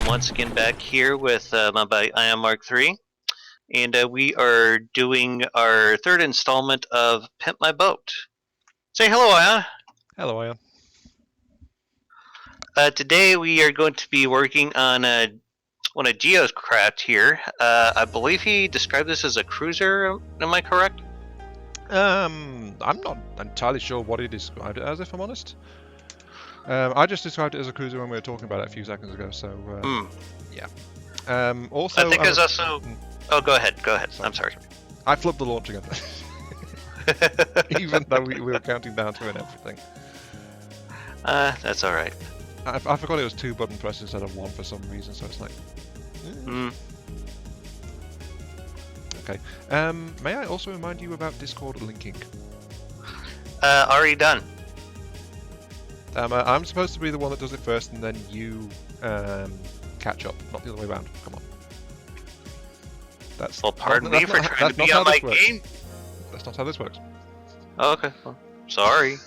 once again back here with my buddy Ion Mark III, and we are doing our third installment of Pimp My Boat. Say hello, Ion. Hello, Ion. Today we are going to be working on one of Geo's craft here. I believe he described this as a cruiser. Am I correct? I'm not entirely sure what he described it as, if I'm honest. I just described it as a cruiser when we were talking about it a few seconds ago, so yeah. Also, I think there's also... Oh, go ahead. I'm sorry. I flipped the launch again. Even though we were counting down to it and everything. That's alright. I forgot it was 2 button presses instead of 1 for some reason, so it's like... Okay. May I also remind you about Discord linking? Already done. I'm supposed to be the one that does it first, and then you catch up, not the other way around. Come on. That's well, pardon me for trying to be on my game. That's not how this works. Oh, okay. Well, sorry.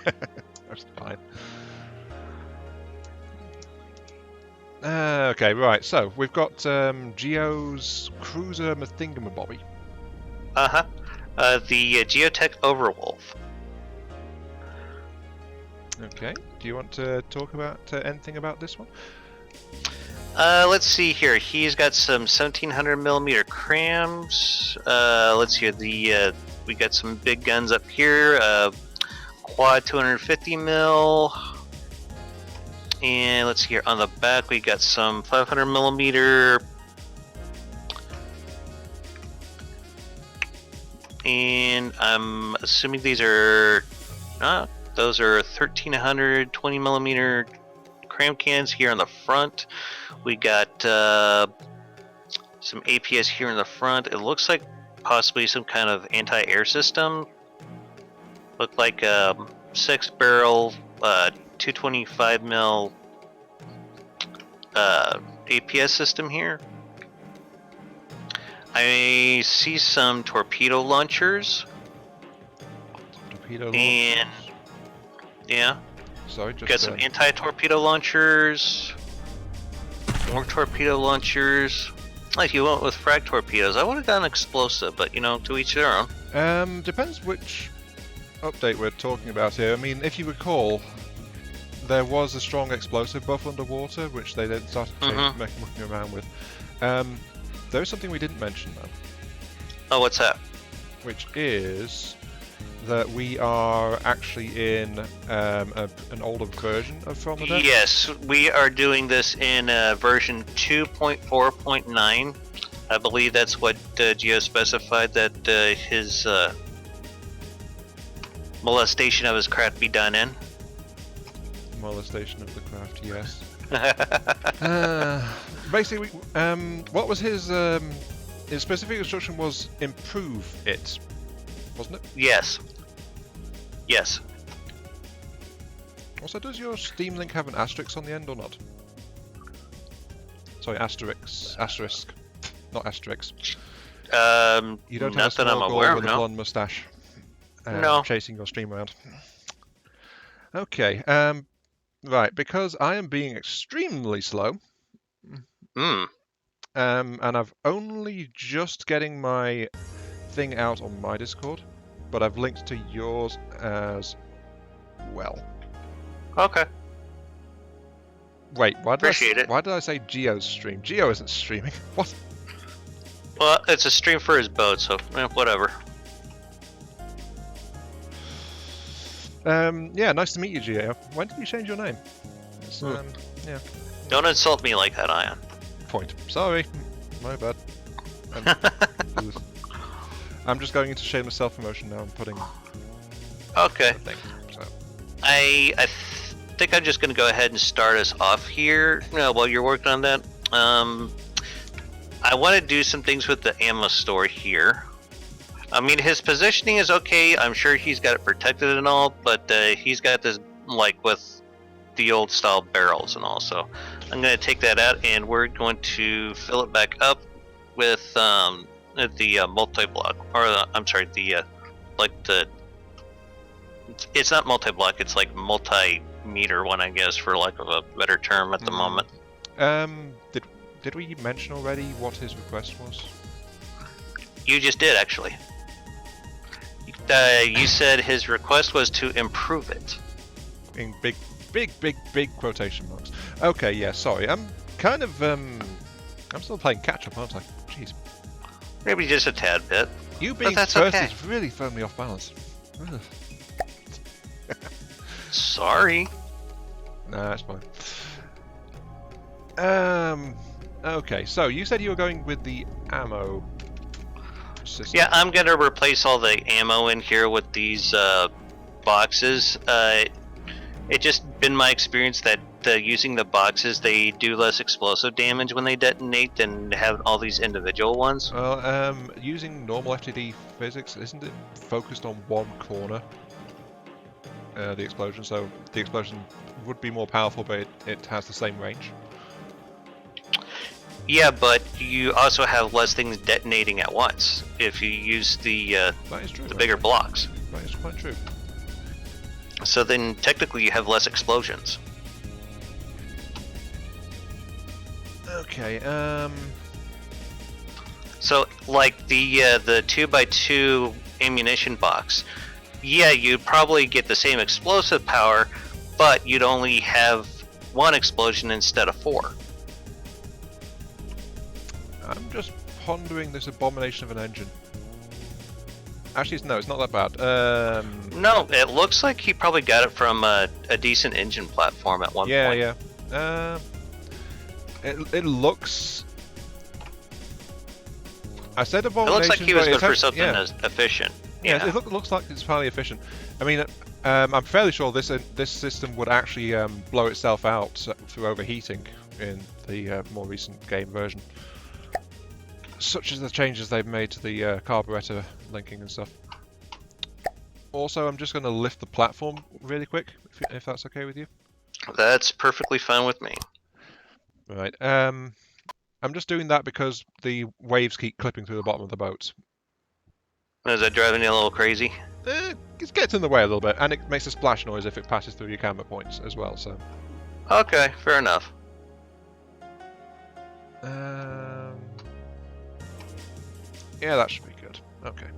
That's fine. Okay, right. So we've got Geo's cruiser Mathingamabobby. The Geotech Overwolf. Okay. Do you want to talk about anything about this one? Let's see here. He's got some 1700mm crams. Let's see. We got some big guns up here. Quad 250mm. And let's see here. On the back, we got some 500mm. And I'm assuming these are those are 1320mm cram cans here on the front. We got some APS here in the front. It looks like possibly some kind of anti-air system. Look like a 6-barrel 225mm APS system here. I see some torpedo launchers. And yeah. Sorry, just got some anti-torpedo launchers. More torpedo launchers. If you went with frag torpedoes, I would have gone explosive, but you know, to each their own. Depends which update we're talking about here. I mean, if you recall, there was a strong explosive buff underwater, which they then started mucking around with. There is something we didn't mention though. Oh, what's that? Which is that we are actually in an older version of From the Deck. Yes, we are doing this in version 2.4.9. I believe that's what Geo specified that his molestation of his craft be done in. Molestation of the craft, yes. Basically, what was his specific instruction was improve it, wasn't it? Yes. Yes. Also, does your Steam link have an asterisk on the end or not? Sorry, asterisk, not asterisk. You don't have a small girl with a blonde mustache chasing your stream around. Okay, right, because I am being extremely slow. And I've only just getting my thing out on my Discord, but I've linked to yours as well. Okay. Wait, why did I say Geo's stream? Geo isn't streaming. What? Well, it's a stream for his boat, so whatever. Yeah, nice to meet you, Geo. When did you change your name? Yeah. Don't insult me like that, Ion. Point. Sorry. My bad. I'm just going into shameless self-promotion now. I'm putting... Okay. Thing, so. I think I'm just going to go ahead and start us off here while you're working on that. I want to do some things with the ammo store here. I mean, his positioning is okay. I'm sure he's got it protected and all, but he's got this, like, with the old style barrels and all. So I'm going to take that out, and we're going to fill it back up with the multi-block, or I'm sorry, it's not multi-block, it's like multi-meter one, I guess, for lack of a better term at the moment. Did we mention already what his request was? You just did, actually. You said his request was to improve it. In big quotation marks. Okay, yeah, sorry. I'm kind of, I'm still playing catch-up, aren't I? Jeez. Maybe just a tad bit. You being first okay. has really thrown me off balance. Sorry. Nah, that's fine. Okay, so you said you were going with the ammo system. Yeah, I'm gonna replace all the ammo in here with these boxes. It just been my experience that using the boxes, they do less explosive damage when they detonate than have all these individual ones. Well, using normal FTD physics, isn't it focused on one corner? The explosion, so the explosion would be more powerful, but it has the same range. Yeah, but you also have less things detonating at once if you use the bigger blocks. That is quite true. So then technically you have less explosions. Okay, So like the 2x2 ammunition box, yeah, you'd probably get the same explosive power, but you'd only have one explosion instead of 4. I'm just pondering this abomination of an engine. Actually, no, it's not that bad. No, it looks like he probably got it from a decent engine platform at one point. Yeah. It looks. I said abomination. It looks like he was good for something as efficient. Yeah, it looks like it's fairly efficient. I mean, I'm fairly sure this system would actually blow itself out through overheating in the more recent game version. Such as the changes they've made to the carburetor linking and stuff. Also, I'm just going to lift the platform really quick, if that's okay with you. That's perfectly fine with me. Right. I'm just doing that because the waves keep clipping through the bottom of the boat. Is that driving you a little crazy? It gets in the way a little bit, and it makes a splash noise if it passes through your camera points as well. So. Okay, fair enough. Yeah, that should be good. Okay.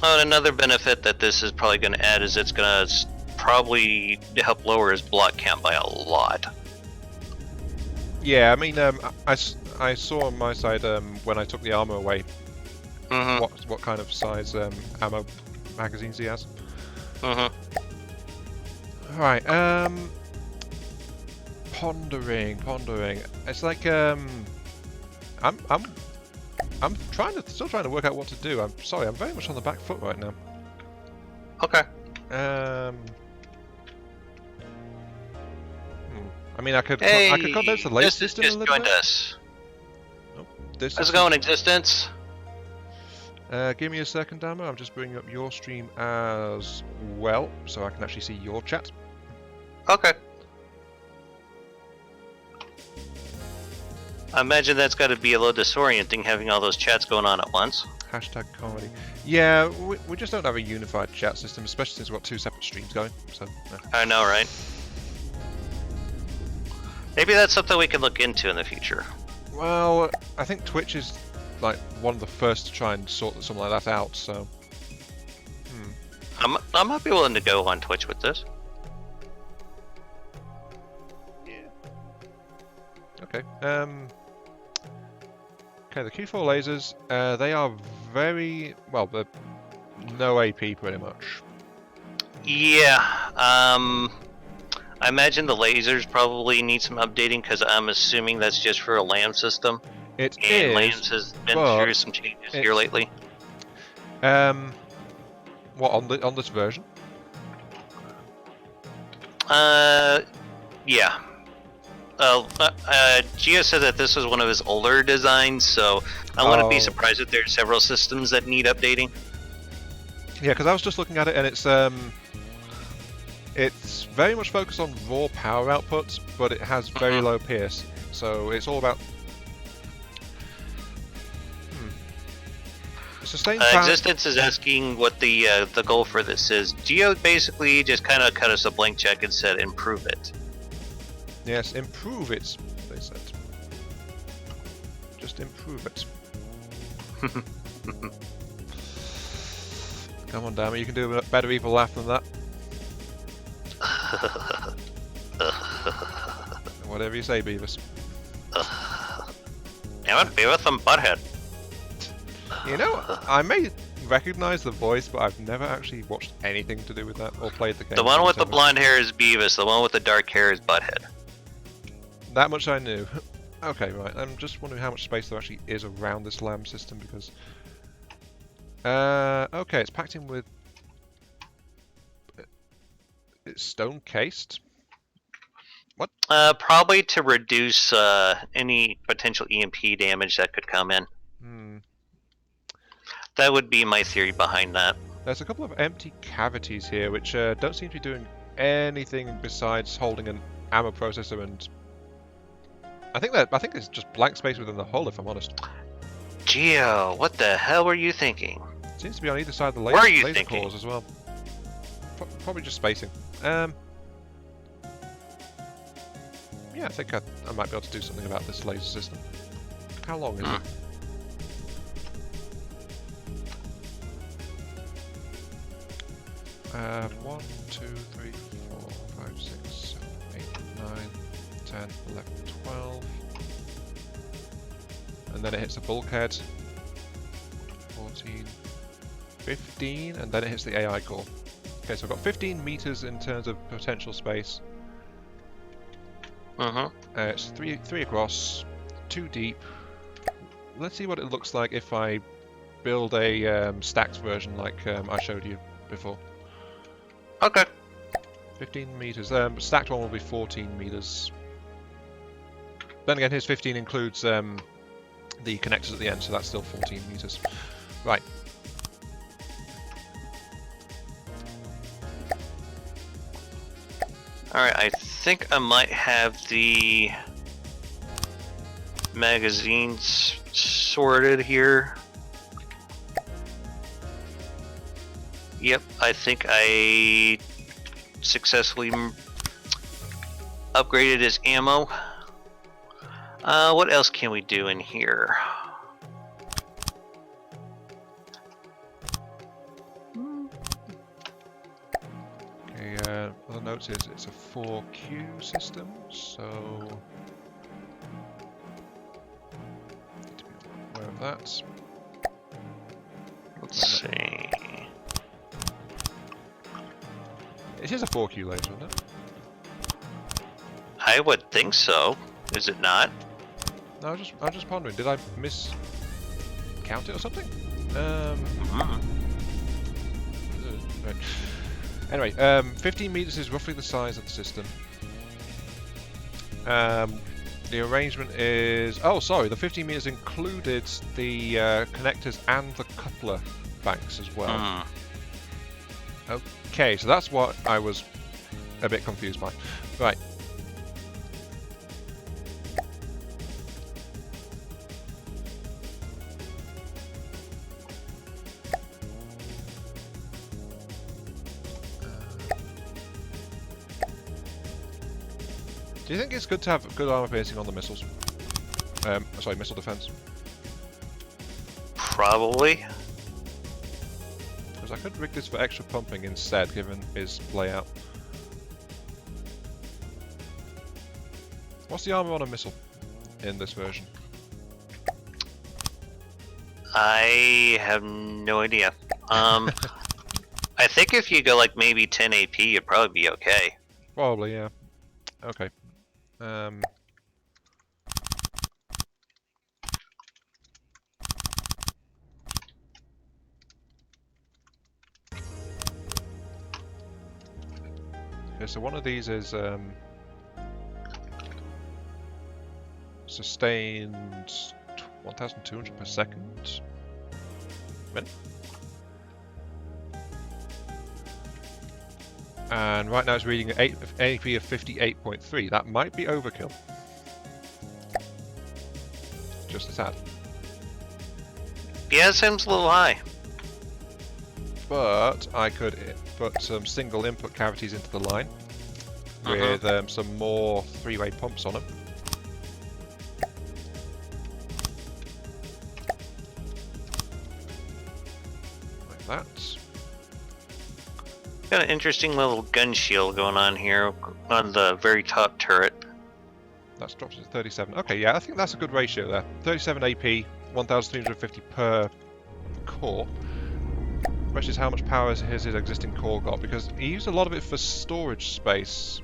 Oh, and another benefit that this is probably going to add is it's going to probably help lower his block count by a lot. Yeah, I mean, I saw on my side when I took the armor away, what kind of size ammo magazines he has. Right. Pondering. It's like I'm still trying to work out what to do. I'm sorry, I'm very much on the back foot right now. Okay. I mean, I could condense the laser system a little bit. Joined us. Oh, How's it going, Existence? Give me a second, Dama. I'm just bringing up your stream as well, so I can actually see your chat. Okay. I imagine that's got to be a little disorienting having all those chats going on at once. Hashtag comedy. Yeah, we just don't have a unified chat system, especially since we've got 2 separate streams going. So. I know, right? Maybe that's something we can look into in the future. Well, I think Twitch is like one of the first to try and sort something like that out. So. I might be willing to go on Twitch with this. Okay. Okay, the Q4 lasers, they are very well. They're no AP pretty much. Yeah. I imagine the lasers probably need some updating because I'm assuming that's just for a LAM system. It and is. LAMs has been through some changes here lately. What on this version? Yeah. Gio said that this was one of his older designs, so I wouldn't be surprised if there's several systems that need updating. Yeah, because I was just looking at it, and it's very much focused on raw power outputs, but it has very low Pierce, so it's all about. Sustained power. Existence is asking what the goal for this is. Gio basically just kind of cut us a blank check and said improve it. Yes, improve it, they said. Just improve it. Come on, Dama, you can do a better evil laugh than that. Whatever you say, Beavis. Damn it, Beavis and Butthead. You know, I may recognize the voice, but I've never actually watched anything to do with that or played the game. The one with the blonde hair is Beavis, the one with the dark hair is Butthead. That much I knew. Okay, right. I'm just wondering how much space there actually is around this LAM system because... okay, it's packed in with... It's stone cased. What? Probably to reduce any potential EMP damage that could come in. That would be my theory behind that. There's a couple of empty cavities here which don't seem to be doing anything besides holding an ammo processor and... I think it's just blank space within the hull, if I'm honest. Geo, what the hell were you thinking? Seems to be on either side of the laser thinking? Cores as well. Probably just spacing. Yeah, I think I might be able to do something about this laser system. How long is it? 1, 2, 3, 4, 5, 6, 7, 8, 9, 10, 11, 12. And then it hits the bulkhead. 14, 15, and then it hits the AI core. Okay, so I've got 15 meters in terms of potential space. It's three across, 2 deep. Let's see what it looks like if I build a stacked version like I showed you before. Okay. 15 meters. Stacked one will be 14 meters. Then again, his 15 includes the connectors at the end, so that's still 14 meters. Right. Alright, I think I might have the magazines sorted here. Yep, I think I successfully upgraded his ammo. What else can we do in here? Okay, other notes is it's a 4Q system, so need to be aware of that. Let's see. It is a 4Q laser, isn't it? I would think so. Is it not? No, I was just pondering. Did I miscount it or something? Right. Anyway, 15 meters is roughly the size of the system. The arrangement is... Oh, sorry, the 15 meters included the connectors and the coupler banks as well. Okay, so that's what I was a bit confused by. Right. Do you think it's good to have good armor piercing on the missiles? Sorry, missile defense. Probably. Because I could rig this for extra pumping instead, given his layout. What's the armor on a missile in this version? I have no idea. I think if you go like maybe 10 AP, you'd probably be okay. Probably, yeah. Okay. Okay, so one of these is sustained 1,200 per second. Minute. And right now it's reading an AP of 58.3. That might be overkill. Just a tad. Yeah, it seems a little high. But I could put some single input cavities into the line. with some more three-way pumps on them. Like that. Got an interesting little gun shield going on here on the very top turret. That's dropped to 37. Okay, yeah, I think that's a good ratio there. 37 AP, 1,350 per core. The question is how much power has his existing core got, because he used a lot of it for storage space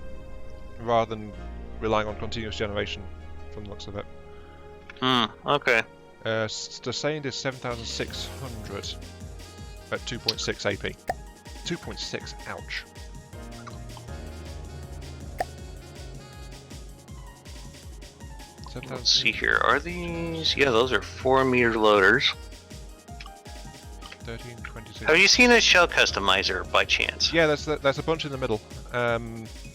rather than relying on continuous generation from the looks of it. Okay. Sustained is 7,600 at 2.6 AP. 2.6, ouch. Let's see here. Are these? Yeah, those are 4-meter loaders. 13, 26. Have you seen a shell customizer by chance? Yeah, there's a bunch in the middle.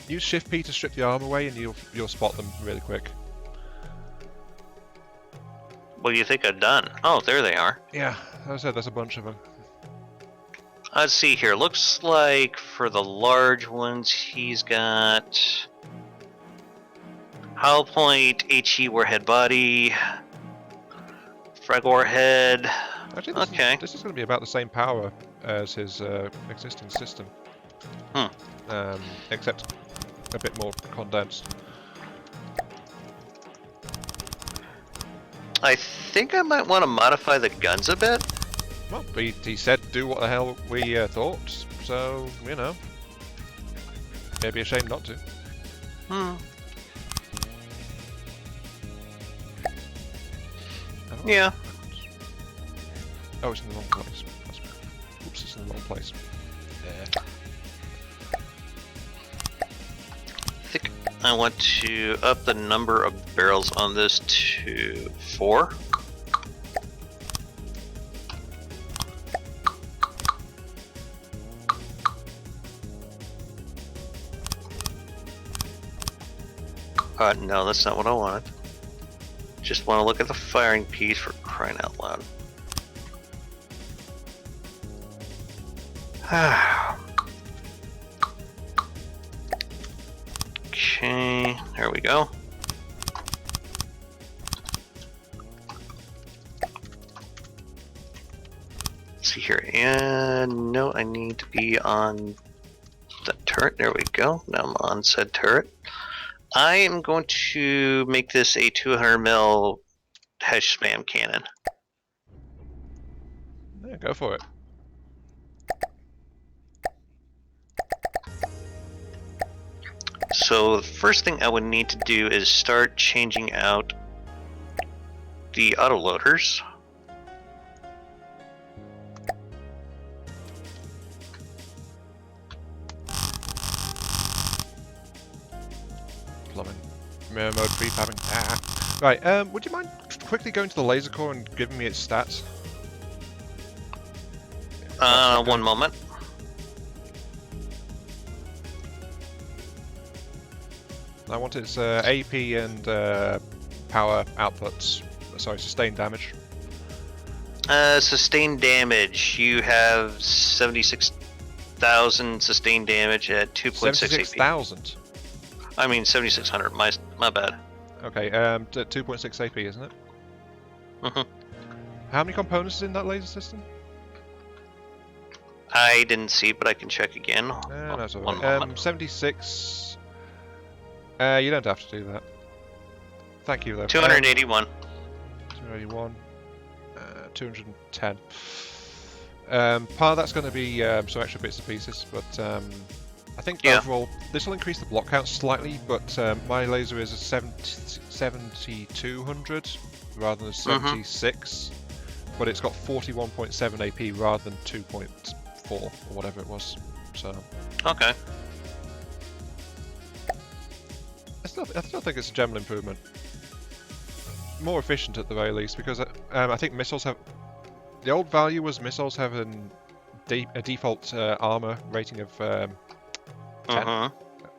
Use Shift P to strip the arm away, and you'll spot them really quick. What do you think I've done? Oh, there they are. Yeah, as I said, there's a bunch of them. Let's see here. Looks like for the large ones, he's got Hull Point, HE Warhead Body, Frag Warhead. Actually, this is going to be about the same power as his existing system. Except a bit more condensed. I think I might want to modify the guns a bit. Well, he said do what the hell we thought, so, you know. It'd be a shame not to. Yeah. Oh, it's in the wrong place. Oops, it's in the wrong place. Yeah. I think I want to up the number of barrels on this to 4. No, that's not what I wanted. Just want to look at the firing piece for crying out loud. Okay, there we go. Let's see here, and no, I need to be on the turret. There we go. Now I'm on said turret. I am going to make this a 200mm hash spam cannon. Yeah, go for it. So the first thing I would need to do is start changing out the autoloaders. Plumbing. Mirror mode prefabbing. Right, would you mind quickly going to the laser core and giving me its stats? One moment. I want its AP and power outputs. Sorry, sustained damage. Sustained damage. You have 76,000 sustained damage at 2.6 AP. 76,000? I mean 7,600. My bad. Okay, 2.6 AP, isn't it? How many components is in that laser system? I didn't see, but I can check again. No, that's alright. 76. You don't have to do that. Thank you, though. 281. 281. 210. Part of that's going to be some extra bits and pieces, but I think overall this will increase the block count slightly. But my laser is a 7,200 rather than 76, but it's got 41.7 AP rather than 2.4 or whatever it was. So okay. I still think it's a general improvement. More efficient at the very least, because I think missiles have... The old value was missiles have a default armor rating of 10.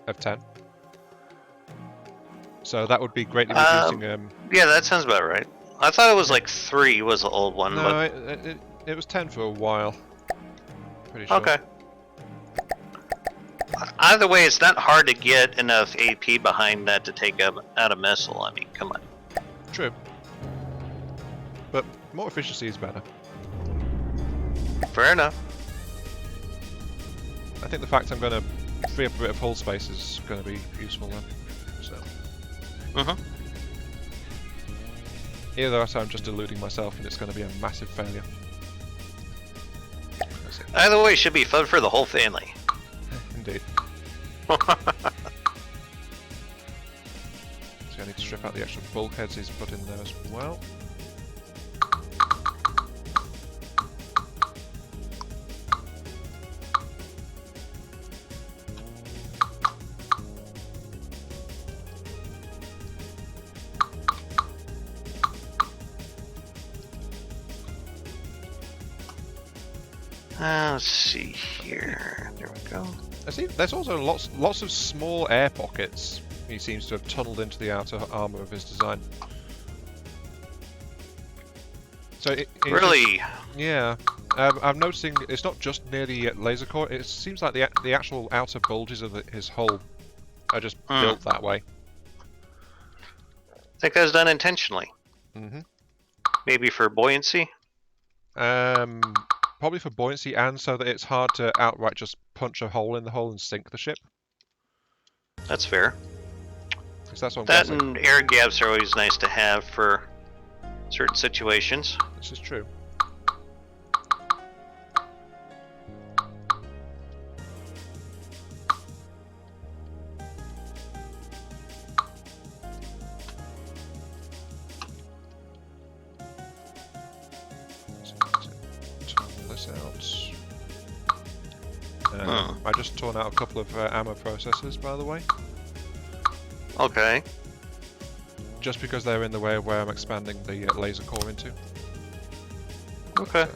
Of 10. So that would be greatly reducing... yeah, that sounds about right. I thought it was like 3 was the old one. No, but... it was 10 for a while. Pretty sure. Okay. Either way, it's not hard to get enough AP behind that to take out a missile. I mean, come on. True. But more efficiency is better. Fair enough. I think the fact I'm going to free up a bit of hull space is going to be useful then. So. Either that or I'm just deluding myself and it's going to be a massive failure. Either way, it should be fun for the whole family. Indeed. So I need to strip out the extra bulkheads he's put in there as well. Let's see here. There we go. I see. There's also lots of small air pockets. He seems to have tunneled into the outer armor of his design. So really, yeah. I'm noticing it's not just near the laser core. It seems like the actual outer bulges of his hull are just built that way. I think that was done intentionally. Mm-hmm. Maybe for buoyancy. Probably for buoyancy and so that it's hard to outright just punch a hole in the hull and sink the ship. That's fair. Because that's what I'm that guessing. And air gaps are always nice to have for certain situations. This is true. I just torn out a couple of ammo processors, by the way. Okay. Just because they're in the way of where I'm expanding the laser core into. Okay. So,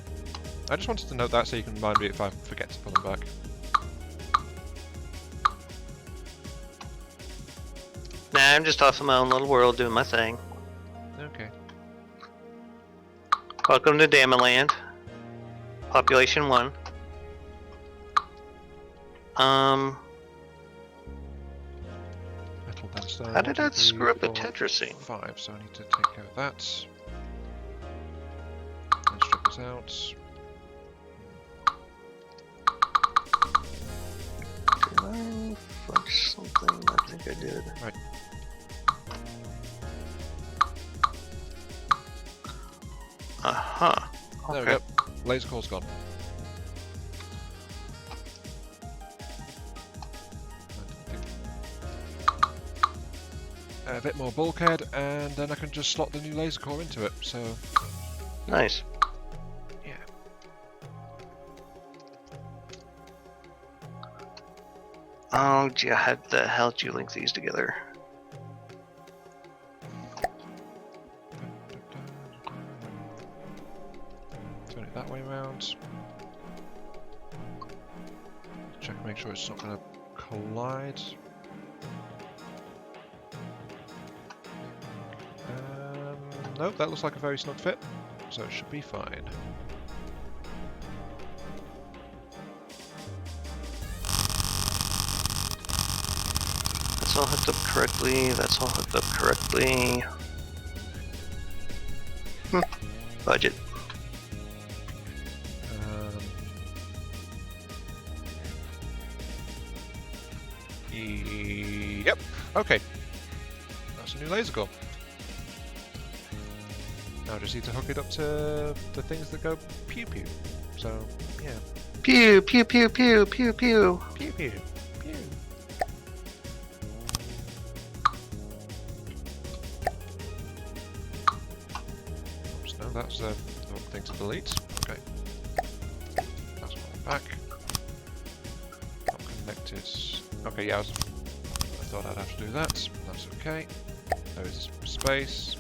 I just wanted to note that so you can remind me if I forget to put them back. Nah, I'm just off in my own little world doing my thing. Okay. Welcome to Dama Land. Population 1. How did that screw up the Tetrising? 5, so I need to take care of that. And strip this out. Did I fudge something? I think I did. Right. Uh-huh. There we go. Laser core's gone. A bit more bulkhead, and then I can just slot the new laser core into it, so... Nice. Yeah. Oh, gee, how the hell did you link these together? Turn it that way around. Check and make sure it's not going to collide. Nope, that looks like a very snug fit, so it should be fine. That's all hooked up correctly. That's all hooked up correctly. Budget. Yep. Okay. That's a new laser core. Now I just need to hook it up to the things that go pew pew. So, yeah. Pew pew pew pew pew pew. Pew pew. Pew. Oops, no, that's the wrong thing to delete. Okay. That's one back. Not connected. Okay, yeah, I thought I'd have to do that. That's okay. There is space.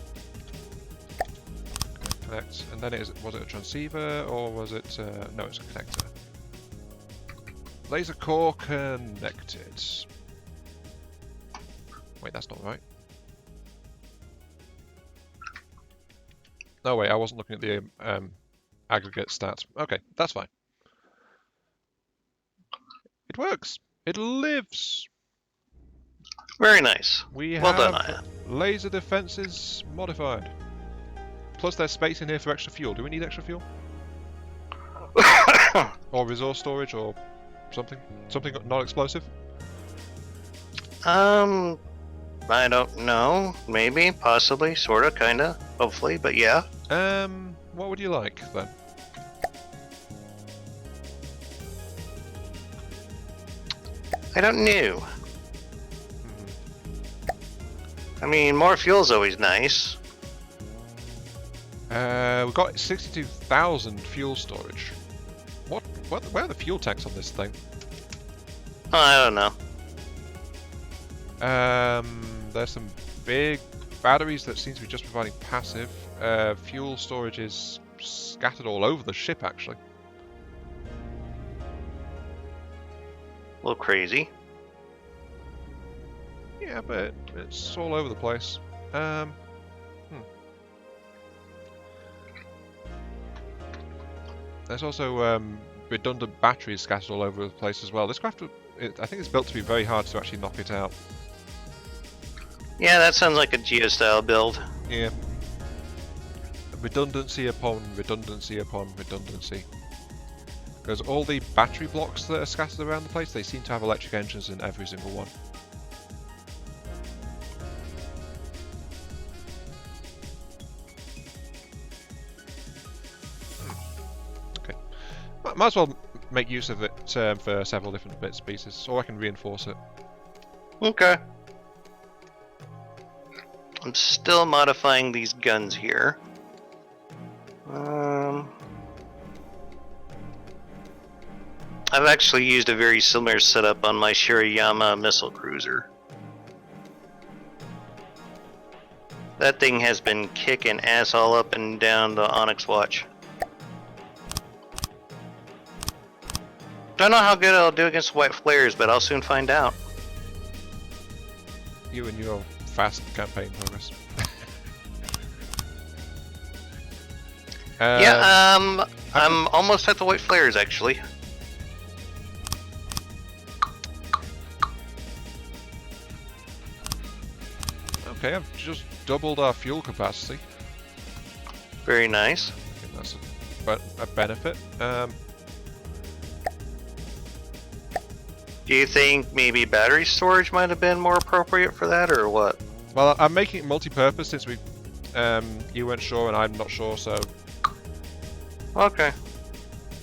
Connect, and then was it a transceiver or was it? No, it's a connector. Laser core connected. Wait, that's not right. No, wait, I wasn't looking at the aggregate stats. Okay, that's fine. It works. It lives! Very nice. We well have done, Aya. laser defenses modified. Plus there's space in here for extra fuel. Do we need extra fuel? Or resource storage or something? Something non-explosive? I don't know. Maybe, possibly, sorta, kinda, hopefully, but yeah. What would you like then? I don't know. I mean, more fuel's always nice. We've got 62,000 fuel storage. Where are the fuel tanks on this thing? Oh, I don't know. There's some big batteries that seem to be just providing passive. Fuel storage is scattered all over the ship, actually. A little crazy. Yeah, but it's all over the place. There's also redundant batteries scattered all over the place as well. This craft, I think it's built to be very hard to actually knock it out. Yeah, that sounds like a Geo-style build. Yeah. Redundancy upon redundancy upon redundancy. Because all the battery blocks that are scattered around the place, they seem to have electric engines in every single one. Okay. Might as well make use of it for several different bits and pieces, or I can reinforce it. Okay. I'm still modifying these guns here. I've actually used a very similar setup on my Shirayama missile cruiser. That thing has been kicking ass all up and down the Onyx Watch. Don't know how good it'll do against white flares, but I'll soon find out. You and your fast campaign progress. Yeah, I'm almost at the white flares actually. Okay, I've just doubled our fuel capacity. Very nice. I think that's a benefit. Do you think maybe battery storage might have been more appropriate for that, or what? Well, I'm making it multi-purpose since you weren't sure and I'm not sure, so... Okay.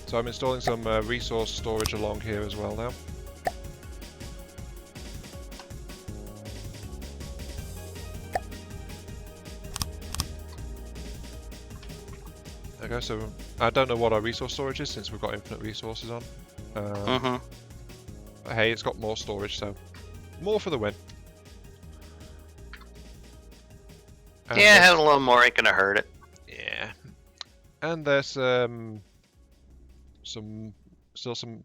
So I'm installing some resource storage along here as well now. Okay, so I don't know what our resource storage is since we've got infinite resources on. But hey, it's got more storage, so more for the win. Yeah, having a little more ain't gonna hurt it. Yeah. And there's still some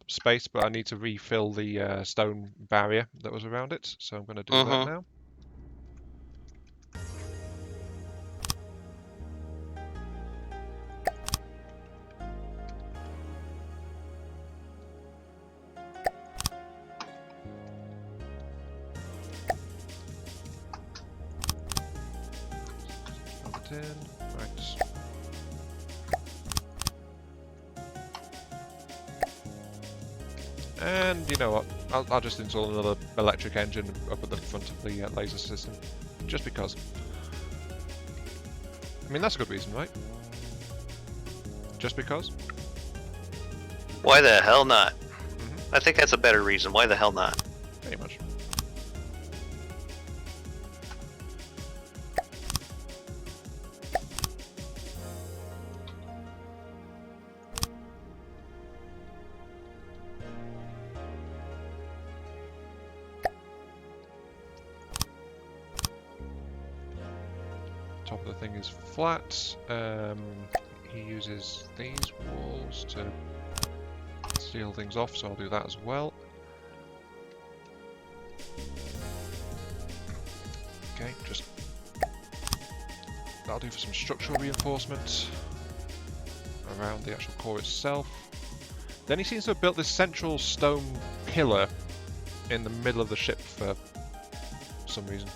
space, but I need to refill the stone barrier that was around it, so I'm going to do that now. Right. And you know what? I'll just install another electric engine up at the front of the laser system, just because. I mean, that's a good reason, right? Just because? Why the hell not? I think that's a better reason. Why the hell not? Pretty much. Top of the thing is flat. He uses these walls to seal things off, so I'll do that as well. Okay, just that'll do for some structural reinforcement around the actual core itself. Then he seems to have built this central stone pillar in the middle of the ship for some reason.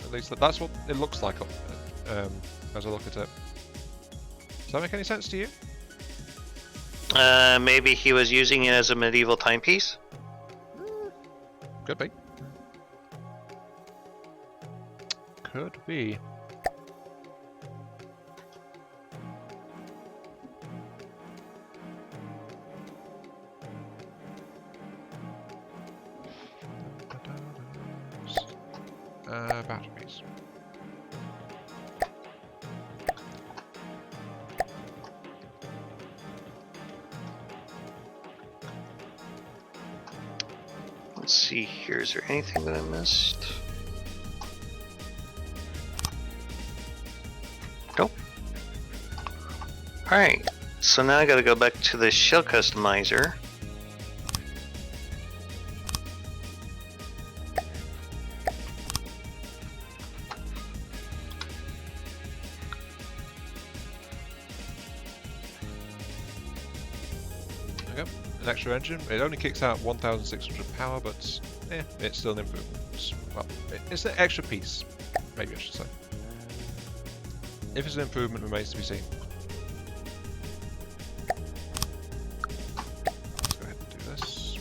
At least that's what it looks like as I look at it. Does that make any sense to you? Maybe he was using it as a medieval timepiece? Could be. Could be. Batteries. Let's see here, is there anything that I missed? Nope. Alright, so now I gotta go back to the shell customizer. An extra engine. It only kicks out 1,600 power, but it's still an improvement. Well, it's an extra piece, maybe I should say. If it's an improvement, remains to be seen. Let's go ahead and do this.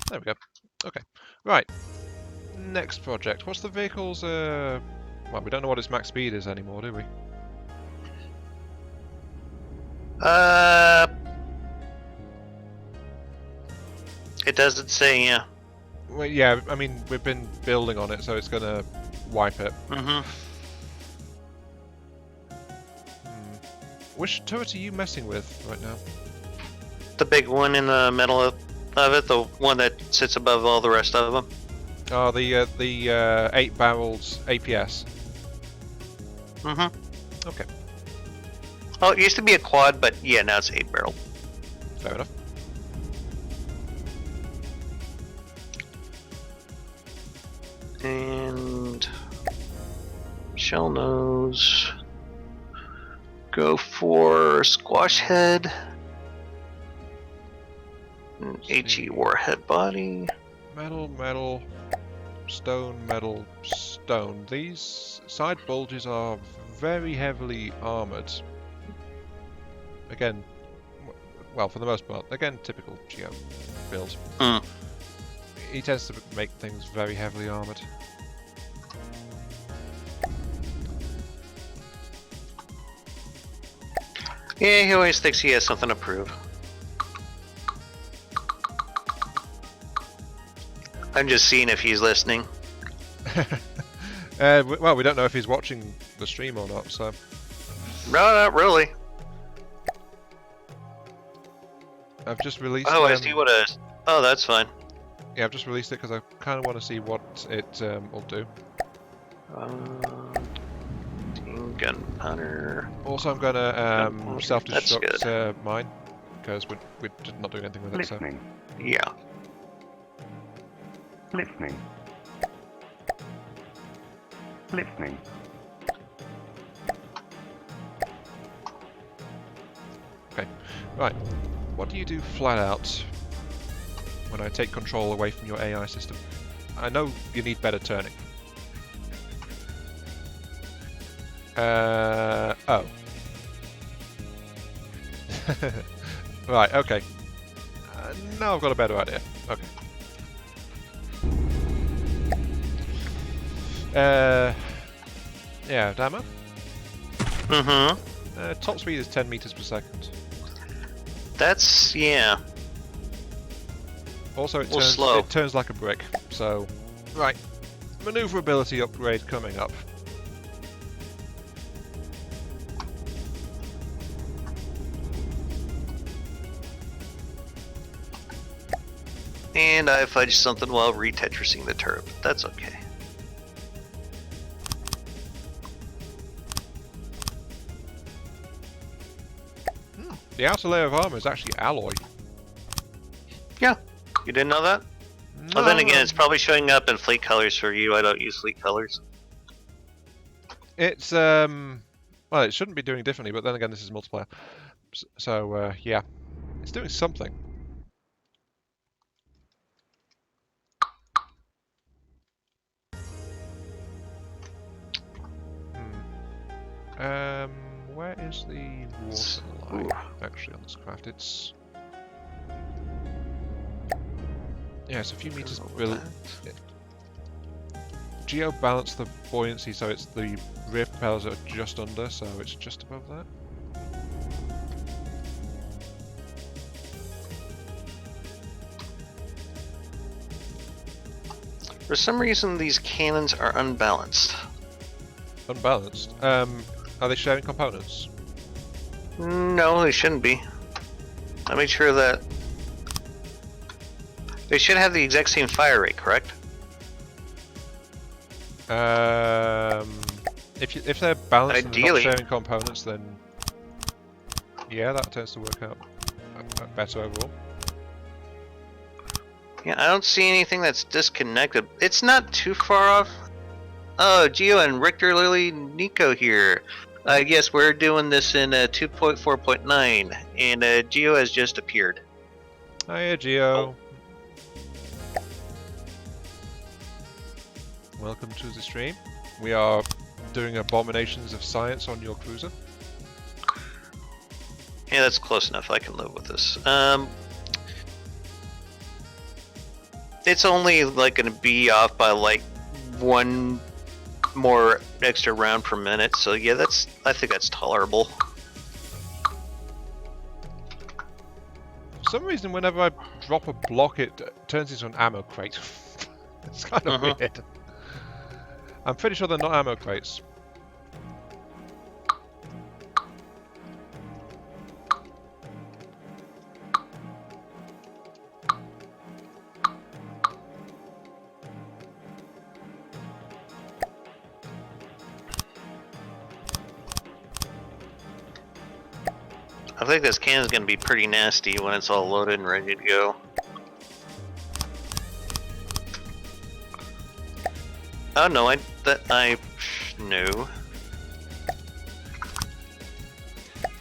There we go. Okay. Right. Next project. What's the vehicle's well, we don't know what its max speed is anymore, do we? It doesn't say, yeah. Well, yeah, I mean, we've been building on it, so it's gonna wipe it. Mm-hmm. Which turret are you messing with right now? The big one in the middle of it, the one that sits above all the rest of them. Oh, the 8 barrels APS. Mm-hmm. Okay. Oh, it used to be a quad, but yeah, now it's 8 barrel. Fair enough. And shell nose. Go for squash head. HE warhead body. Metal, metal, stone, metal, stone. These side bulges are very heavily armoured. Again, well, for the most part, again, typical Geo build. He tends to make things very heavily armoured. Yeah, he always thinks he has something to prove. I'm just seeing if he's listening. Well, we don't know if he's watching the stream or not, so... No, not really. I've just released... Oh, I see what it is. Oh, that's fine. Yeah, I've just released it because I kind of want to see what it will do. Gunpowder. Also, I'm going to self-destruct mine, because we're not doing anything with it, so... Yeah. Listening. Listening. Okay, right. What do you do flat out when I take control away from your AI system? I know you need better turning. Oh. Right, okay. Now I've got a better idea. Okay. Yeah, Dama? Mm-hmm. Top speed is 10 meters per second. That's, yeah. Also, slow. It turns like a brick, so... Right. Maneuverability upgrade coming up. And I fudged something while retetrising the turret, but that's okay. The outer layer of armor is actually alloy. Yeah, you didn't know that? No. Well, then again, it's probably showing up in fleet colors for you. I don't use fleet colors. It's well, it shouldn't be doing differently, but then again, this is multiplayer. So yeah, it's doing something. Where is the water line actually on this craft? It's it's a few meters below. Geo balanced the buoyancy, so it's the rear propellers are just under, so it's just above that. For some reason, these cannons are unbalanced. Unbalanced? Are they sharing components? No, they shouldn't be. I made sure that they should have the exact same fire rate, correct? If they're balanced and Ideally. not sharing components, then yeah, that tends to work out better overall. Yeah, I don't see anything that's disconnected. It's not too far off. Oh, Geo and Richter, Lily, Nico here. Yes, we're doing this in 2.4.9, and Geo has just appeared. Hiya, Geo. Oh. Welcome to the stream. We are doing abominations of science on your cruiser. Yeah, that's close enough. I can live with this. It's only like going to be off by like one more extra round per minute, so yeah, I think that's tolerable. For some reason, whenever I drop a block, it turns into an ammo crate. It's kind of weird. I'm pretty sure they're not ammo crates. I think this can is going to be pretty nasty when it's all loaded and ready to go. Oh no, I knew.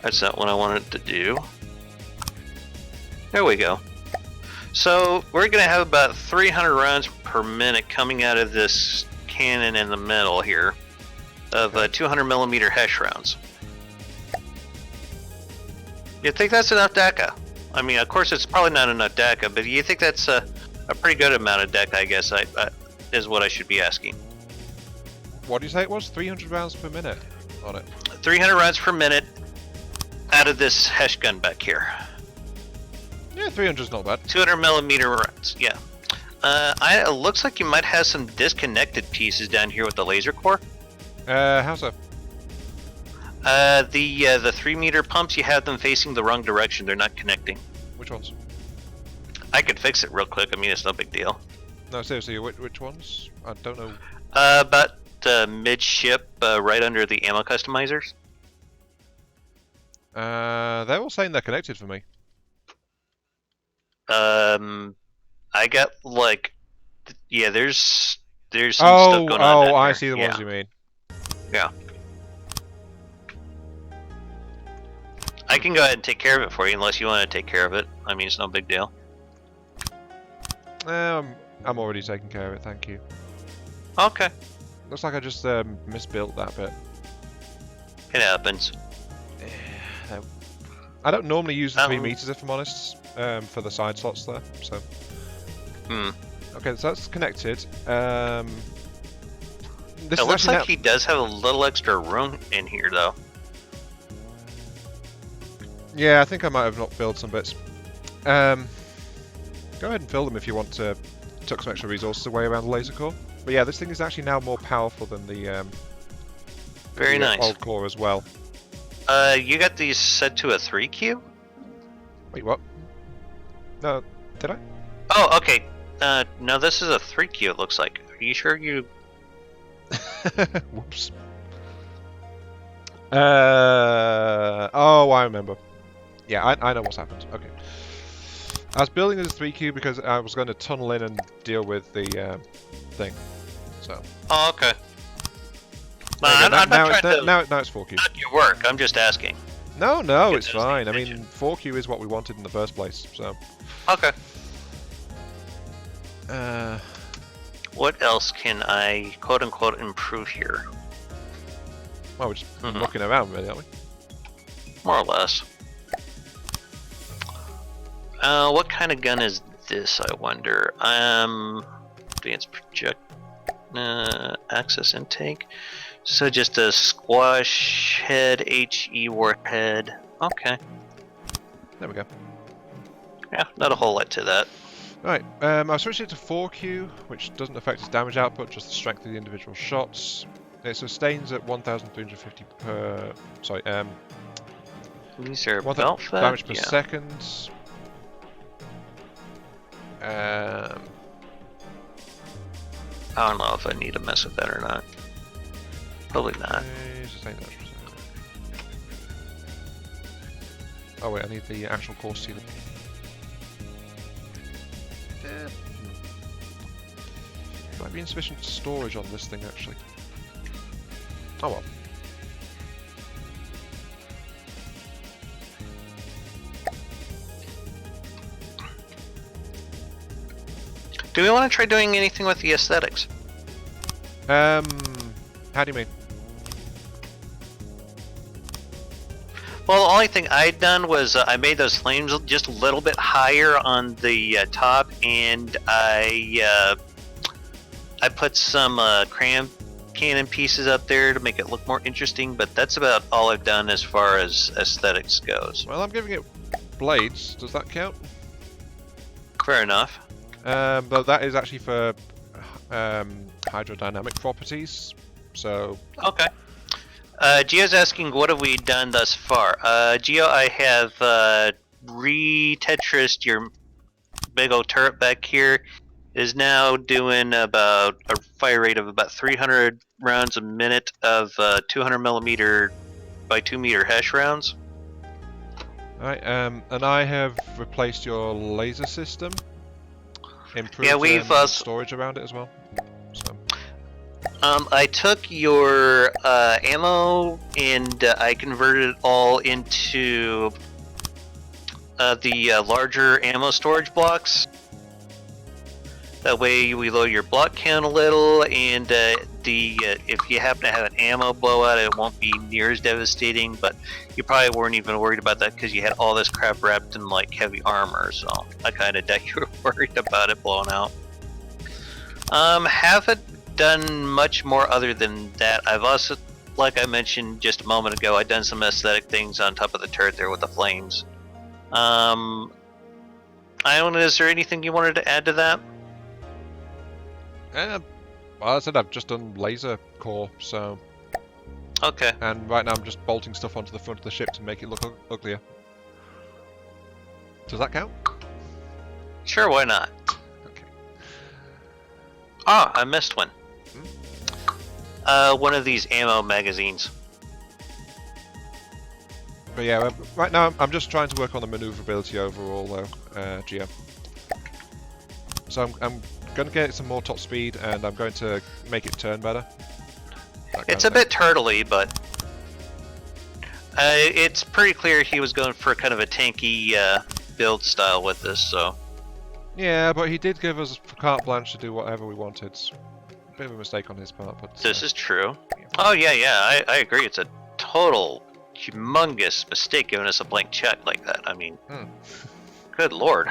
That's not what I wanted to do. There we go. So we're going to have about 300 rounds per minute coming out of this cannon in the middle here of 200mm Hesh rounds. You think that's enough DECA? I mean, of course, it's probably not enough DECA, but you think that's a pretty good amount of DECA, I guess, is what I should be asking. What do you say it was? 300 rounds per minute on it? 300 rounds per minute out of this Hesh gun back here. Yeah, 300's not bad. 200mm rounds, yeah. It looks like you might have some disconnected pieces down here with the laser core. How so? The 3-meter pumps, you have them facing the wrong direction. They're not connecting. Which ones? I could fix it real quick. I mean, it's no big deal. No, seriously, which ones? I don't know. About midship, right under the ammo customizers. They're all saying they're connected for me. I got like, yeah, there's some stuff going on. Oh, down I here. see the ones you mean. Yeah. I can go ahead and take care of it for you, unless you want to take care of it. I mean, it's no big deal. I'm already taking care of it, thank you. Okay. Looks like I just misbuilt that bit. It happens. I don't normally use the 3 meters, if I'm honest, for the side slots there, so... Okay, so that's connected. It looks like he does have a little extra room in here, though. Yeah, I think I might have not filled some bits. Go ahead and fill them if you want to tuck some extra resources away around the laser core. But yeah, this thing is actually now more powerful than the Very nice. old core as well. You got these set to a 3Q? Wait, what? No, did I? Oh, okay. No, this is a 3Q, it looks like. Are you sure you... Whoops. Oh, I remember. Yeah, I know what's happened. Okay. I was building this 3Q because I was going to tunnel in and deal with the thing. So. Oh, okay. I'm not trying to... Now it's 4Q. Not your work, I'm just asking. No, it's fine. I mean, 4Q is what we wanted in the first place, so... Okay. What else can I, quote-unquote, improve here? Well, we're just looking around, really, aren't we? More or less. What kind of gun is this, I wonder? Advanced project... access intake. So just a squash head, HE warhead. Okay. There we go. Yeah, not a whole lot to that. Right, I've switched it to 4Q, which doesn't affect its damage output, just the strength of the individual shots. It sustains at 1,350 per... Sorry, These are 1,000 belt fed? damage per second. I don't know if I need to mess with that or not. Probably not. Oh wait, I need the actual course sealer. Might be insufficient storage on this thing actually. Oh well. Do we want to try doing anything with the aesthetics? How do you mean? Well, the only thing I'd done was I made those flames just a little bit higher on the top, and I put some cram cannon pieces up there to make it look more interesting. But that's about all I've done as far as aesthetics goes. Well, I'm giving it blades. Does that count? Fair enough. But that is actually for hydrodynamic properties. So. Okay. Gio's asking, what have we done thus far? Gio, I have re-Tetrised your big old turret back here. It is now doing about a fire rate of about 300 rounds a minute of 200 millimeter by 2 meter hash rounds. Alright, and I have replaced your laser system. Improved we've storage around it as well. So. I took your ammo and I converted it all into the larger ammo storage blocks. That way we lower your block count a little, and if you happen to have an ammo blowout, it won't be near as devastating. But you probably weren't even worried about that because you had all this crap wrapped in like heavy armor. So I kind of doubt you were worried about it blowing out. Haven't done much more other than that. I've also, like I mentioned just a moment ago, I've done some aesthetic things on top of the turret there with the flames. I don't know, is there anything you wanted to add to that? Well, I said I've just done laser core, so... Okay. And right now I'm just bolting stuff onto the front of the ship to make it look uglier. Does that count? Sure, why not? Okay. Ah, I missed one. One of these ammo magazines. But yeah, right now I'm just trying to work on the maneuverability overall though, Gio. So I'm going to get some more top speed and I'm going to make it turn better. It's a bit turtley, but it's pretty clear he was going for kind of a tanky build style with this, so... Yeah, but he did give us carte blanche to do whatever we wanted. A bit of a mistake on his part, but... This is true. Oh yeah, I agree. It's a total, humongous mistake giving us a blank check like that. I mean, good lord.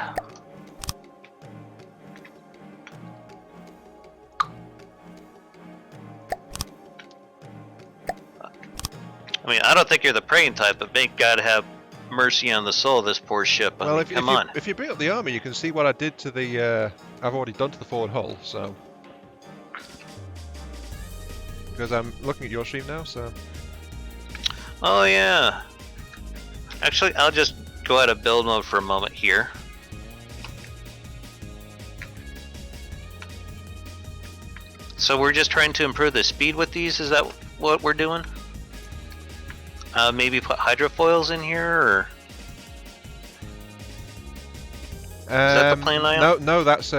I mean, I don't think you're the praying type, but may God have mercy on the soul of this poor ship. I mean, come on. If you bring up the army, you can see what I did to the... I've already done to the forward hull, so... Because I'm looking at your stream now, so... Oh, yeah. Actually, I'll just go out of build mode for a moment here. So we're just trying to improve the speed with these? Is that what we're doing? Maybe put hydrofoils in here, or... Is that the plan, Ion? No, that's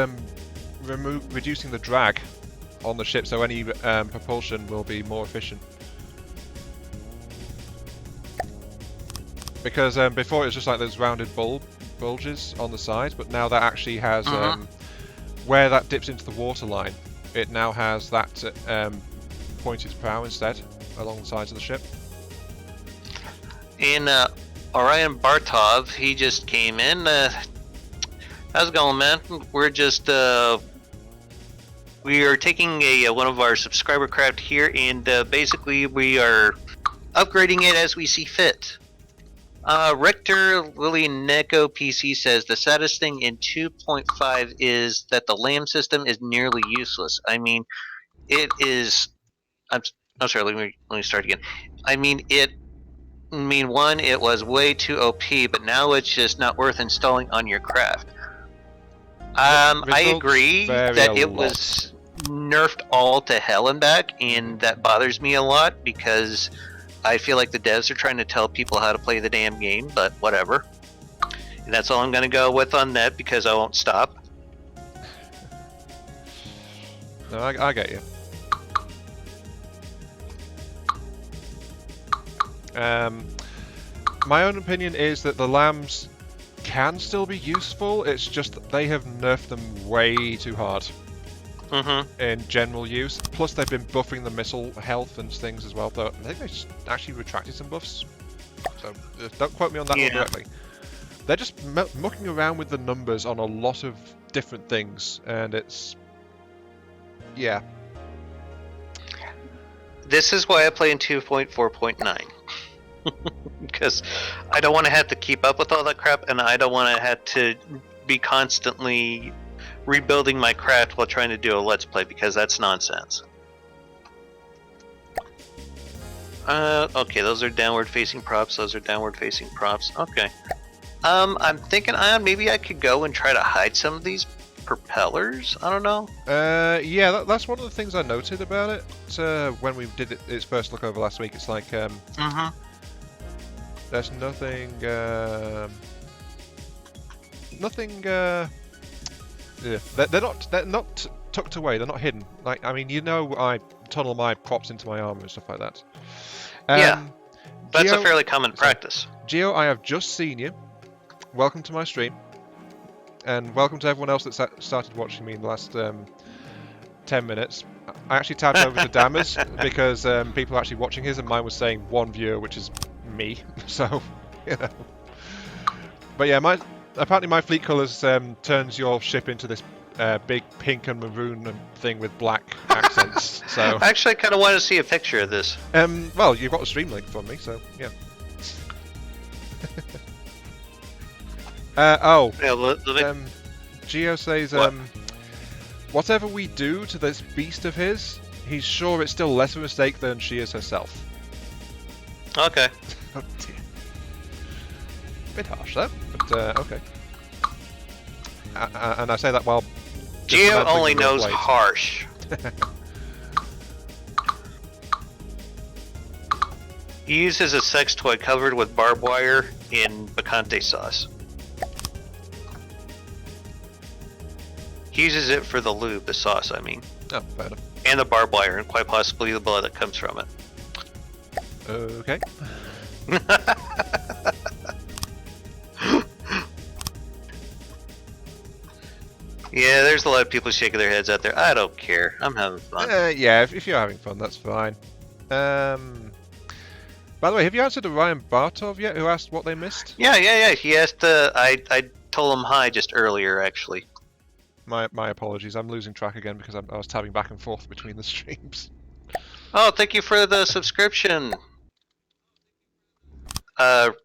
reducing the drag on the ship, so any propulsion will be more efficient. Because before it was just like those rounded bulges on the sides, but now that actually has where that dips into the water line, it now has that pointed prow instead along the sides of the ship. And Orion Bartov, he just came in. How's it going, man? We're just we are taking one of our subscriber craft here, and basically we are upgrading it as we see fit. Richter Lily Neko PC says the saddest thing in 2.5 is that the LAM system is nearly useless. I mean, it is. I'm sorry. Let me start again. I mean, one, it was way too OP, but now it's just not worth installing on your craft. I agree that it was nerfed all to hell and back, and that bothers me a lot because I feel like the devs are trying to tell people how to play the damn game, but whatever. And that's all I'm going to go with on that because I won't stop. No, I get you. My own opinion is that the lambs can still be useful, it's just that they have nerfed them way too hard in general use. Plus they've been buffing the missile health and things as well, though I think they actually retracted some buffs. So don't quote me on that one directly. They're just mucking around with the numbers on a lot of different things, and it's... yeah. This is why I play in 2.4.9. Because I don't want to have to keep up with all that crap, and I don't want to have to be constantly rebuilding my craft while trying to do a let's play, because that's nonsense. Okay, those are downward facing props, okay. I'm thinking maybe I could go and try to hide some of these propellers, I don't know. Yeah, that's one of the things I noted about it when we did its first look over last week. It's like there's nothing yeah, they're not tucked away, they're not hidden. Like, I mean, I tunnel my props into my armor and stuff like that. Yeah, that's a fairly common practice. Geo, I have just seen you. Welcome to my stream. And welcome to everyone else that started watching me in the last 10 minutes. I actually tabbed over to Dama's because people are actually watching his, and mine was saying one viewer, which is me. So, you know. But yeah, apparently my fleet colours turns your ship into this big pink and maroon thing with black accents. So actually, I kind of want to see a picture of this. Well, you've got a stream link from me, so yeah. Geo says, whatever we do to this beast of his, he's sure it's still less of a mistake than she is herself. Okay. Oh dear. Bit harsh, though, but okay. And I say that while... Geo only knows harsh. He uses a sex toy covered with barbed wire in picante sauce. He uses it for the lube, the sauce, I mean. Oh, fair enough. And the barbed wire, and quite possibly the blood that comes from it. Okay. Yeah, there's a lot of people shaking their heads out there. I don't care. I'm having fun. Yeah, if you're having fun, that's fine. By the way, have you answered Orion Bartov yet, who asked what they missed? Yeah. He asked, I told him hi just earlier, actually. My apologies. I'm losing track again because I was tabbing back and forth between the streams. Oh, thank you for the subscription,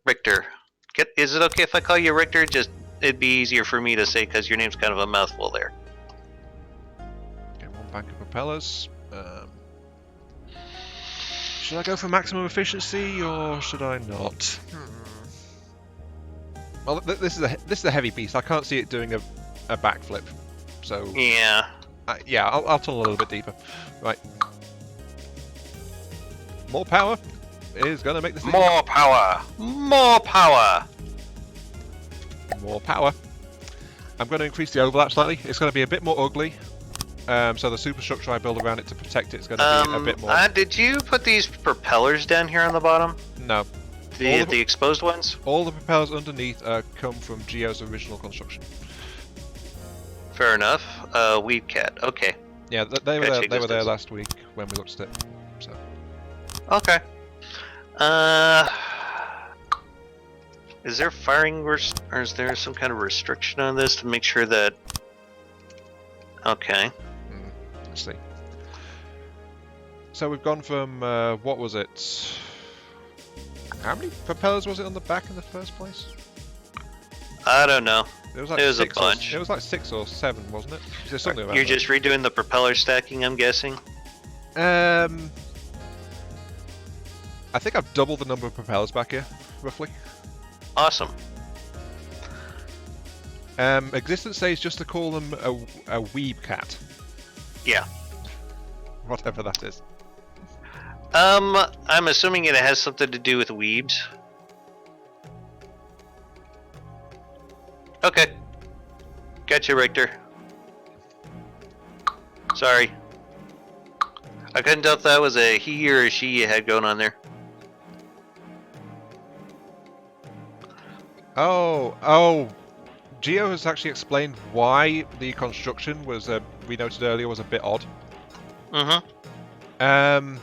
Richter. Is it okay if I call you Richter? Just it'd be easier for me to say because your name's kind of a mouthful there. Get one bank of propellers. Should I go for maximum efficiency or should I not? Well, this is a heavy beast. I can't see it doing a backflip. So yeah, Yeah, I'll tunnel a little bit deeper. Right. More power is going to make this thing... More power! More power! More power. I'm going to increase the overlap slightly. It's going to be a bit more ugly. So the superstructure I build around it to protect it is going to be a bit more... did you put these propellers down here on the bottom? No. The exposed ones? All the propellers underneath come from Geo's original construction. Fair enough. Weed cat. Okay. Yeah, they were there last week when we looked at it. So. Okay. Is there firing or is there some kind of restriction on this to make sure that... Okay. Let's see. So we've gone from, what was it? How many propellers was it on the back in the first place? I don't know. It was like a bunch. It was like 6 or 7, wasn't it? Is there something about You're that? just redoing the propeller stacking, I'm guessing? I think I've doubled the number of propellers back here, roughly. Awesome. Existence says just to call them a weeb cat. Yeah. Whatever that is. I'm assuming it has something to do with weebs. Okay. Gotcha, Richter. Sorry. I couldn't tell if that was a he or a she you had going on there. Oh. Geo has actually explained why the construction was, we noted earlier, was a bit odd. Mm-hmm.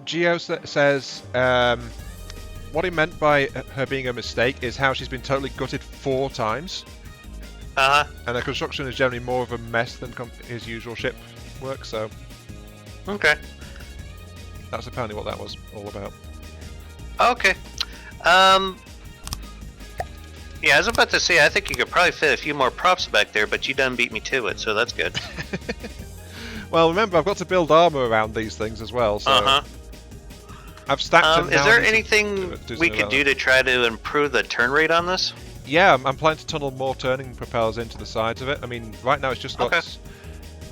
Geo says what he meant by her being a mistake is how she's been totally gutted 4 times. Uh-huh. And the construction is generally more of a mess than his usual ship work, so... Okay. That's apparently what that was all about. Okay. Yeah, I was about to say, I think you could probably fit a few more props back there, but you done beat me to it, so that's good. Well, remember, I've got to build armor around these things as well, so... Uh-huh. I've stacked them. Is there anything we could do to try to improve the turn rate on this? Yeah, I'm planning to tunnel more turning propellers into the sides of it. I mean, right now it's just got... Okay.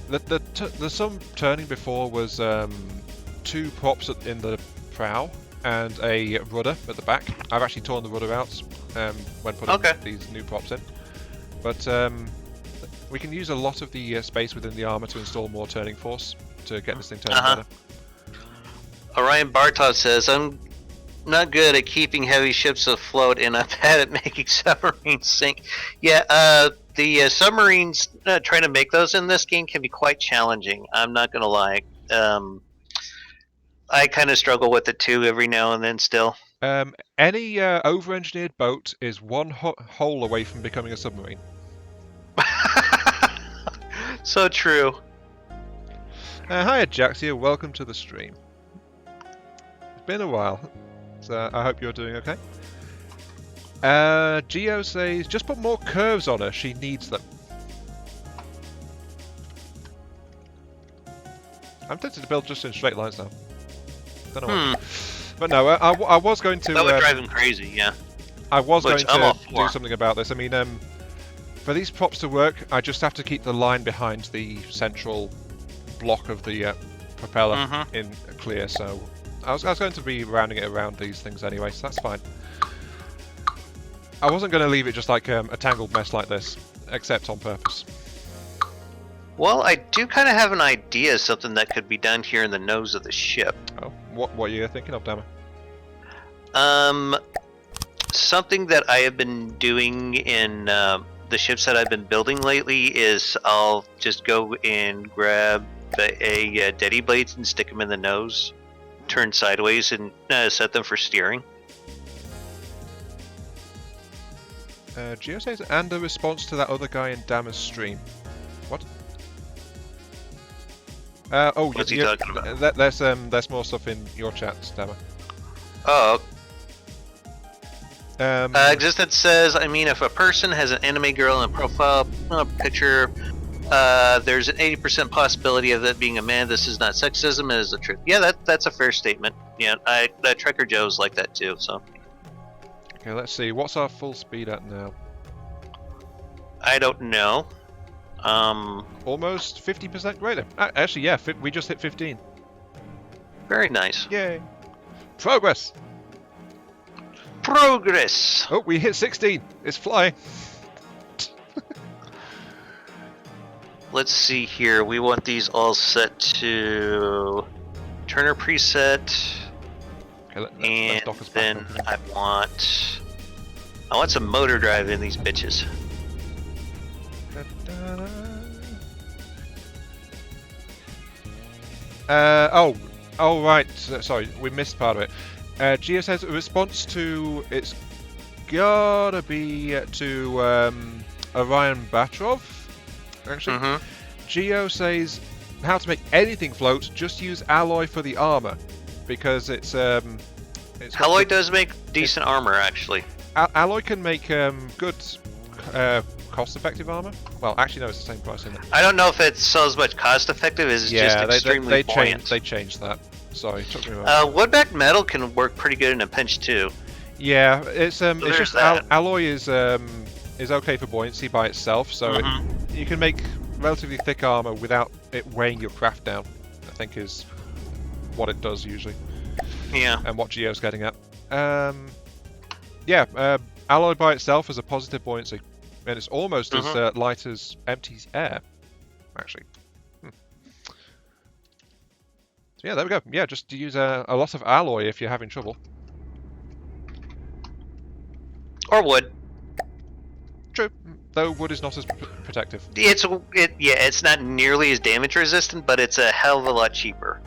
The some turning before was 2 props in the prow and a rudder at the back. I've actually torn the rudder out when putting these new props in. But we can use a lot of the space within the armor to install more turning force to get this thing turning better. Orion Bartos says, I'm not good at keeping heavy ships afloat and I'm bad at making submarines sink. Yeah, the submarines, trying to make those in this game can be quite challenging. I'm not going to lie. I kind of struggle with it too every now and then still. Any over-engineered boat is one hole away from becoming a submarine. So true. Hiya Jaxia, welcome to the stream. It's been a while, so I hope you're doing okay. Geo says, just put more curves on her, she needs them. I'm tempted to build just in straight lines now. Don't know what. But no, I was going to... That would drive him crazy, yeah. I was going to do something about this. I mean, for these props to work, I just have to keep the line behind the central block of the propeller in clear, so... I was going to be rounding it around these things anyway, so that's fine. I wasn't going to leave it just like a tangled mess like this, except on purpose. Well, I do kind of have an idea of something that could be done here in the nose of the ship. Oh, what are you thinking of, Dama? Something that I have been doing in the ships that I've been building lately is I'll just go and grab a Deddy blades and stick them in the nose, turn sideways, and set them for steering. Geo says, and a response to that other guy in Dama's stream. What? What's he talking about? There's more stuff in your chat, Dama. Oh. Existence says, I mean, if a person has an anime girl in a profile picture, there's an 80% possibility of that being a man. This is not sexism, it is the truth. Yeah, that's a fair statement. Yeah, Trekker Joe's like that too, so. Okay, let's see. What's our full speed at now? I don't know. Almost 50% greater. Actually, yeah, we just hit 15. Very nice. Yay. Progress. Progress. Oh, we hit 16. It's flying. Let's see here. We want these all set to Turner preset. Okay, and then I want some motor drive in these bitches. Oh right. Sorry, we missed part of it. Geo says a response to it's gotta be to Orion Batrov. Actually, Geo says how to make anything float. Just use alloy for the armor because it's alloy does make decent armor actually. Alloy can make good cost-effective armor. Well, actually, no, it's the same price, isn't it? I don't know if it's so as much cost-effective as it's just extremely buoyant. They changed that. Sorry, it took me a while. Wood-backed metal can work pretty good in a pinch too. Yeah, it's just alloy is okay for buoyancy by itself, so you can make relatively thick armor without it weighing your craft down. I think is what it does usually. Yeah. And what Geo's getting at. Alloy by itself has a positive buoyancy, and it's almost as light as empty air, actually. So yeah, there we go. Yeah, just use a lot of alloy if you're having trouble. Or wood. True, though wood is not as protective. It's not nearly as damage resistant, but it's a hell of a lot cheaper.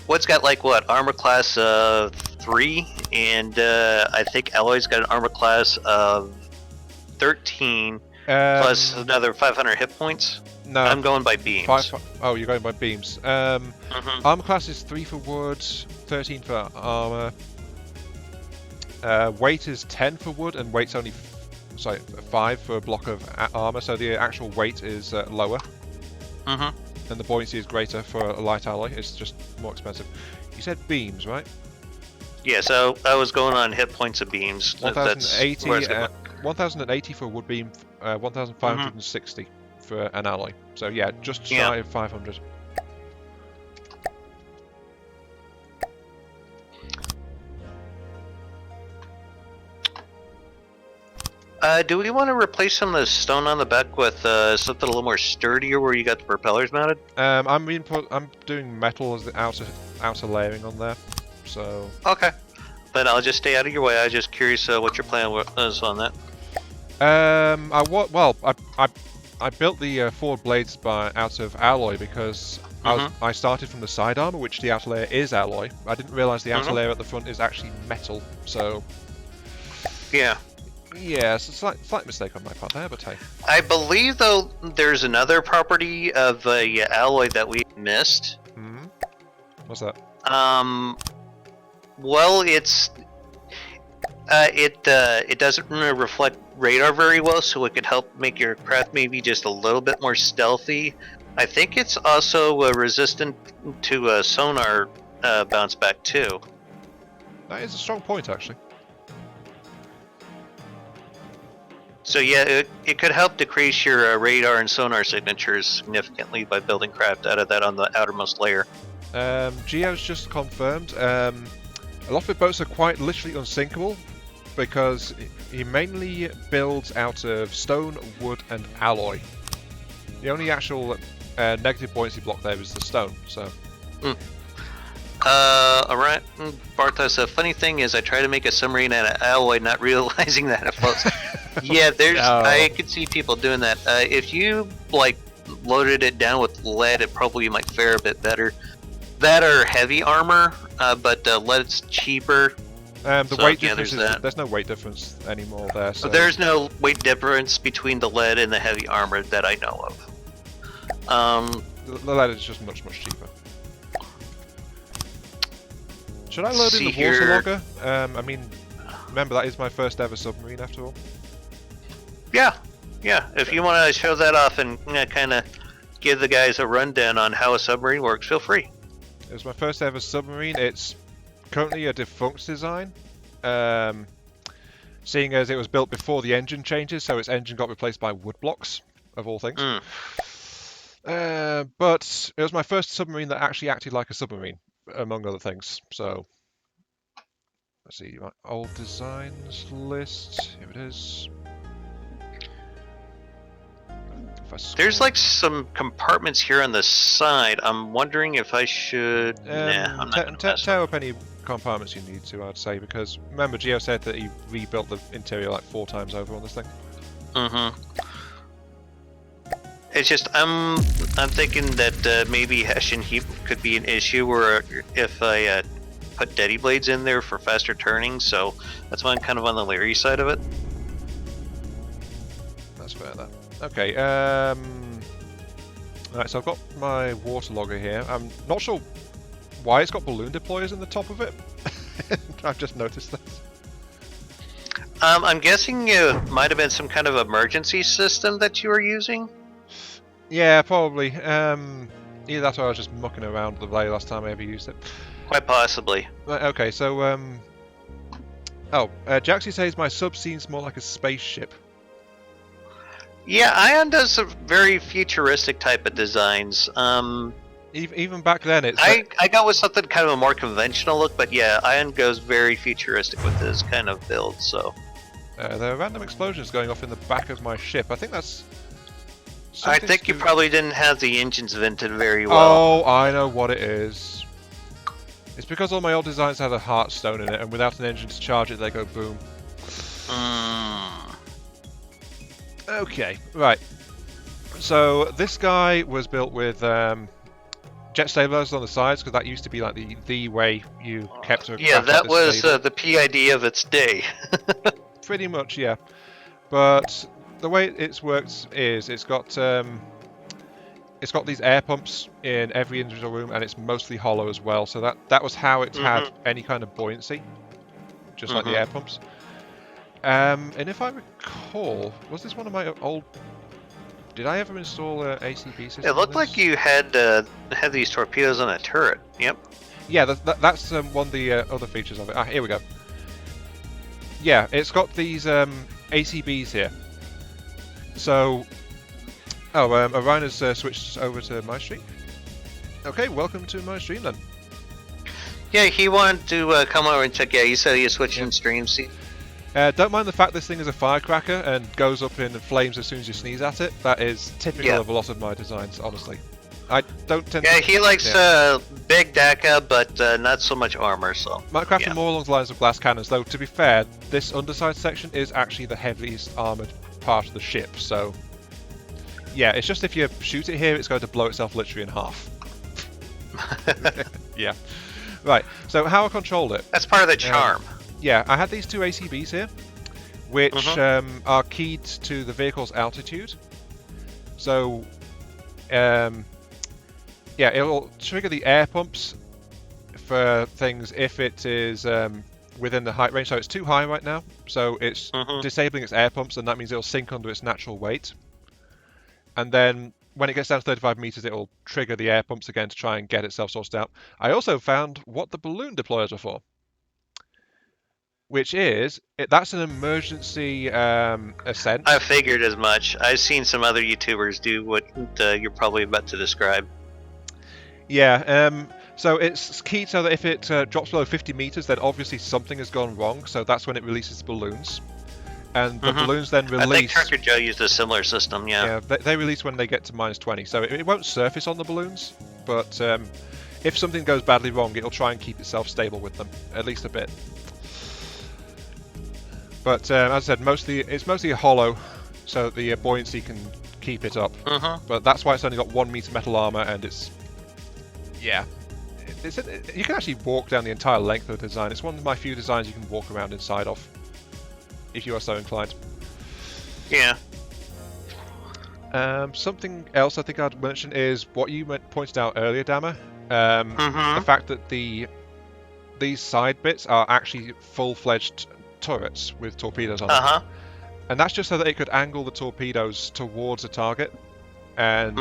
Wood's got like what, armor class of 3, and I think alloy's got an armor class of 13 plus another 500 hit points. No, I'm going by beams. Oh, you're going by beams. Armor class is 3 for wood, 13 for armor. Weight is 10 for wood, and weight's only 5 for a block of armor. So the actual weight is lower. And the buoyancy is greater for a light alloy. It's just more expensive. You said beams, right? Yeah, so I was going on hit points of beams. 1,080 for a wood beam, 1,560 for an alloy. So yeah, just shy of 500. Do we want to replace some of the stone on the back with something a little more sturdier, where you got the propellers mounted? I'm doing metal as the outer layering on there. So okay, then I'll just stay out of your way. I'm just curious what your plan was on that. I built the forward blades out of alloy because I started from the side armor, which the outer layer is alloy. I didn't realize the outer layer at the front is actually metal. So yeah. Yeah, it's a slight mistake on my part there, but hey. I believe, though, there's another property of alloy that we missed. What's that? Well, it doesn't reflect radar very well, so it could help make your craft maybe just a little bit more stealthy. I think it's also resistant to sonar bounce back too. That is a strong point, actually. So yeah, it could help decrease your radar and sonar signatures significantly by building craft out of that on the outermost layer. Geo's just confirmed. A lot of boats are quite literally unsinkable because he mainly builds out of stone, wood, and alloy. The only actual negative buoyancy block there is the stone. So. Alright, Bartos, the funny thing is I try to make a submarine out of alloy, not realizing that it floats. Yeah, I could see people doing that. If you, loaded it down with lead, it probably might fare a bit better. That or heavy armor, but lead's cheaper. The weight difference there's no weight difference anymore there. So. But there's no weight difference between the lead and the heavy armor that I know of. The lead is just much cheaper. Should I load in the water logger? I mean, remember that is my first ever submarine after all. Yeah. If you want to show that off and kind of give the guys a rundown on how a submarine works, feel free. It was my first ever submarine. It's currently a defunct design. seeing as it was built before the engine changes, so its engine got replaced by wood blocks, of all things. But it was my first submarine that actually acted like a submarine, among other things. So, let's see, my old designs list. Here it is. There's like some compartments here on the side. I'm wondering if I should. Nah, I'm not gonna tear up any compartments you need to, I'd say, because remember Geo said that he rebuilt the interior like 4 times over on this thing. It's just I'm thinking that maybe Hessian heat could be an issue, where if I put Daddy blades in there for faster turning, so that's why I'm kind of on the leery side of it. That's fair, that. Okay, right, so I've got my waterlogger here. I'm not sure why it's got balloon deployers in the top of it. I've just noticed this. I'm guessing it might have been some kind of emergency system that you were using? Yeah, probably. Either that or I was just mucking around the very last time I ever used it. Quite possibly. Right, okay, so, Jaxie says my sub seems more like a spaceship. Yeah, Ion does some very futuristic type of designs. Even back then, it's. I go with something kind of a more conventional look, but yeah, Ion goes very futuristic with this kind of build. So. There are random explosions going off in the back of my ship. I think that's. I think you probably didn't have the engines vented very well. Oh, I know what it is. It's because all my old designs had a heartstone in it, and without an engine to charge it, they go boom. Okay, right. So this guy was built with jet stabilizers on the sides, because that used to be like the way you kept a yeah, that was the PID of its day. Pretty much, yeah. But the way it's worked is it's got these air pumps in every individual room, and it's mostly hollow as well. So that was how it had any kind of buoyancy, just like the air pumps. And if I recall, was this one of my old? Did I ever install an ACB system? It looked like you had these torpedoes on a turret. Yep. Yeah, that's one of the other features of it. Ah, here we go. Yeah, it's got these ACBs here. So, Orion has switched over to my stream. Okay, welcome to my stream then. Yeah, he wanted to come over and check. Yeah, he said he was switching streams. Don't mind the fact this thing is a firecracker and goes up in flames as soon as you sneeze at it. That is typical of a lot of my designs, honestly. I don't tend to... Yeah, he likes big DACA, but not so much armor, so... Might craft them more along the lines of glass cannons, though, to be fair, this underside section is actually the heaviest armoured part of the ship, so... Yeah, it's just if you shoot it here, it's going to blow itself literally in half. Yeah. Right, so how I controlled it... That's part of the charm. Yeah, I had these 2 ACBs here, which are keyed to the vehicle's altitude. So, yeah, it'll trigger the air pumps for things if it is within the height range. So it's too high right now, so it's disabling its air pumps, and that means it'll sink under its natural weight. And then when it gets down to 35 meters, it'll trigger the air pumps again to try and get itself sorted out. I also found what the balloon deployers are for. Which is, that's an emergency ascent. I figured as much. I've seen some other YouTubers do what you're probably about to describe. Yeah, so it's keyed so that if it drops below 50 meters, then obviously something has gone wrong, so that's when it releases balloons. And the balloons then release... I think Trucker Joe used a similar system, yeah. Yeah, they release when they get to minus 20, so it won't surface on the balloons, but if something goes badly wrong, it'll try and keep itself stable with them, at least a bit. But as I said, it's mostly hollow, so that the buoyancy can keep it up. But that's why it's only got 1 meter metal armor, and it's... Yeah. You can actually walk down the entire length of the design. It's one of my few designs you can walk around inside of, if you are so inclined. Yeah. Something else I think I'd mention is what you pointed out earlier, Dama. The fact that these side bits are actually full-fledged turrets with torpedoes on them. And that's just so that it could angle the torpedoes towards a target, and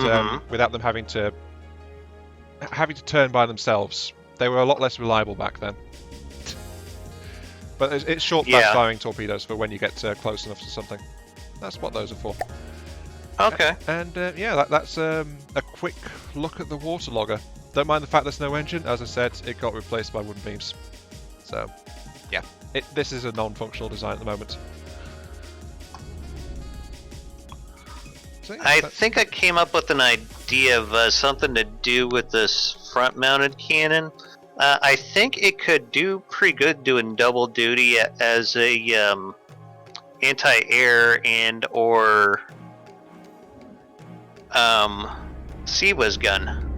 without them having to turn by themselves. They were a lot less reliable back then. But it's short backfiring torpedoes for when you get close enough to something. That's what those are for. Okay. And yeah, that's a quick look at the waterlogger. Don't mind the fact there's no engine. As I said, it got replaced by wooden beams. So, yeah, this is a non-functional design at the moment. So, yeah, I think I came up with an idea of something to do with this front-mounted cannon. I think it could do pretty good doing double duty as a anti-air and or sea-whiz gun.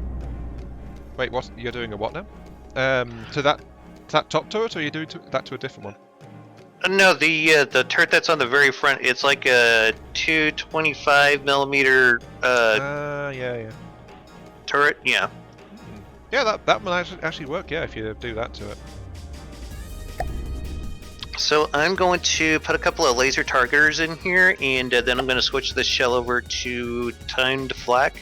Wait, what? You're doing a what now? To that top turret, or are you doing that to a different one? No, the turret that's on the very front. It's like a 225mm. Yeah. Turret, yeah. Yeah, that might actually work. Yeah, if you do that to it. So I'm going to put a couple of laser targeters in here, and then I'm going to switch the shell over to timed flak.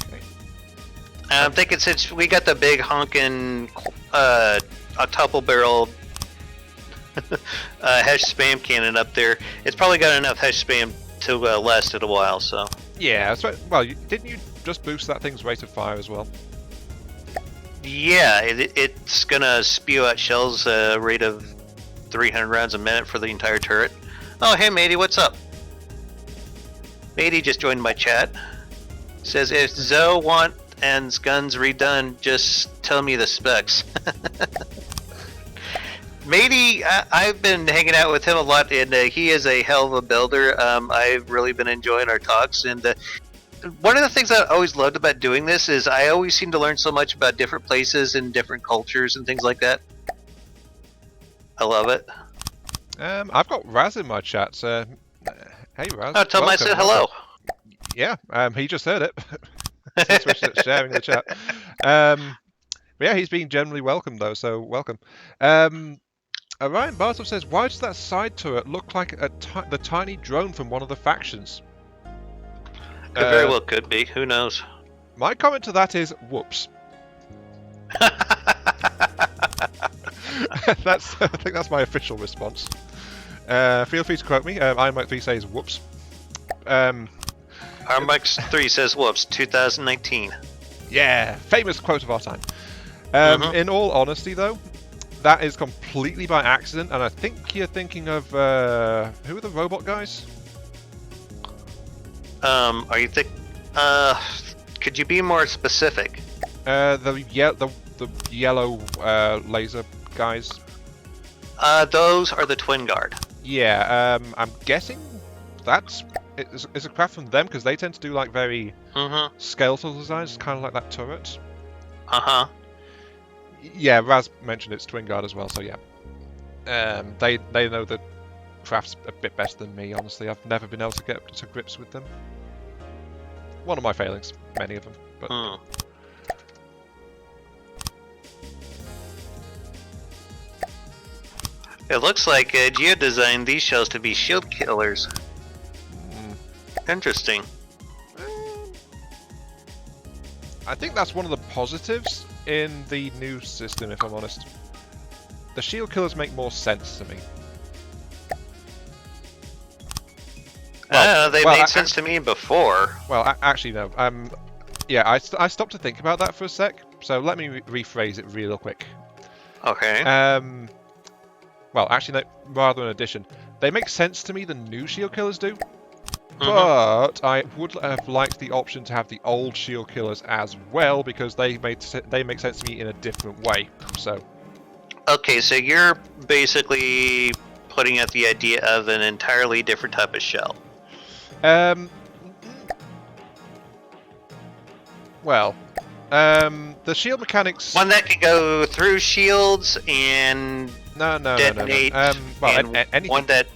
Okay. I'm thinking since we got the big honkin' octuple barrel hash spam cannon up there, it's probably got enough hash spam to last it a while. So. Yeah, that's right. Well, didn't you just boost that thing's rate of fire as well? Yeah, it's gonna spew out shells at a rate of 300 rounds a minute for the entire turret. Oh, hey matey, what's up? Matey just joined my chat. Says if Zoe wants guns redone, just tell me the specs. Matey, I've been hanging out with him a lot, and he is a hell of a builder. I've really been enjoying our talks, and one of the things I always loved about doing this is I always seem to learn so much about different places and different cultures and things like that. I love it. I've got Raz in my chat. So, hey Raz. Oh, tell him I said hello. Yeah, he just heard it. Since we're sharing the chat. Yeah, he's been generally welcome though, so welcome. Ryan Bartov says, why does that side turret look like the tiny drone from one of the factions? Very well could be. Who knows? My comment to that is, whoops. I think that's my official response. Feel free to quote me. IMX3 says, whoops. IMX3 says, whoops, 2019. Yeah, famous quote of our time. In all honesty, though, that is completely by accident, and I think you're thinking of who are the robot guys? Are you could you be more specific? The yellow laser guys. Those are the Twin Guard. Yeah, I'm guessing it's a craft from them because they tend to do like very skeletal designs, kind of like that turret. Yeah, Raz mentioned it's Twin Guard as well, so yeah. They know the crafts a bit better than me, honestly. I've never been able to get to grips with them. One of my failings, many of them. But it looks like Geo designed these shells to be shield killers. Interesting. I think that's one of the positives in the new system, if I'm honest. The shield killers make more sense to me. They made sense to me before. Well, actually, no. Yeah, I stopped to think about that for a sec, so let me rephrase it real quick. Okay. Well, actually, no, rather an addition. They make sense to me, the new shield killers do. But I would have liked the option to have the old shield killers as well, because they make sense to me in a different way. So. Okay, so you're basically putting out the idea of an entirely different type of shell. Well, the shield mechanics. One that can go through shields and detonate. One that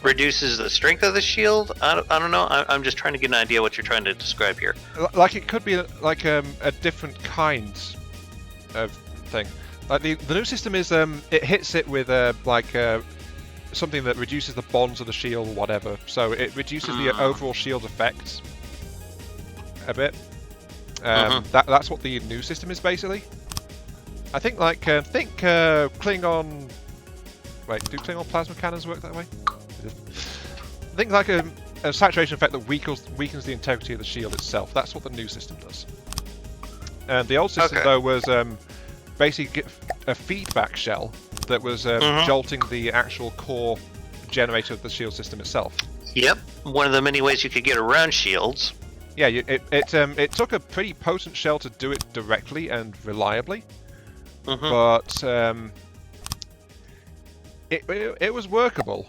reduces the strength of the shield. I don't know. I'm just trying to get an idea what you're trying to describe here. Like it could be like a different kind of thing. Like the new system is it hits it with something that reduces the bonds of the shield or whatever. So it reduces the overall shield effect a bit. That's what the new system is basically. I think Klingon. Wait, do Klingon plasma cannons work that way? I think like a saturation effect that weakens the integrity of the shield itself. That's what the new system does. And the old system though was basically a feedback shell that was jolting the actual core generator of the shield system itself. Yep, one of the many ways you could get around shields. Yeah, it took a pretty potent shell to do it directly and reliably, but it was workable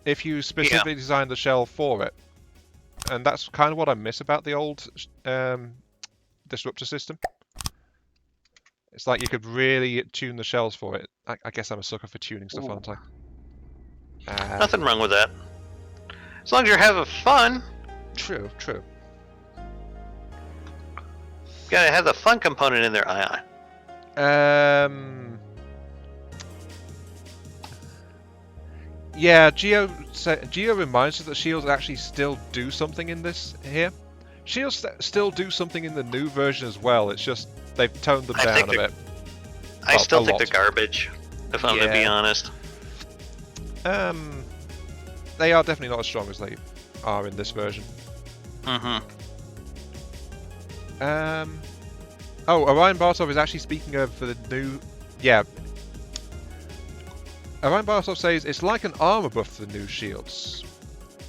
if you specifically designed the shell for it, and that's kind of what I miss about the old disruptor system. It's like you could really tune the shells for it. I guess I'm a sucker for tuning stuff, aren't I? Nothing wrong with that. As long as you're having fun. True. Gotta have the fun component in there, Yeah, Geo reminds us that shields actually still do something in this here. Shields still do something in the new version as well. It's just they've toned them down a bit. I still think they're garbage, if I'm gonna be honest. They are definitely not as strong as they are in this version. Oh, Orion Bartov is actually speaking of the new... Yeah. Orion Bartov says it's like an armor buff for the new shields.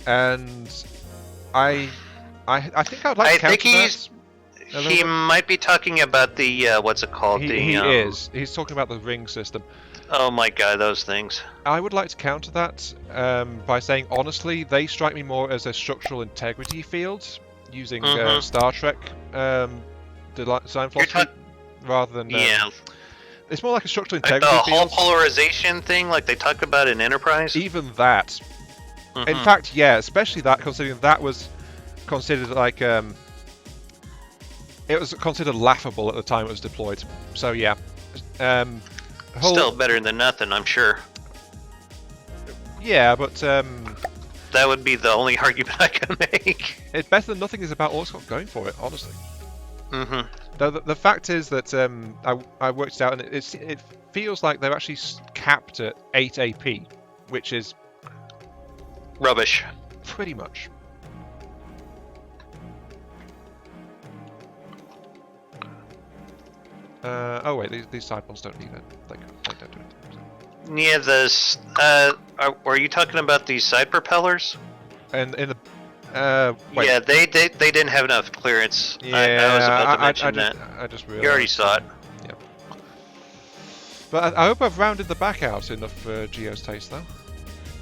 And I think I'd like to counter that. He might be talking about the, what's it called? He is. He's talking about the ring system. Oh my god, those things. I would like to counter that by saying, honestly, they strike me more as a structural integrity field, using Star Trek design philosophy, rather than... It's more like a structural integrity field. The whole polarization thing, like they talk about in Enterprise? Even that. In fact, yeah, especially that, considering that was considered like... it was considered laughable at the time it was deployed. So, yeah. Still better than nothing, I'm sure. Yeah, but... that would be the only argument I can make. It's better than nothing is about all it's got going for it, honestly. The fact is that I worked it out, and it feels like they're actually capped at 8 AP, which is... rubbish. Pretty much. Oh wait, these side ones don't need it. They don't do it. Yeah, this. Are you talking about these side propellers? And in the. Wait. Yeah, they didn't have enough clearance. Yeah, I was about to mention that. I just realized. You already saw it. Yeah. But I hope I've rounded the back out enough for Geo's taste, though.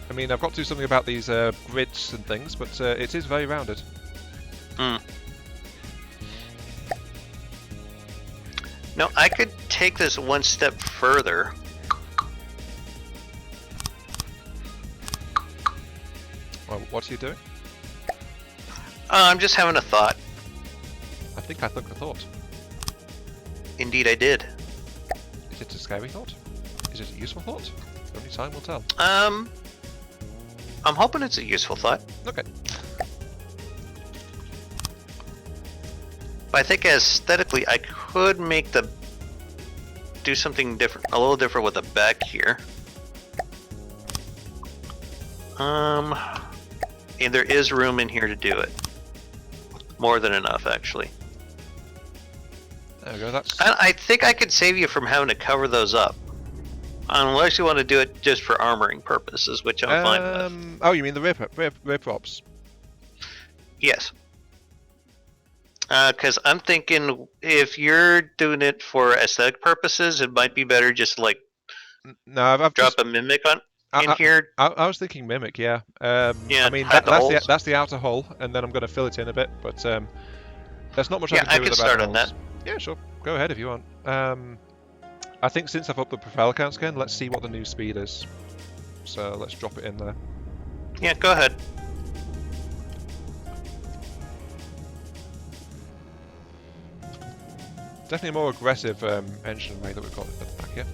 I mean, I've got to do something about these grids and things, but it is very rounded. No, I could take this one step further. Well, what's he doing? I'm just having a thought. I think I took the thought. Indeed, I did. Is it a scary thought? Is it a useful thought? Only time will tell. I'm hoping it's a useful thought. Okay. But I think aesthetically, I could make do something different, a little different with the back here. And there is room in here to do it. More than enough, actually. There we go. That's. I think I could save you from having to cover those up, unless you want to do it just for armoring purposes, which I'm fine with. Oh, you mean the rear props? Yes. Because I'm thinking if you're doing it for aesthetic purposes, it might be better just like I've drop a mimic in here. I was thinking mimic, yeah. Yeah, I mean that's the outer hull, and then I'm going to fill it in a bit, but there's not much I can do with the back hulls. That. Yeah, sure. Go ahead if you want. I think since I've upped the propeller counts again, let's see what the new speed is. So let's drop it in there. Yeah, go ahead. Definitely a more aggressive engine array that we've got at the back here.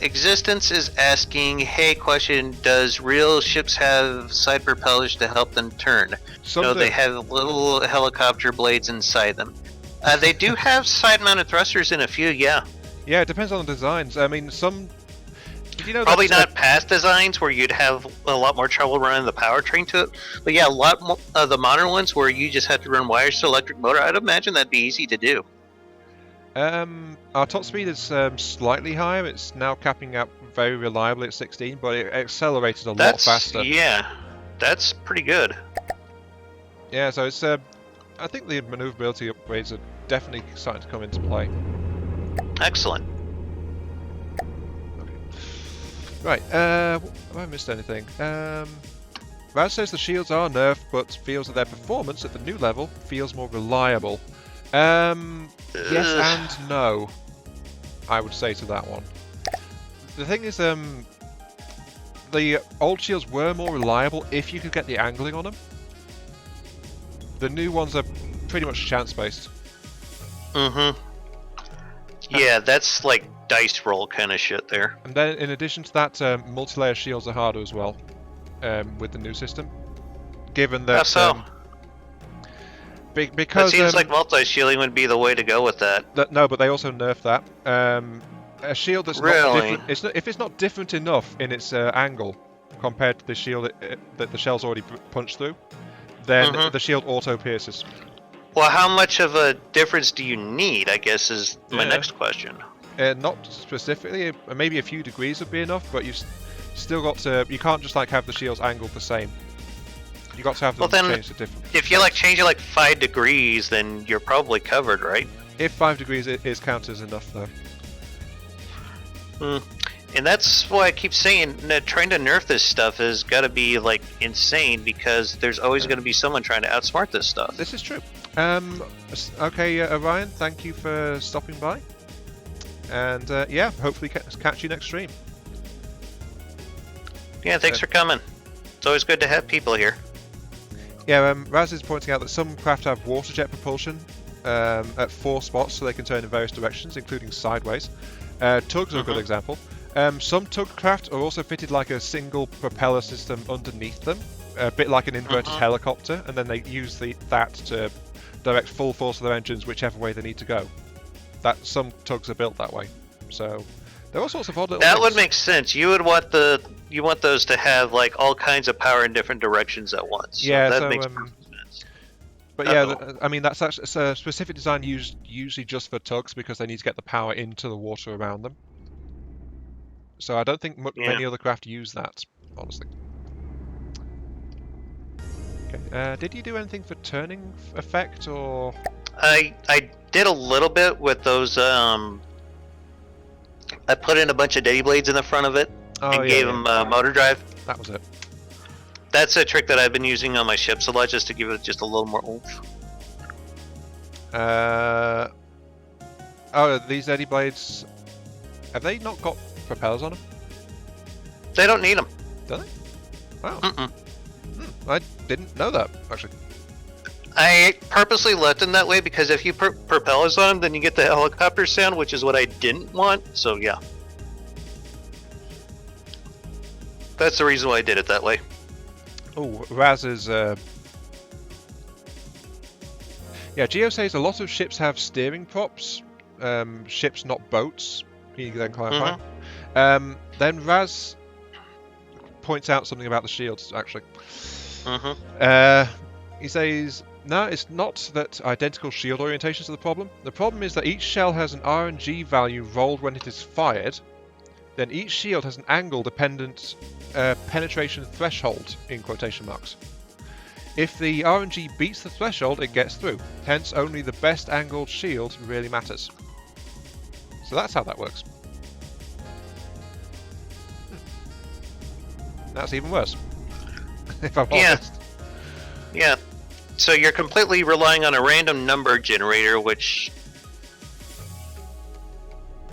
Existence is asking, hey, question, does real ships have side propellers to help them turn? No, they have little helicopter blades inside them. They do have side-mounted thrusters in a few, yeah. Yeah, it depends on the designs. I mean, some. Did you know probably not past designs where you'd have a lot more trouble running the powertrain to it, but yeah, a lot more of the modern ones where you just have to run wires to electric motor. I'd imagine that'd be easy to do. Our top speed is slightly higher. It's now capping out very reliably at 16, but it accelerated a lot faster. Yeah, that's pretty good. Yeah, so it's. I think the maneuverability upgrades are definitely starting to come into play. Excellent. Okay. Right. Have I missed anything? Raz says the shields are nerfed, but feels that their performance at the new level feels more reliable. Yes and no, I would say to that one. The thing is, the old shields were more reliable if you could get the angling on them. The new ones are pretty much chance-based. Mm-hmm. Yeah, that's like dice roll kind of shit there. And then, in addition to that, multi-layer shields are harder as well with the new system. Given that... How so? Because it seems like multi-shielding would be the way to go with that. No, but they also nerfed that. A shield that's not different... if it's not different enough in its angle compared to the shield that the shell's already punched through, then the shield auto-pierces. Well, how much of a difference do you need, I guess, is my next question. Not specifically. Maybe a few degrees would be enough, but you've still got to... You can't just like have the shields angled the same. You got to have them changed to different... If you like change it like 5 degrees, then you're probably covered, right? If 5 degrees is counted as enough, though. And that's why I keep saying that trying to nerf this stuff has got to be like insane, because there's always going to be someone trying to outsmart this stuff. This is true. Okay, Orion, thank you for stopping by. And yeah, hopefully catch you next stream. Yeah, thanks for coming. It's always good to have people here. Yeah, Raz is pointing out that some craft have water jet propulsion at 4 spots, so they can turn in various directions, including sideways. Tugs are a good example. Some tug craft are also fitted like a single propeller system underneath them, a bit like an inverted helicopter, and then they use that to direct full force of their engines whichever way they need to go. Some tugs are built that way, so there are all sorts of odd little That things. would make sense. You would want those to have like all kinds of power in different directions at once. Yeah, so that makes perfect sense. But yeah, I mean that's actually it's a specific design used usually just for tugs because they need to get the power into the water around them. So I don't think many other craft use that, honestly. Okay. Did you do anything for turning effect or? I did a little bit with those. I put in a bunch of daddy blades in the front of it and gave them motor drive. That was it. That's a trick that I've been using on my ships a lot, just to give it just a little more oomph. Oh, these daddy blades. Have they not got propellers on them? They don't need them. Do they? Wow. I didn't know that, actually. I purposely left them that way because if you put propellers on them, then you get the helicopter sound, which is what I didn't want. So yeah, that's the reason why I did it that way. Oh, Raz is... Yeah, Geo says a lot of ships have steering props. Ships, not boats. He then clarified. Then Raz points out something about the shields, actually. He says, no, it's not that identical shield orientations are the problem. The problem is that each shell has an RNG value rolled when it is fired. Then each shield has an angle-dependent penetration threshold, in quotation marks. If the RNG beats the threshold, it gets through. Hence, only the best angled shield really matters. So that's how that works. That's even worse, if I'm honest. Yeah. So you're completely relying on a random number generator, which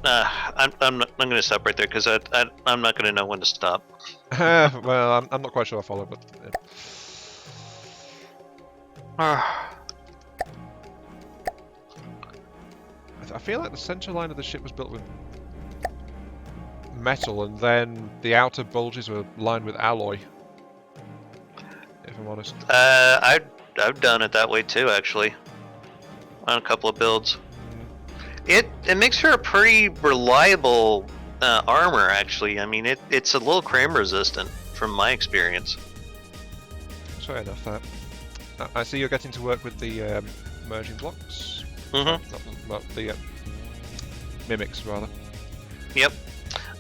I'm going to stop right there because I'm not going to know when to stop. Well, I'm not quite sure I follow, but. I feel like the centre line of the ship was built with metal, and then the outer bulges were lined with alloy. If I'm honest. I've done it that way too, actually, on a couple of builds. It makes her a pretty reliable armor, actually. I mean, it's a little crane resistant from my experience. Fair enough. That. I see you're getting to work with the merging blocks. Not the mimics, rather. Yep.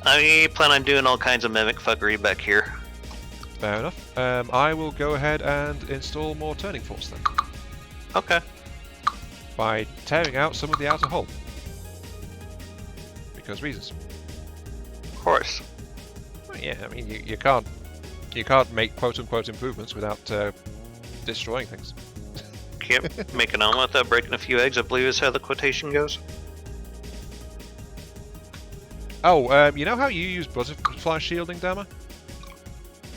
I plan on doing all kinds of mimic fuckery back here. Fair enough. I will go ahead and install more turning force then. Okay. By tearing out some of the outer hull. Because reasons. Of course. Well, yeah, I mean you can't make quote-unquote improvements without destroying things. Can't make an omelet without breaking a few eggs, I believe is how the quotation goes. Oh, you know how you use butterfly shielding, Dama?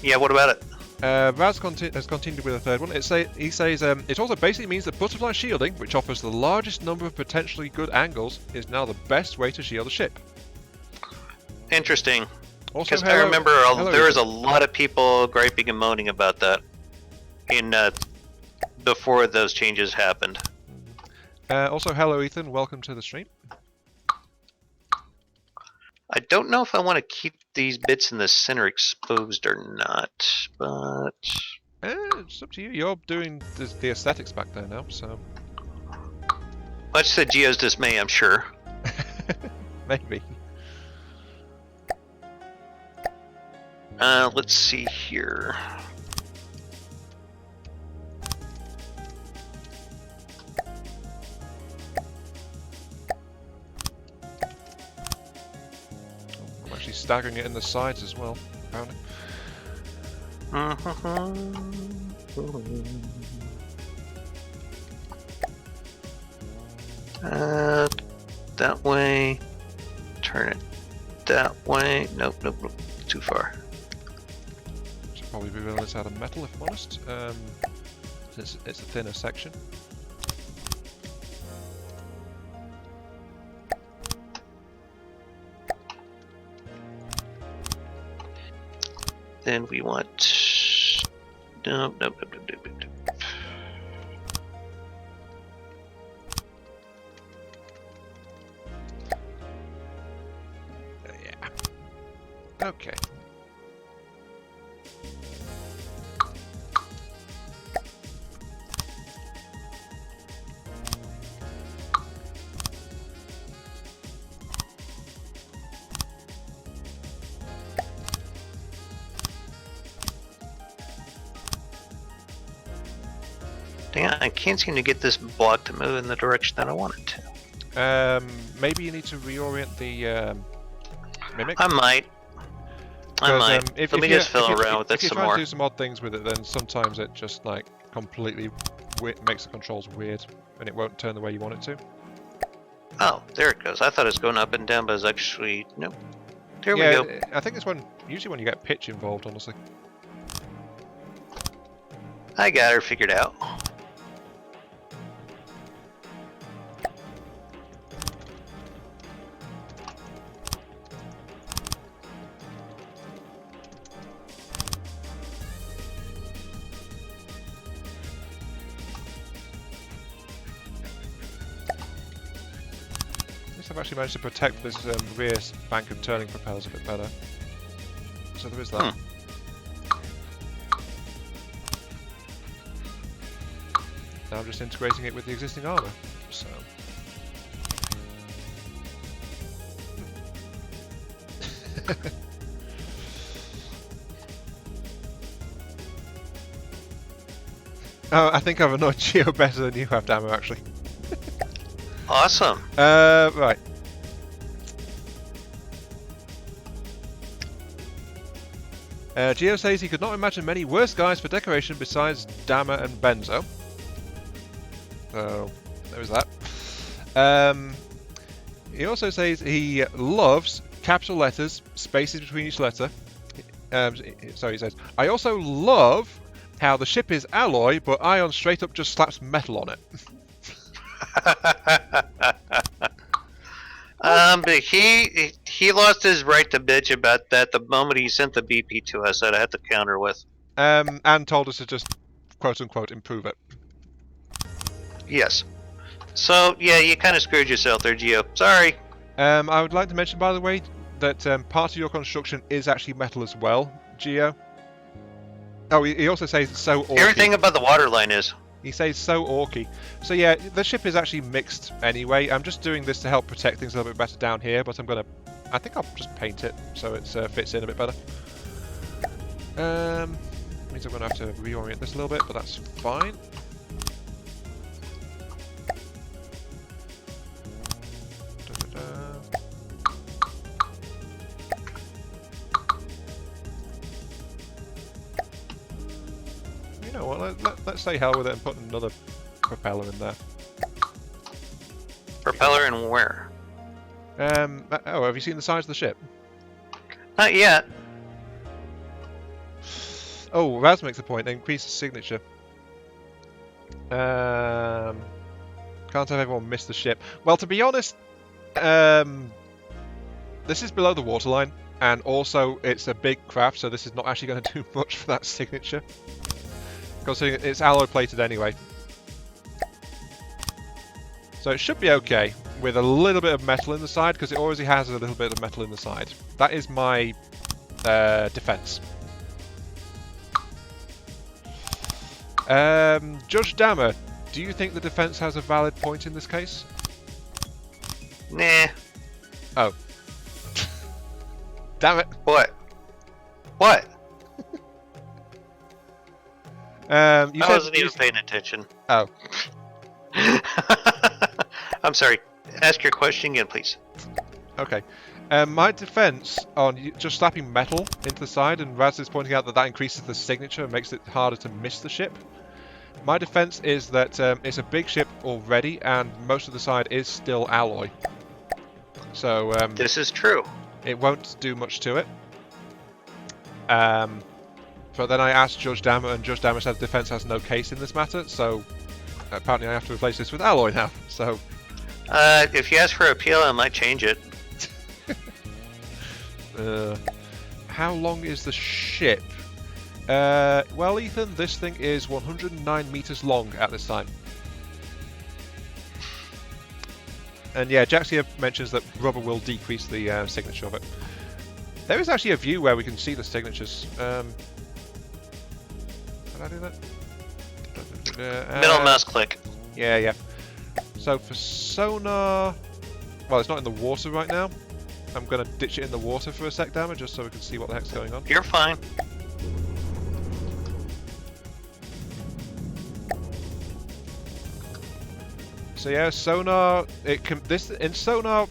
Yeah, what about it? Raz has continued with a third one. He says it also basically means that butterfly shielding, which offers the largest number of potentially good angles, is now the best way to shield a ship. Interesting. Also, because I remember there was a lot of people griping and moaning about that in before those changes happened. Also, hello Ethan, welcome to the stream. I don't know if I want to keep these bits in the center exposed or not, but... it's up to you. You're doing the aesthetics back there now, so... Much to Geo's dismay, I'm sure. Maybe. Let's see here. I'm actually staggering it in the sides as well, apparently. That way. Turn it that way. Nope, nope, nope. Too far. Should probably be running this out of metal, if I'm honest. Since it's a thinner section. Then we want... Nope, nope, nope, nope, nope, nope. Yeah. Okay. Dang it, I can't seem to get this block to move in the direction that I want it to. Maybe you need to reorient the mimic. I might. Let me just fiddle around with it some more. If you try to do some odd things with it, then sometimes it just like completely makes the controls weird, and it won't turn the way you want it to. Oh, there it goes. I thought it was going up and down, but it's actually nope. There we go. I think it's usually when you get pitch involved, honestly. I got her figured out. I've actually managed to protect this rear bank of turning propellers a bit better. So there is that. Now I'm just integrating it with the existing armour. So. Oh, I think I've annoyed Geo better than you have, Dama, actually. Awesome. Right. Geo says he could not imagine many worse guys for decoration besides Dama and Benzo. So, there is that. He also says he loves capital letters, spaces between each letter. So he says, I also love how the ship is alloy, but Ion straight up just slaps metal on it. But he lost his right to bitch about that the moment he sent the BP to us that I had to counter with. And told us to just quote unquote improve it. Yes. So, yeah, you kind of screwed yourself there, Geo. Sorry. I would like to mention, by the way, that part of your construction is actually metal as well, Geo. Oh, he also says it's so orky. Everything above the water line is. He says so orky. So yeah, the ship is actually mixed anyway. I'm just doing this to help protect things a little bit better down here, but I think I'll just paint it so it fits in a bit better. Means I'm going to have to reorient this a little bit, but that's fine. You know what, let's say hell with it and put another propeller in there. Propeller in where? Oh, have you seen the size of the ship? Not yet. Oh, Raz makes a point. Increase the signature. Can't have everyone miss the ship. Well, to be honest, this is below the waterline, and also it's a big craft, so this is not actually going to do much for that signature. Considering it's alloy plated anyway. So it should be okay with a little bit of metal in the side, because it already has a little bit of metal in the side. That is my defense. Judge Dama, do you think the defense has a valid point in this case? Nah. Oh. Damn it. What? What? I wasn't even paying attention. Oh. I'm sorry. Ask your question again, please. Okay. My defense on just slapping metal into the side, and Raz is pointing out that that increases the signature and makes it harder to miss the ship. My defense is that it's a big ship already, and most of the side is still alloy. So this is true. It won't do much to it. But then I asked Judge Dama, and Judge Dama said defense has no case in this matter, so apparently I have to replace this with alloy now. So if you ask for appeal, I might change it. How long is the ship? Well, Ethan, this thing is 109 meters long at this time. And yeah, Jax here mentions that rubber will decrease the signature of it. There is actually a view where we can see the signatures. Can I do that? Middle mouse click. Yeah. So for sonar, well, it's not in the water right now. I'm going to ditch it in the water for a sec, Dama, just so we can see what the heck's going on. You're fine. So yeah, sonar. It can in sonar.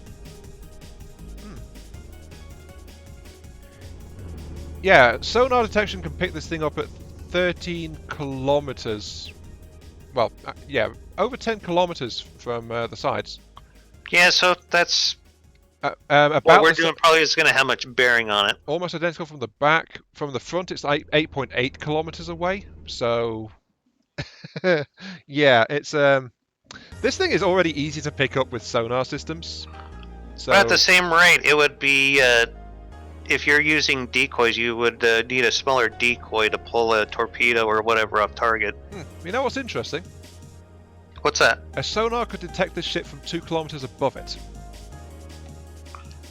Yeah, sonar detection can pick this thing up at 13 kilometers. Well, yeah, over 10 kilometers from the sides. Yeah, so that's about what we're doing probably is going to have much bearing on it. Almost identical from the back. From the front, it's like 8.8 kilometers away. So, yeah, it's this thing is already easy to pick up with sonar systems. So, but at the same rate, it would be if you're using decoys, you would need a smaller decoy to pull a torpedo or whatever off target. You know what's interesting? What's that? A sonar could detect this ship from 2 kilometers above it.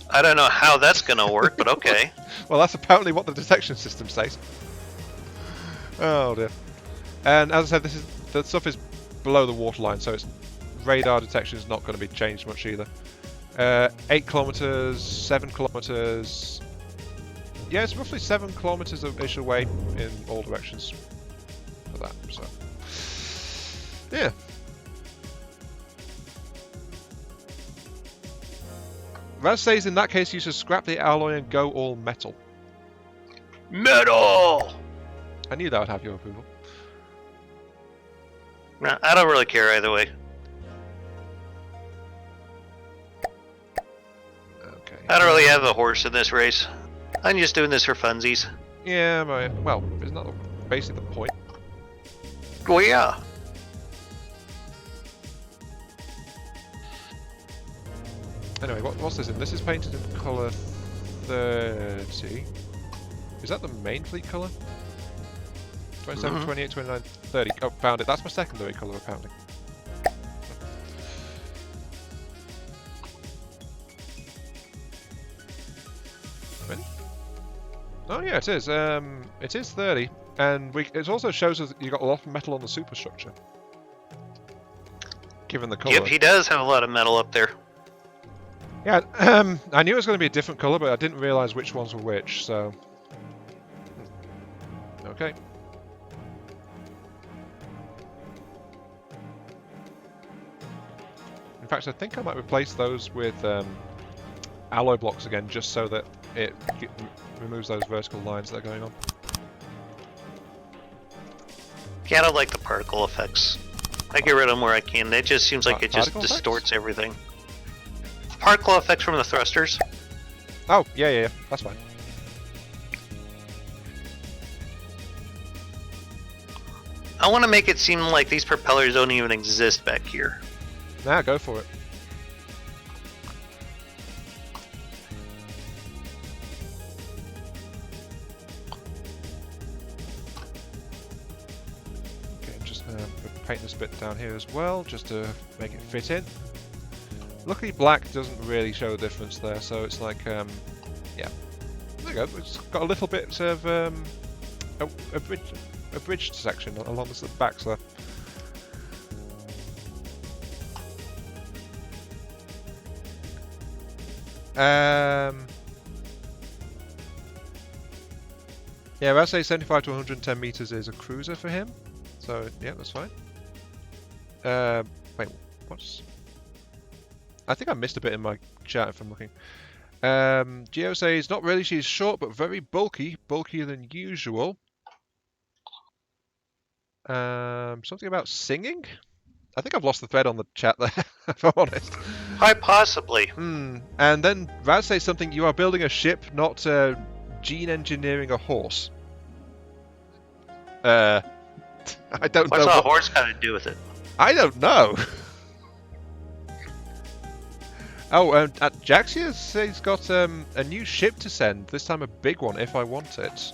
I don't know how that's going to work, but okay. Well, that's apparently what the detection system says. Oh dear. And as I said, the stuff is below the waterline, so its radar detection is not going to be changed much either. 8 kilometers, 7 kilometers. Yeah, it's roughly 7 kilometers-ish away in all directions for that. So, yeah. Raz says in that case you should scrap the alloy and go all metal. Metal! I knew that would have your approval. No, I don't really care either way. Okay. I don't really have a horse in this race. I'm just doing this for funsies. Yeah, well, isn't that basically the point? Well, yeah. Anyway, what's this in? This is painted in colour 30. Is that the main fleet colour? 27, 28, 29, 30. Oh, found it. That's my secondary colour, apparently. Oh yeah, it is. It is 30, and it also shows us that you got a lot of metal on the superstructure. Given the colour. Yep, he does have a lot of metal up there. Yeah, I knew it was going to be a different colour, but I didn't realise which ones were which, so... Okay. In fact, I think I might replace those with alloy blocks again, just so that it removes those vertical lines that are going on. Yeah, I don't like the particle effects. I get rid of them where I can. It just seems like it just distorts everything. Particle effects from the thrusters. Oh, yeah, that's fine. I want to make it seem like these propellers don't even exist back here. Nah, go for it. Okay, I'm just paint this bit down here as well, just to make it fit in. Luckily, black doesn't really show a difference there, so it's like, yeah. There you go. It's got a little bit of a bridged section along the back there. Yeah, I'd say 75 to 110 meters is a cruiser for him. So yeah, that's fine. Wait, what's? I think I missed a bit in my chat if I'm looking. Geo says, not really, she's short, but very bulky. Bulkier than usual. Something about singing? I think I've lost the thread on the chat there, if I'm honest. Quite possibly. And then Raz says something, you are building a ship, not gene engineering a horse. I don't know. What's a horse got to do with it? I don't know. Oh, Jaxia says he's got a new ship to send. This time a big one, if I want it.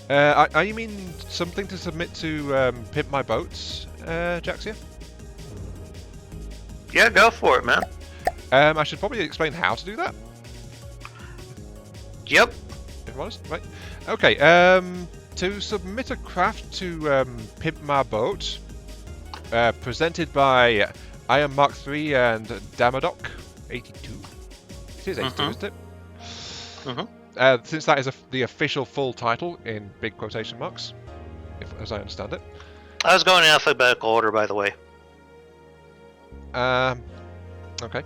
Are you mean something to submit to Pimp My Boats, Jaxia? Yeah, go for it, man. I should probably explain how to do that. Yep. If I'm honest, right? Okay. To submit a craft to Pimp My Boat, presented by Iron Mark III and Dama 82. It is 82, isn't it? Since that is the official full title in big quotation marks, as I understand it. I was going in alphabetical order, by the way. Okay.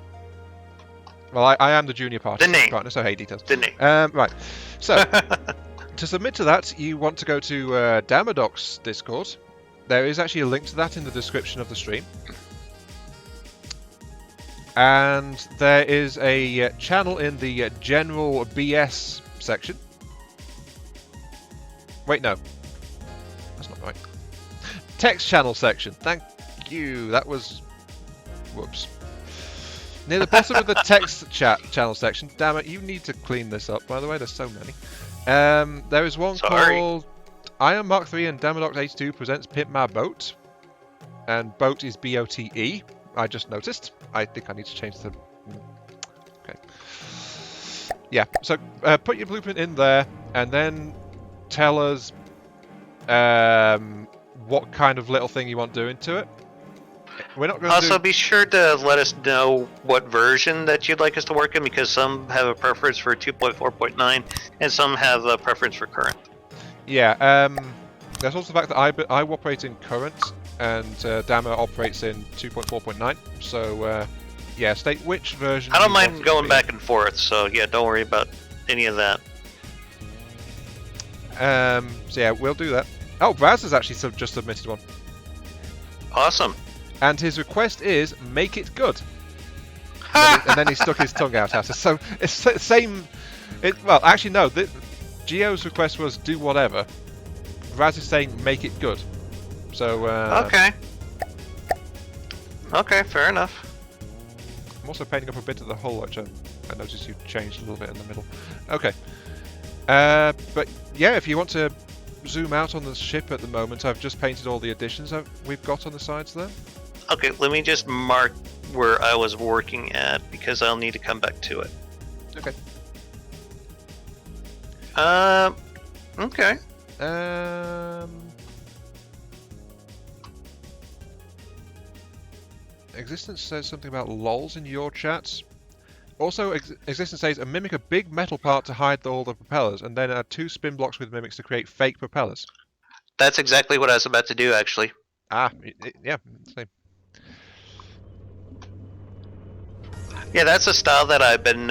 Well, I am the junior partner, so hey, details. The name. Right. So, to submit to that, you want to go to Damadoc's Discord. There is actually a link to that in the description of the stream. And there is a channel in the general BS section. Wait, no. That's not right. Text channel section. Thank you. That was... Whoops. Near the bottom of the text channel section. Damn it, you need to clean this up, by the way. There's so many. There is one called Iron Mark III and Damadoc 82 presents Pimp My Boat. And boat is B-O-T-E. I just noticed. I think I need to change the... Okay. Yeah, so put your blueprint in there, and then tell us what kind of little thing you want doing to it. We're not going to also, be sure to let us know what version that you'd like us to work in, because some have a preference for 2.4.9, and some have a preference for current. Yeah, there's also the fact that I operate in current, and Dama operates in 2.4.9, so yeah, state which version. I don't mind going back and forth, so yeah, don't worry about any of that. So yeah, we'll do that. Oh, Braz has actually just submitted one. Awesome. And his request is, make it good. and then he stuck his tongue out at us. So it's the same... well, actually no, Geo's request was do whatever. Braz is saying, make it good. So, okay. Okay, fair enough. I'm also painting up a bit of the hull, which I noticed you changed a little bit in the middle. Okay. But yeah, if you want to zoom out on the ship at the moment, I've just painted all the additions we've got on the sides there. Okay, let me just mark where I was working at, because I'll need to come back to it. Okay. Okay. Existence says something about lols in your chats. Also, Existence says a mimic a big metal part to hide all the propellers, and then add 2 spin blocks with mimics to create fake propellers. That's exactly what I was about to do, actually. Yeah, same. Yeah, that's a style that I've been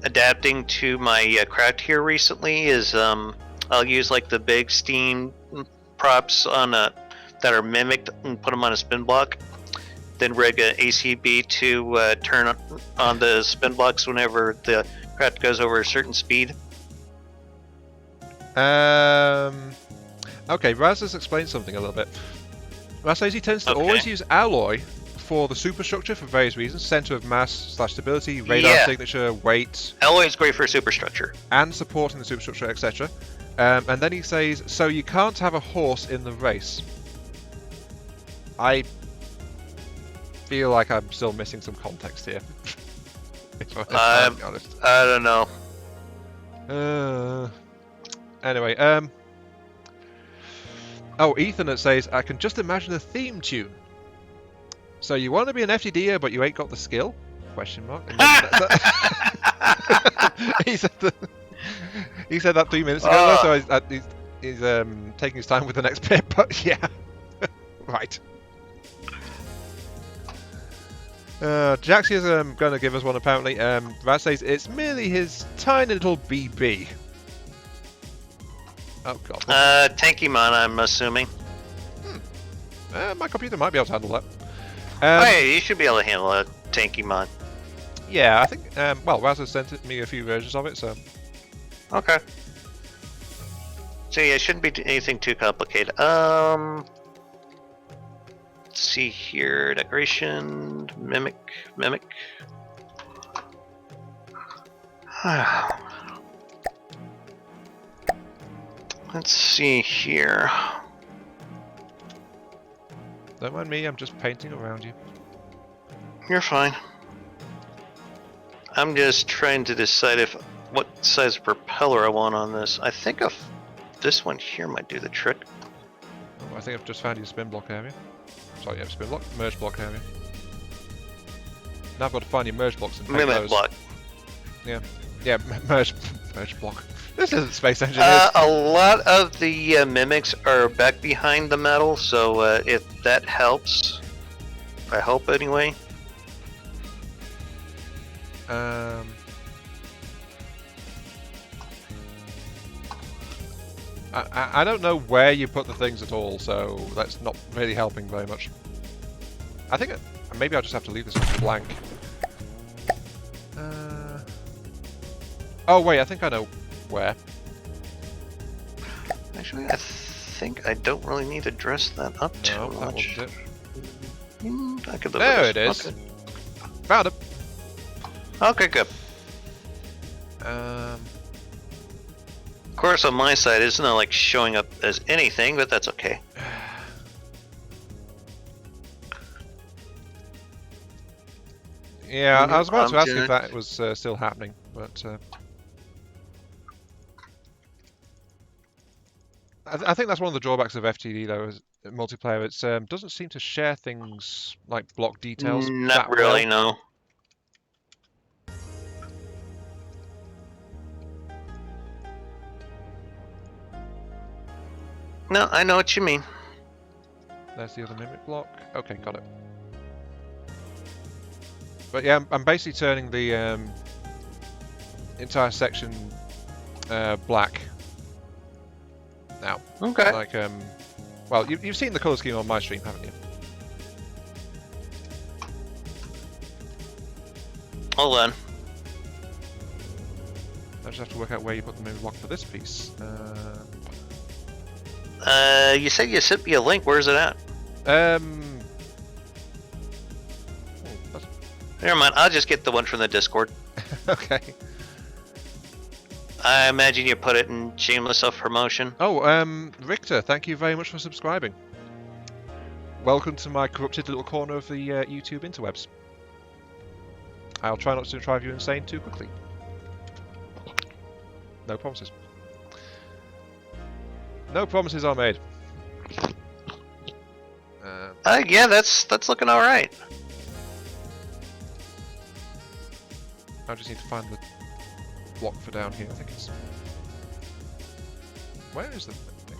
adapting to my craft here recently. Is I'll use like the big steam props on that are mimicked and put them on a spin block. Then rig an ACB to turn on the spin blocks whenever the craft goes over a certain speed. Okay, Raz has explained something a little bit. Raz says he tends to always use alloy for the superstructure for various reasons: center of mass / stability, radar signature, weight. Alloy is great for superstructure and supporting the superstructure, etc. And then he says, so you can't have a horse in the race. I feel like I'm still missing some context here. I don't know. Anyway, oh, Ethernet says, I can just imagine a theme tune. So you want to be an FTDer, but you ain't got the skill? Question mark. He said that 3 minutes ago, so he's taking his time with the next bit, but yeah. Right. Jaxi is going to give us one, apparently. Raz says, it's merely his tiny little BB. Oh, God. Tanky Mon, I'm assuming. My computer might be able to handle that. You should be able to handle a Tanky Mon. Yeah, I think, well, Raz has sent me a few versions of it, so... Okay. So yeah, it shouldn't be anything too complicated. Let's see here, decoration, mimic. Let's see here. Don't mind me, I'm just painting around you. You're fine. I'm just trying to decide what size propeller I want on this. I think this one here might do the trick. Oh, I think I've just found your spin block area. Sorry, yeah, spin block, merge block area. Now I've got to find your merge blocks and take those. Block. Yeah, merge block. This isn't Space Engineers. A lot of the mimics are back behind the metal, so if that helps, I hope anyway. I don't know where you put the things at all, so that's not really helping very much. I think maybe I'll just have to leave this one blank. Oh wait, I think I know where. Actually, I think I don't really need to dress that up too much. That wasn't it. I could live there with it is. Okay. Found it. Okay, good. Of course, on my side, it's not like showing up as anything, but that's okay. Yeah, I was about to ask if that was still happening, but I think that's one of the drawbacks of FTD, though, is multiplayer. It doesn't seem to share things like block details. Not really, no. No, I know what you mean. There's the other mimic block. Okay, got it. But yeah, I'm basically turning the entire section black now. Okay. Like, well, you've seen the color scheme on my stream, haven't you? Hold on. I just have to work out where you put the mimic block for this piece. You said you sent me a link. Where's it at? Never mind. I'll just get the one from the Discord. Okay. I imagine you put it in shameless self-promotion. Oh, Richter, thank you very much for subscribing. Welcome to my corrupted little corner of the YouTube interwebs. I'll try not to drive you insane too quickly. No promises. No promises are made. Yeah, that's looking all right. I just need to find the block for down here. I think it's. Where is the thing?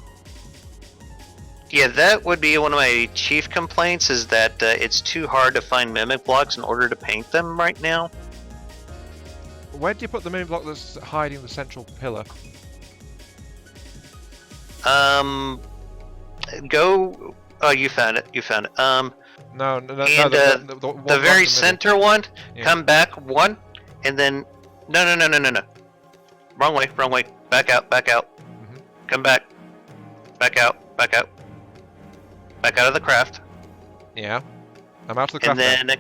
Yeah, that would be one of my chief complaints, is that it's too hard to find mimic blocks in order to paint them right now. Where do you put the mimic block that's hiding the central pillar? Go. Oh, you found it. You found it. No. And The very center one. Yeah. Come back one, and then no. Wrong way. Wrong way. Back out. Back out. Mm-hmm. Come back. Back out. Back out. Back out of the craft. Yeah. I'm out of the craft. And then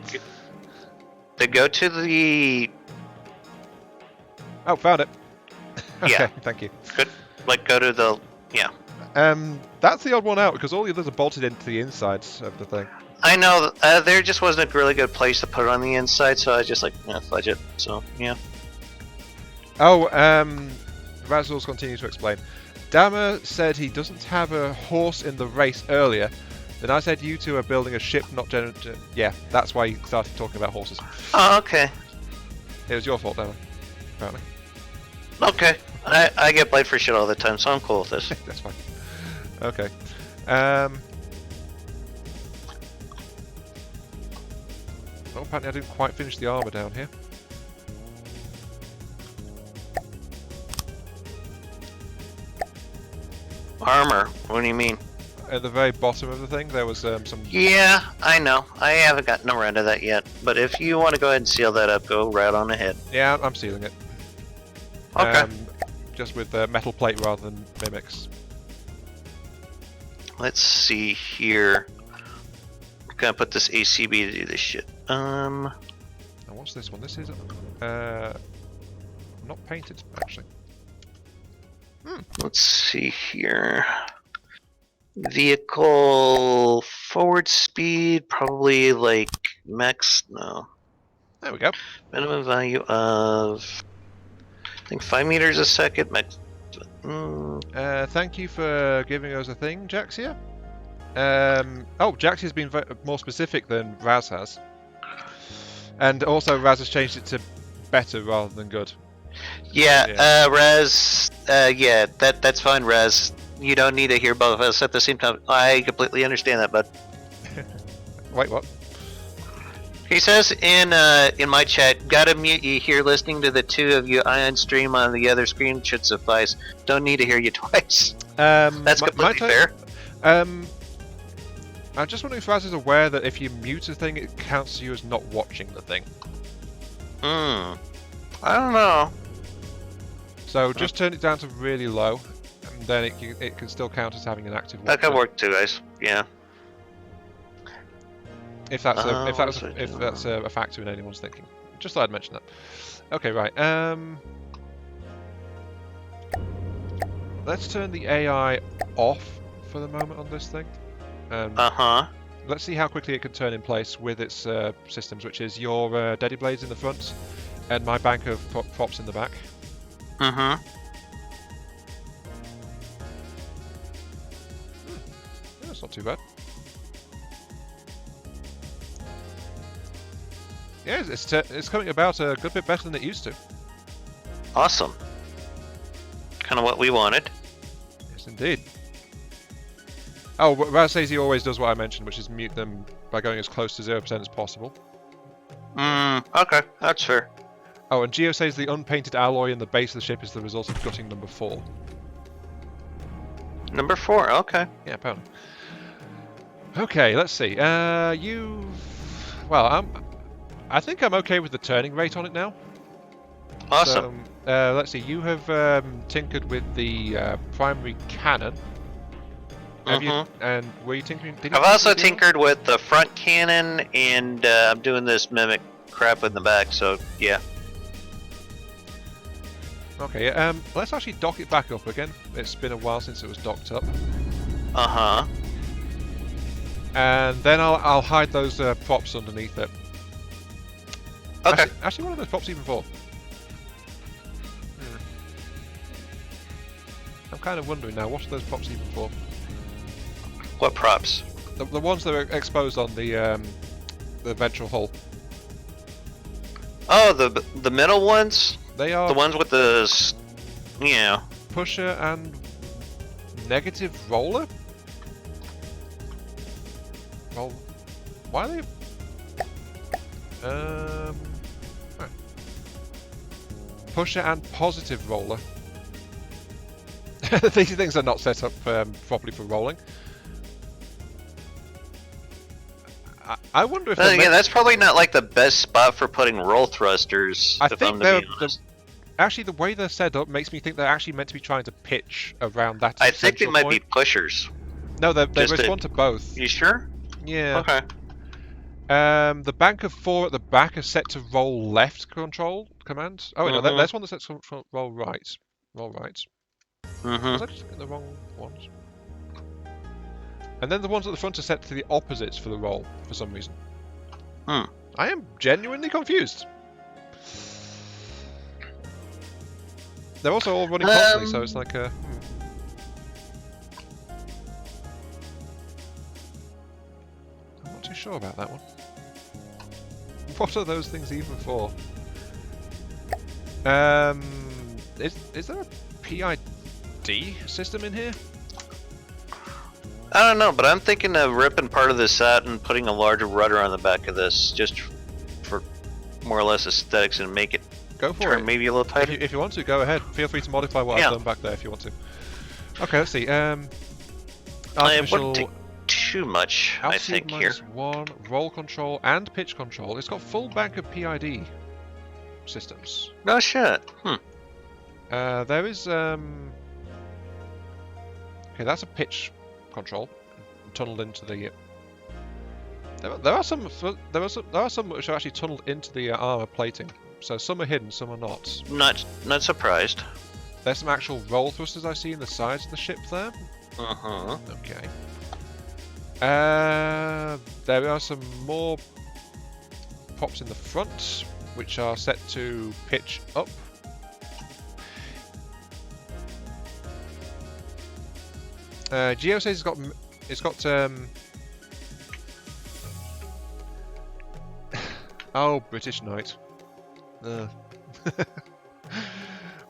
to go to the. Oh, found it. Okay, Yeah. Thank you. Good. Like go to the. Yeah. That's the odd one out because all the others are bolted into the insides of the thing. I know. There just wasn't a really good place to put it on the inside, so I just fudge it. So yeah. Oh, Razul's continues to explain. Dama said he doesn't have a horse in the race earlier. Then I said you two are building a ship, not yeah, that's why he started talking about horses. Oh, okay. It was your fault, Dama. Apparently. Okay. I get blamed for shit all the time, so I'm cool with this. That's fine. Okay. Well, apparently I didn't quite finish the armor down here. Armor? What do you mean? At the very bottom of the thing, there was some... Yeah, I know. I haven't gotten around to that yet. But if you want to go ahead and seal that up, go right on ahead. Yeah, I'm sealing it. Okay. Just with metal plate rather than mimics. Let's see here. I'm gonna put this ACB to do this shit. And what's this one? This is not painted actually. Let's see here. Vehicle forward speed, probably like max. No. There we go. Minimum value of, I think 5 meters a second. Max. Thank you for giving us a thing, Jaxia. Oh, Jaxia's been more specific than Raz has. And also Raz has changed it to better rather than good. Yeah, Raz, yeah, that's fine, Raz. You don't need to hear both of us at the same time. I completely understand that, bud. Wait, what? He says in my chat, gotta mute you here listening to the two of you ion stream on the other screen should suffice. Don't need to hear you twice. That's completely fair. I'm just wondering if Raz is aware that if you mute a thing, it counts you as not watching the thing. I don't know. So just turn it down to really low, and then it can still count as having an active watch. That could work too, guys. Yeah. If that's a factor in anyone's thinking. Just thought I'd mention that. Okay, right. Let's turn the AI off for the moment on this thing. Let's see how quickly it can turn in place with its systems, which is your Daddy Blades in the front and my bank of props in the back. That's not too bad. Yeah, it's coming about a good bit better than it used to. Awesome. Kind of what we wanted. Yes, indeed. Oh, Raz says he always does what I mentioned, which is mute them by going as close to 0% as possible. Okay, that's fair. Oh, and Geo says the unpainted alloy in the base of the ship is the result of gutting number 4. Number 4, okay. Yeah, apparently. Okay, let's see. Well, I think I'm okay with the turning rate on it now. Awesome. So, let's see. You have tinkered with the primary cannon. Have you? And were you tinkering? I've also tinkered with the front cannon, and I'm doing this mimic crap in the back. So yeah. Okay. Let's actually dock it back up again. It's been a while since it was docked up. And then I'll hide those props underneath it. Okay. Actually, what are those props even for? I'm kind of wondering now, what are those props even for? What props? The ones that are exposed on the ventral hull. Oh, the middle ones? They are... The ones with the... Yeah. Pusher and... negative roller? Well, why are they... Pusher and positive roller. These things are not set up properly for rolling. I wonder if... Again, that's probably not like the best spot for putting roll thrusters. I think they're... Actually, the way they're set up makes me think they're actually meant to be trying to pitch around that. I think they might be pushers. No, they respond to both. You sure? Yeah. Okay. The bank of 4 at the back are set to roll left command. Oh, wait, no, there's one that sets to roll right. Roll right. Was I just looking at the wrong ones? And then the ones at the front are set to the opposites for the roll, for some reason. I am genuinely confused. They're also all running constantly, so it's like a... I'm not too sure about that one. What are those things even for? Is there a PID system in here? I don't know, but I'm thinking of ripping part of this out and putting a larger rudder on the back of this, just for more or less aesthetics, and make it go for turn it. Maybe a little tighter. If you want to, go ahead. Feel free to modify what I've done back there if you want to. Okay, let's see. It wouldn't take too much, I think, here. -1, roll control and pitch control. It's got full bank of PID systems. No shit. There is okay, that's a pitch control tunneled into the. There are some which are actually tunneled into the armor plating. So some are hidden, some are not. Not surprised. There's some actual roll thrusters I see in the sides of the ship there. Okay. There are some more pops in the front, which are set to pitch up. Geo says it's got oh, British Knight.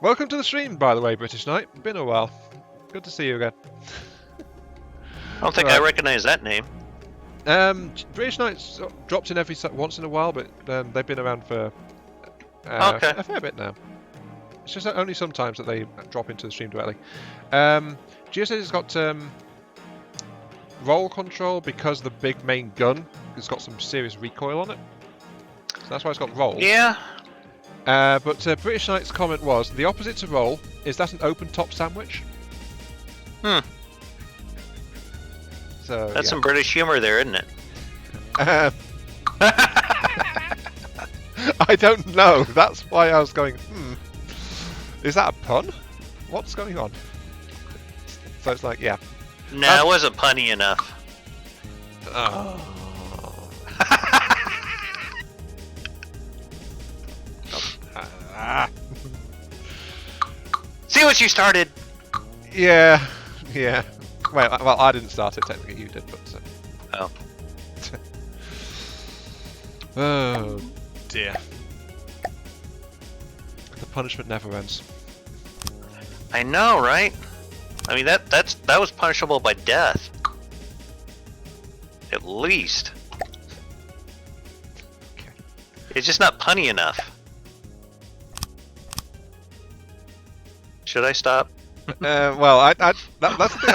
Welcome to the stream, by the way, British Knight. Been a while. Good to see you again. I don't think I recognize that name. British Knights drops in every once in a while, but they've been around for a fair bit now. It's just only sometimes that they drop into the stream directly. Geo says it's got roll control because the big main gun has got some serious recoil on it. So that's why it's got roll. Yeah. But British Knight's comment was, the opposite to roll, is that an open top sandwich? So, that's some British humor there, isn't it? I don't know. That's why I was going, is that a pun? What's going on? So it's like, yeah. Nah, it wasn't punny enough. Oh. See what you started? Yeah. Well, I didn't start it, technically you did, but... Oh. Oh, dear. The punishment never ends. I know, right? I mean, that was punishable by death. At least. Okay. It's just not punny enough. Should I stop? Well, that's the thing.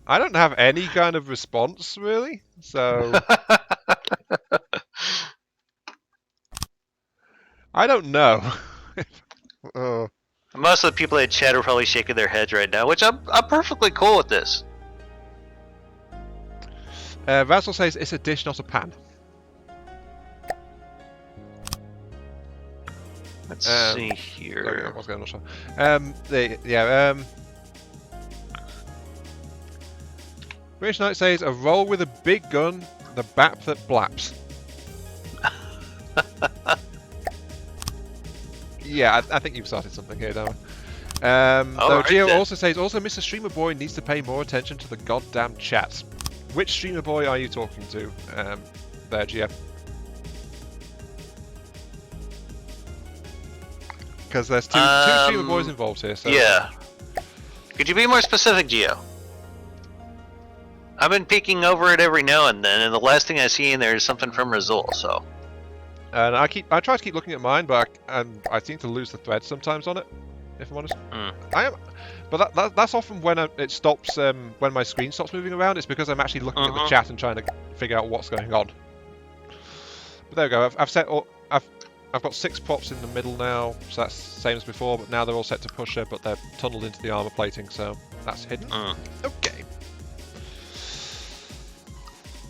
I don't have any kind of response, really. So I don't know. Most of the people in chat are probably shaking their heads right now, which I'm perfectly cool with this. Razzle says it's a dish, not a pan. Let's see here. What's going on? British Knight says a roll with a big gun, the bap that blaps. Yeah, I think you've started something here, Dama. Though Gio also says, Mr. Streamer Boy needs to pay more attention to the goddamn chat. Which Streamer Boy are you talking to, there, Gio? Because there's two Streamer Boys involved here, so... Yeah. Could you be more specific, Gio? I've been peeking over it every now and then, and the last thing I see in there is something from Rizul, so... And I try to keep looking at mine, but I seem to lose the thread sometimes on it, if I'm honest. But that's often when it stops, when my screen stops moving around. It's because I'm actually looking at the chat and trying to figure out what's going on. But there we go. I've got 6 props in the middle now, so that's the same as before. But now they're all set to pusher, but they're tunneled into the armor plating, so that's hidden. Okay.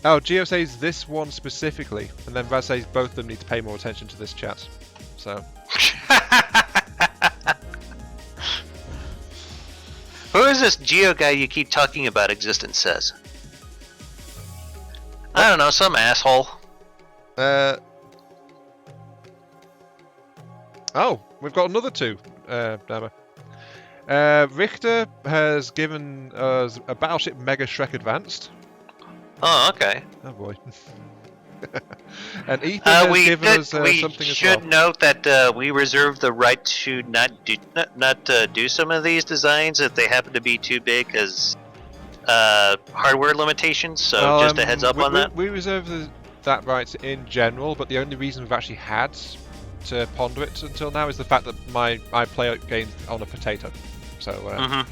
Oh, Gio says this one specifically, and then Raz says both of them need to pay more attention to this chat. So. Who is this Geo guy you keep talking about? Existence says. I don't know, some asshole. Oh, we've got another 2, Dama. Richter has given us a Battleship Mega Shrek Advanced. Oh, okay. Oh boy. And Ethan has given us something as well. We should note that we reserve the right to not do some of these designs if they happen to be too big because hardware limitations. So just a heads up on that. We reserve that right in general, but the only reason we've actually had to ponder it until now is the fact that I play games on a potato. So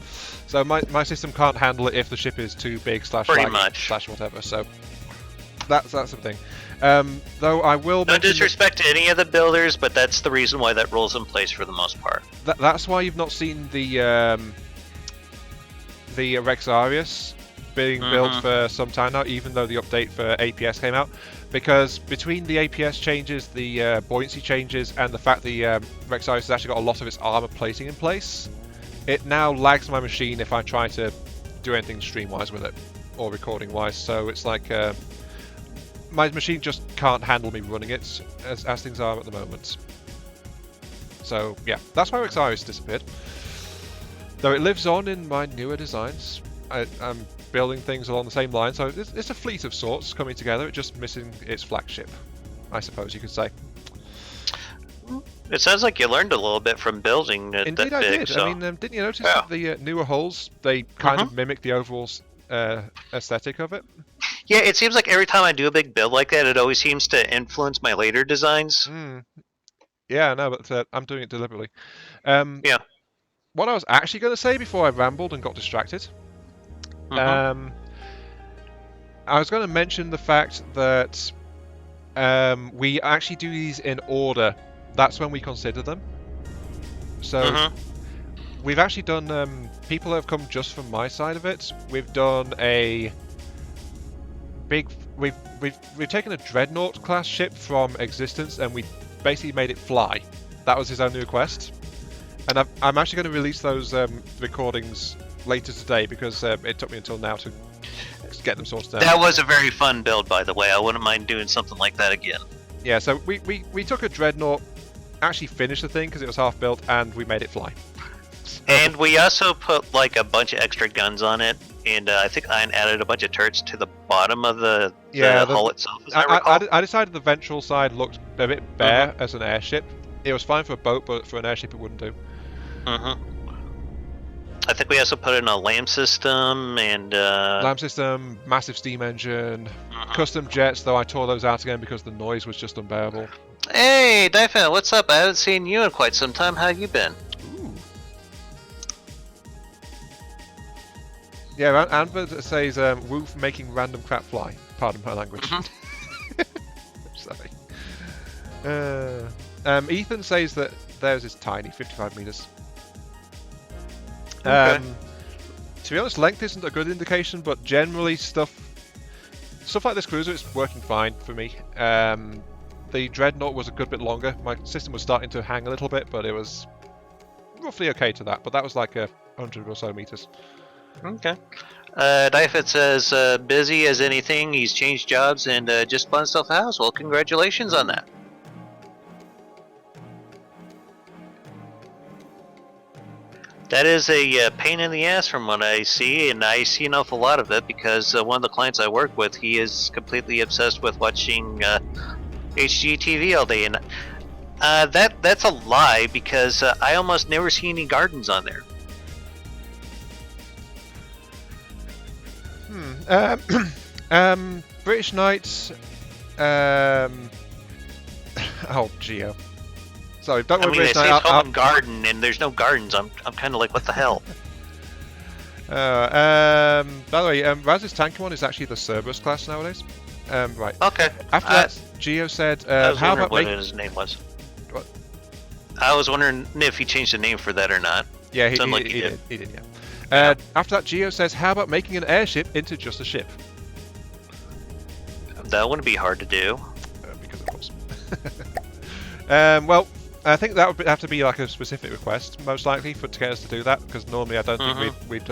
so my system can't handle it if the ship is too big / whatever. So that's the thing. Though I will no disrespect to any of the builders, but that's the reason why that rule's in place for the most part. That's why you've not seen the Rexarius being built for some time now, even though the update for APS came out. Because between the APS changes, the buoyancy changes, and the fact the Rexarius has actually got a lot of its armor plating in place, it now lags my machine if I try to do anything stream-wise with it, or recording-wise. So it's like my machine just can't handle me running it as things are at the moment. So yeah, that's why Rexarius disappeared. Though it lives on in my newer designs. I'm building things along the same line, so it's a fleet of sorts coming together. It's just missing its flagship, I suppose you could say. It sounds like you learned a little bit from building it. Indeed, that big, I did. So. I mean, didn't you notice that the newer hulls, they kind of mimic the overall aesthetic of it? Yeah, it seems like every time I do a big build like that, it always seems to influence my later designs. Yeah, no, but I'm doing it deliberately. Yeah. What I was actually going to say before I rambled and got distracted, I was going to mention the fact that we actually do these in order. That's when we consider them. So we've actually done, people have come just from my side of it. We've done a big, we've taken a Dreadnought class ship from Existence and we basically made it fly. That was his only request. And I'm actually going to release those recordings later today because it took me until now to get them sorted out. That was a very fun build, by the way. I wouldn't mind doing something like that again. Yeah, so we took a Dreadnought, actually finished the thing because it was half built, and we made it fly. And we also put like a bunch of extra guns on it, and I think I added a bunch of turrets to the bottom of the hull itself. I decided the ventral side looked a bit bare as an airship. It was fine for a boat, but for an airship it wouldn't do. I think we also put in a LAM system and LAM system, massive steam engine, custom jets. Though I tore those out again because the noise was just unbearable. Hey, Dyfan, what's up? I haven't seen you in quite some time. How you been? Ooh. Yeah, Anvert says Woof making random crap fly. Pardon my language. Sorry. Ethan says that theirs is tiny, 55 meters. Okay. To be honest, length isn't a good indication, but generally stuff like this cruiser is working fine for me. The Dreadnought was a good bit longer. My system was starting to hang a little bit, but it was roughly okay to that. But that was like 100 or so meters. Okay. Dyfet says, busy as anything. He's changed jobs and just bought himself a house. Well, congratulations on that. That is a pain in the ass from what I see, and I see an awful lot of it because one of the clients I work with, he is completely obsessed with watching HGTV all day, and that's a lie because I almost never see any gardens on there. British Knights. Oh, Geo. Sorry, don't worry. British Knight. They say garden, and there's no gardens. I'm kind of like, what the hell? By the way, Raz's tanky one is actually the Cerberus class nowadays. Right. Okay. After that, Geo said, "How about what his name was?" What? I was wondering if he changed the name for that or not. Yeah, he did. He did. Yeah. After that, Geo says, "How about making an airship into just a ship?" That wouldn't be hard to do. Because of course. Well, I think that would have to be like a specific request, most likely, to get us to do that. Because normally, I don't think we'd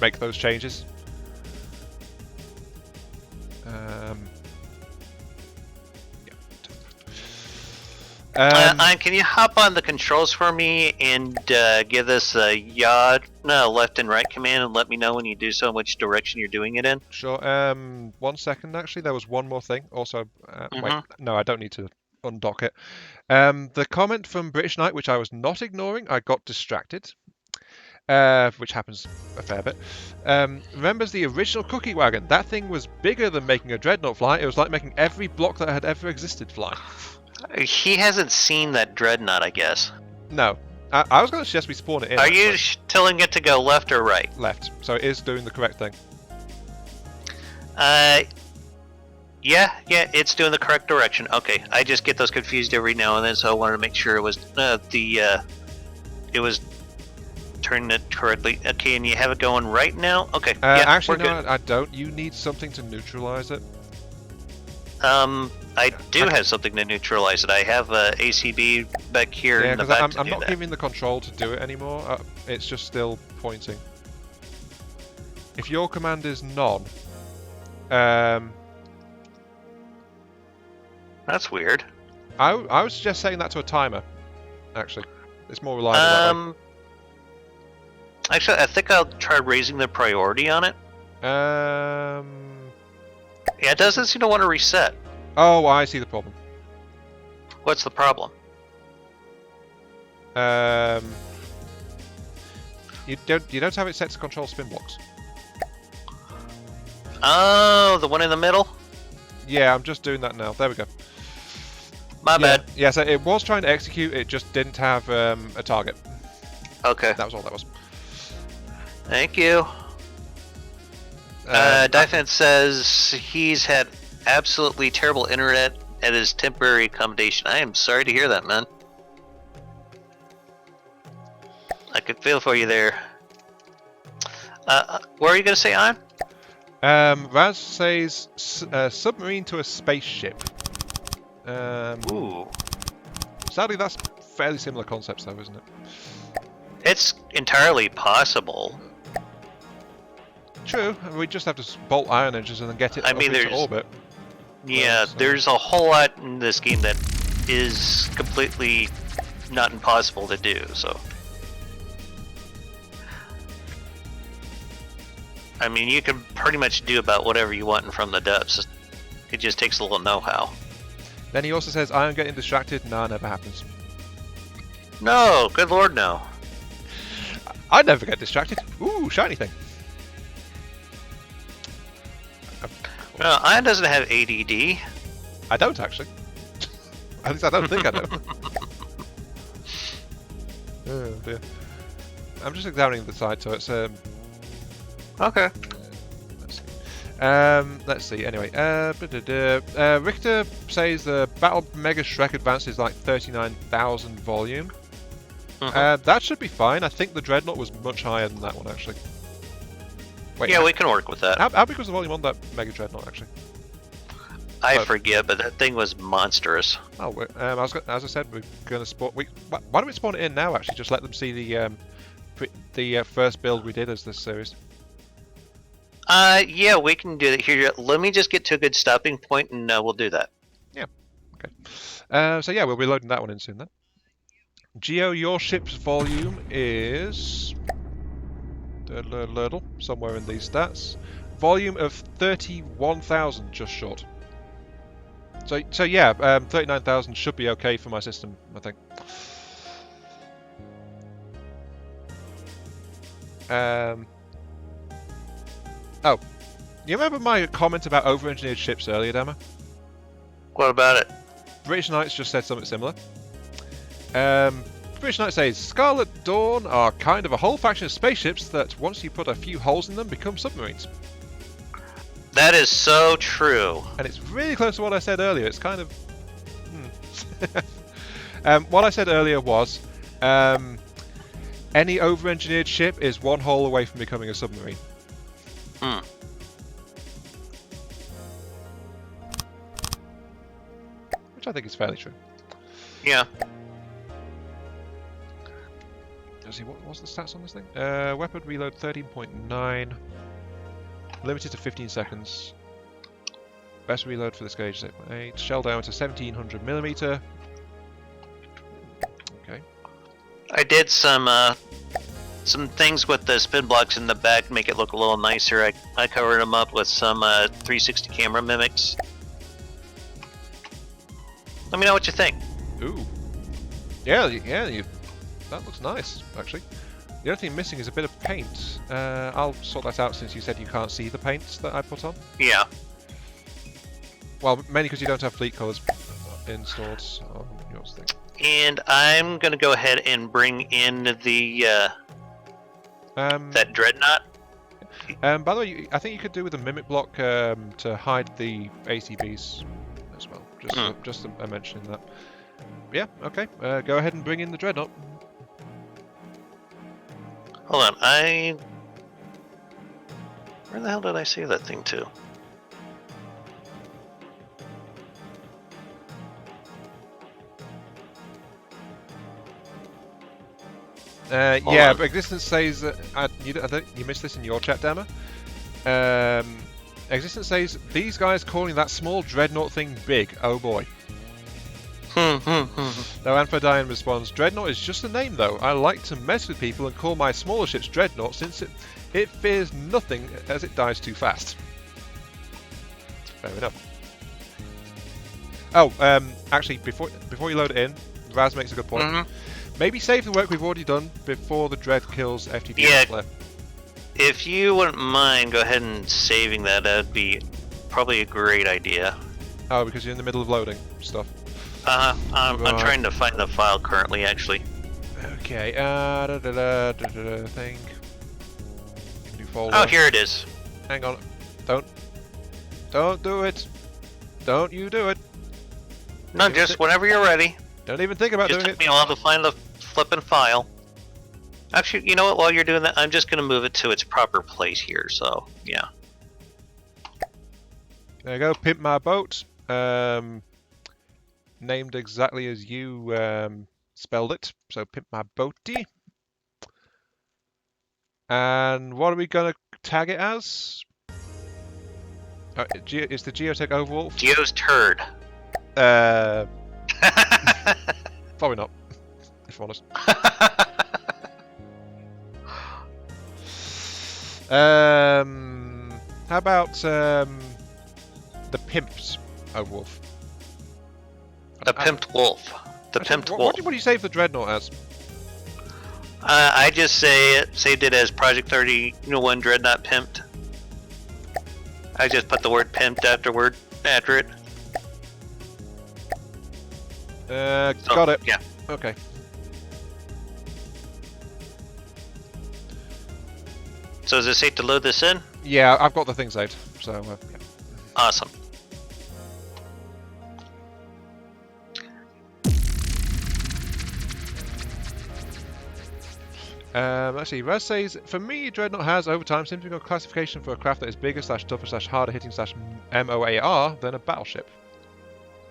make those changes. Can you hop on the controls for me and give us a yaw, left and right command and let me know when you do so, which direction you're doing it in? Sure. 1 second, actually. There was one more thing. Also, wait, no, I don't need to undock it. The comment from British Knight, which I was not ignoring, I got distracted, which happens a fair bit. Remembers the original cookie wagon? That thing was bigger than making a dreadnought fly. It was like making every block that had ever existed fly. He hasn't seen that dreadnought, I guess. No. I was going to suggest we spawn it in. Are you telling it to go left or right? Left. So it is doing the correct thing. Yeah, it's doing the correct direction. Okay, I just get those confused every now and then, so I wanted to make sure it was it was turning it correctly. Okay, and you have it going right now? Okay, yeah, actually, no, I don't. You need something to neutralize it. I do have something to neutralize it. I have a ACB back here in the back. I'm not giving the control to do it anymore. It's just still pointing. If your command is none, that's weird. I would suggest setting that to a timer. Actually, it's more reliable. Actually, I think I'll try raising the priority on it. Yeah, it doesn't seem to want to reset. Oh, I see the problem. What's the problem? You don't have it set to control spin blocks. Oh, the one in the middle? Yeah, I'm just doing that now. There we go. My bad. Yeah, so it was trying to execute, it just didn't have a target. Okay. That was all that was. Thank you. Dyfan says he's had absolutely terrible internet at his temporary accommodation. I am sorry to hear that, man. I could feel for you there. What are you going to say on? Raz says submarine to a spaceship. Ooh. Sadly, that's fairly similar concepts, though, isn't it? It's entirely possible. True. We just have to bolt ion engines and then get it into orbit. Yeah, there's a whole lot in this game that is completely not impossible to do. So, I mean, you can pretty much do about whatever you want from the depths. It just takes a little know-how. Then he also says, I am getting distracted. No, it never happens. No, good lord, no. I never get distracted. Ooh, shiny thing. No, Iron doesn't have ADD. I don't, actually. At least I don't think I do. Oh, dear. I'm just examining the side, so it's... Okay. Let's see. Anyway, Richter says the Battle Mega Shrek Advance is like 39,000 volume. That should be fine. I think the Dreadnought was much higher than that one, actually. Wait, yeah, we can work with that. How big was the volume on that Mega Dreadnought, actually? I forget, but that thing was monstrous. Oh, as I said, we're going to spawn... Why don't we spawn it in now, actually? Just let them see the first build we did as this series. Yeah, we can do that here. Let me just get to a good stopping point, and we'll do that. Yeah. Okay. So yeah, we'll be loading that one in soon then. Geo, your ship's volume is somewhere in these stats. Volume of 31,000, just short. So yeah, 39,000 should be okay for my system, I think. Oh, you remember my comment about over-engineered ships earlier, Dama? What about it? British Knights just said something similar. British Knight says, Scarlet Dawn are kind of a whole faction of spaceships that, once you put a few holes in them, become submarines. That is so true. And it's really close to what I said earlier. It's kind of... what I said earlier was, any over-engineered ship is one hole away from becoming a submarine. Which I think is fairly true. Yeah. Let's see, what's the stats on this thing? Weapon reload 13.9. Limited to 15 seconds. Best reload for this gauge is 8.8. Shell diameter 1700mm. Okay. I did some things with the spin blocks in the back to make it look a little nicer. I covered them up with some 360 camera mimics. Let me know what you think. Ooh. Yeah, that looks nice, actually. The only thing missing is a bit of paint. I'll sort that out since you said you can't see the paints that I put on. Yeah. Well, mainly because you don't have fleet colours installed on yours thing. And I'm going to go ahead and bring in the that dreadnought. By the way, I think you could do with a mimic block to hide the ACBs as well. Just a mention in that. Yeah, okay. Go ahead and bring in the dreadnought. Hold on, where the hell did I save that thing to? Yeah, but Existence says you missed this in your chat, Dama. Existence says these guys calling that small dreadnought thing big. Oh boy. No, Amphidian responds, Dreadnought is just a name though. I like to mess with people and call my smaller ships Dreadnought since it fears nothing as it dies too fast. Fair enough. Oh, actually, before you load it in, Raz makes a good point. Maybe save the work we've already done before the Dread kills FTD. Yeah, if you wouldn't mind, go ahead and saving that. That'd be probably a great idea. Oh, because you're in the middle of loading stuff. I'm trying to find the file currently, actually. Okay, thing. New folder. Oh, here it is. Hang on. Don't do it. Don't you do it. No, just whenever you're ready. Don't even think about doing it. Just took me a while to find the flippin' file. Actually, you know what? While you're doing that, I'm just going to move it to its proper place here, so, yeah. There you go, Pimp Mah boat. Named exactly as you spelled it, so Pimp Mah boaty. And what are we going to tag it as? Is the Geotech Overwolf? Geo's turd. Probably not, if I'm honest. How about the Pimp's Overwolf? The Pimped Wolf. The Pimped Wolf. What do you save the Dreadnought as? I just saved it as Project 31 Dreadnought Pimped. I just put the word pimped after it. Got it. Yeah. Okay. So is it safe to load this in? Yeah, I've got the thing saved. So, yeah. Awesome. Let's see. Raz says, for me, Dreadnought has, over time, simply got classification for a craft that is bigger / tougher / harder hitting / MOAR than a battleship.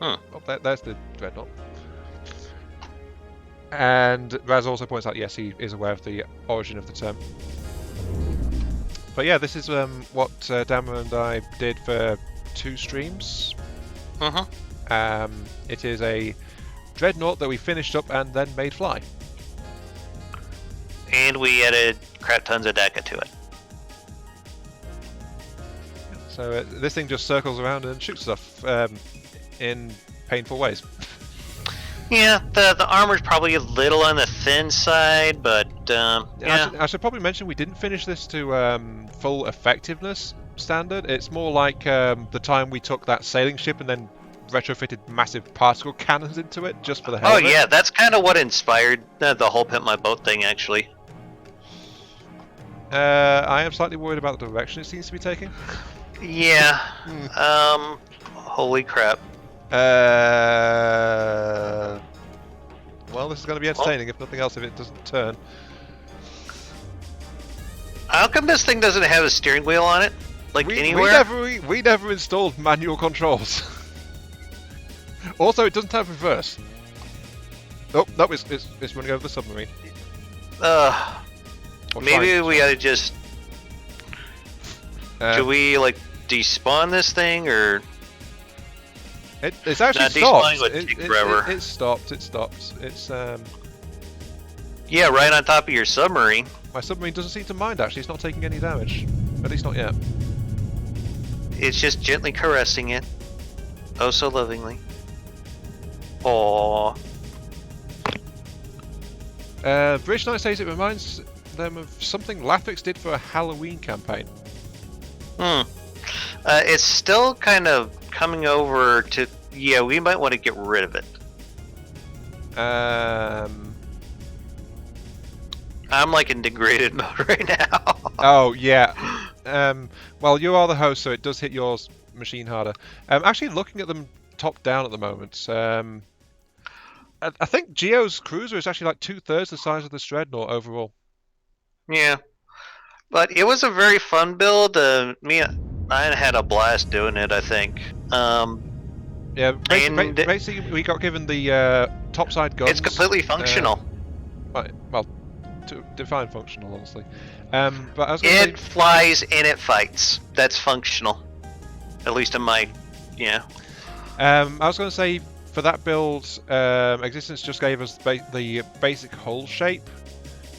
Oh, there's the Dreadnought. And Raz also points out, yes, he is aware of the origin of the term. But yeah, this is what Dama and I did for 2 streams. It is a Dreadnought that we finished up and then made fly. And we added crap tons of DACA to it. So this thing just circles around and shoots stuff in painful ways. Yeah, the armor's probably a little on the thin side, but yeah. I should probably mention we didn't finish this to full effectiveness standard. It's more like the time we took that sailing ship and then retrofitted massive particle cannons into it just for the hell of it. Yeah, that's kind of what inspired the whole Pimp My Boat thing, actually. I am slightly worried about the direction it seems to be taking. Yeah. Holy crap. Well, this is going to be entertaining, if nothing else, if it doesn't turn. How come this thing doesn't have a steering wheel on it? Like anywhere? We never installed manual controls. Also, it doesn't have reverse. Oh, no, it's running over the submarine. Maybe we ought to just... Should we, like, despawn this thing, or... It's actually stopped. It stopped. It's Yeah, right on top of your submarine. My submarine doesn't seem to mind, actually. It's not taking any damage. At least not yet. It's just gently caressing it. Oh, so lovingly. Aww. British Knight says it reminds them of something Lathix did for a Halloween campaign. It's still kind of coming over to... Yeah, we might want to get rid of it. I'm like in degraded mode right now. Oh, yeah. Well, you are the host, so it does hit your machine harder. Actually, looking at them top down at the moment, I think Geo's cruiser is actually like 2/3 the size of the Dreadnought overall. Yeah. But it was a very fun build. I had a blast doing it, I think. Yeah, basically we got given the topside guns. It's completely functional. Well, to define functional, honestly. But I was it flies and it fights. That's functional. At least in my... Yeah. I was going to say, for that build, Existence just gave us the basic hull shape,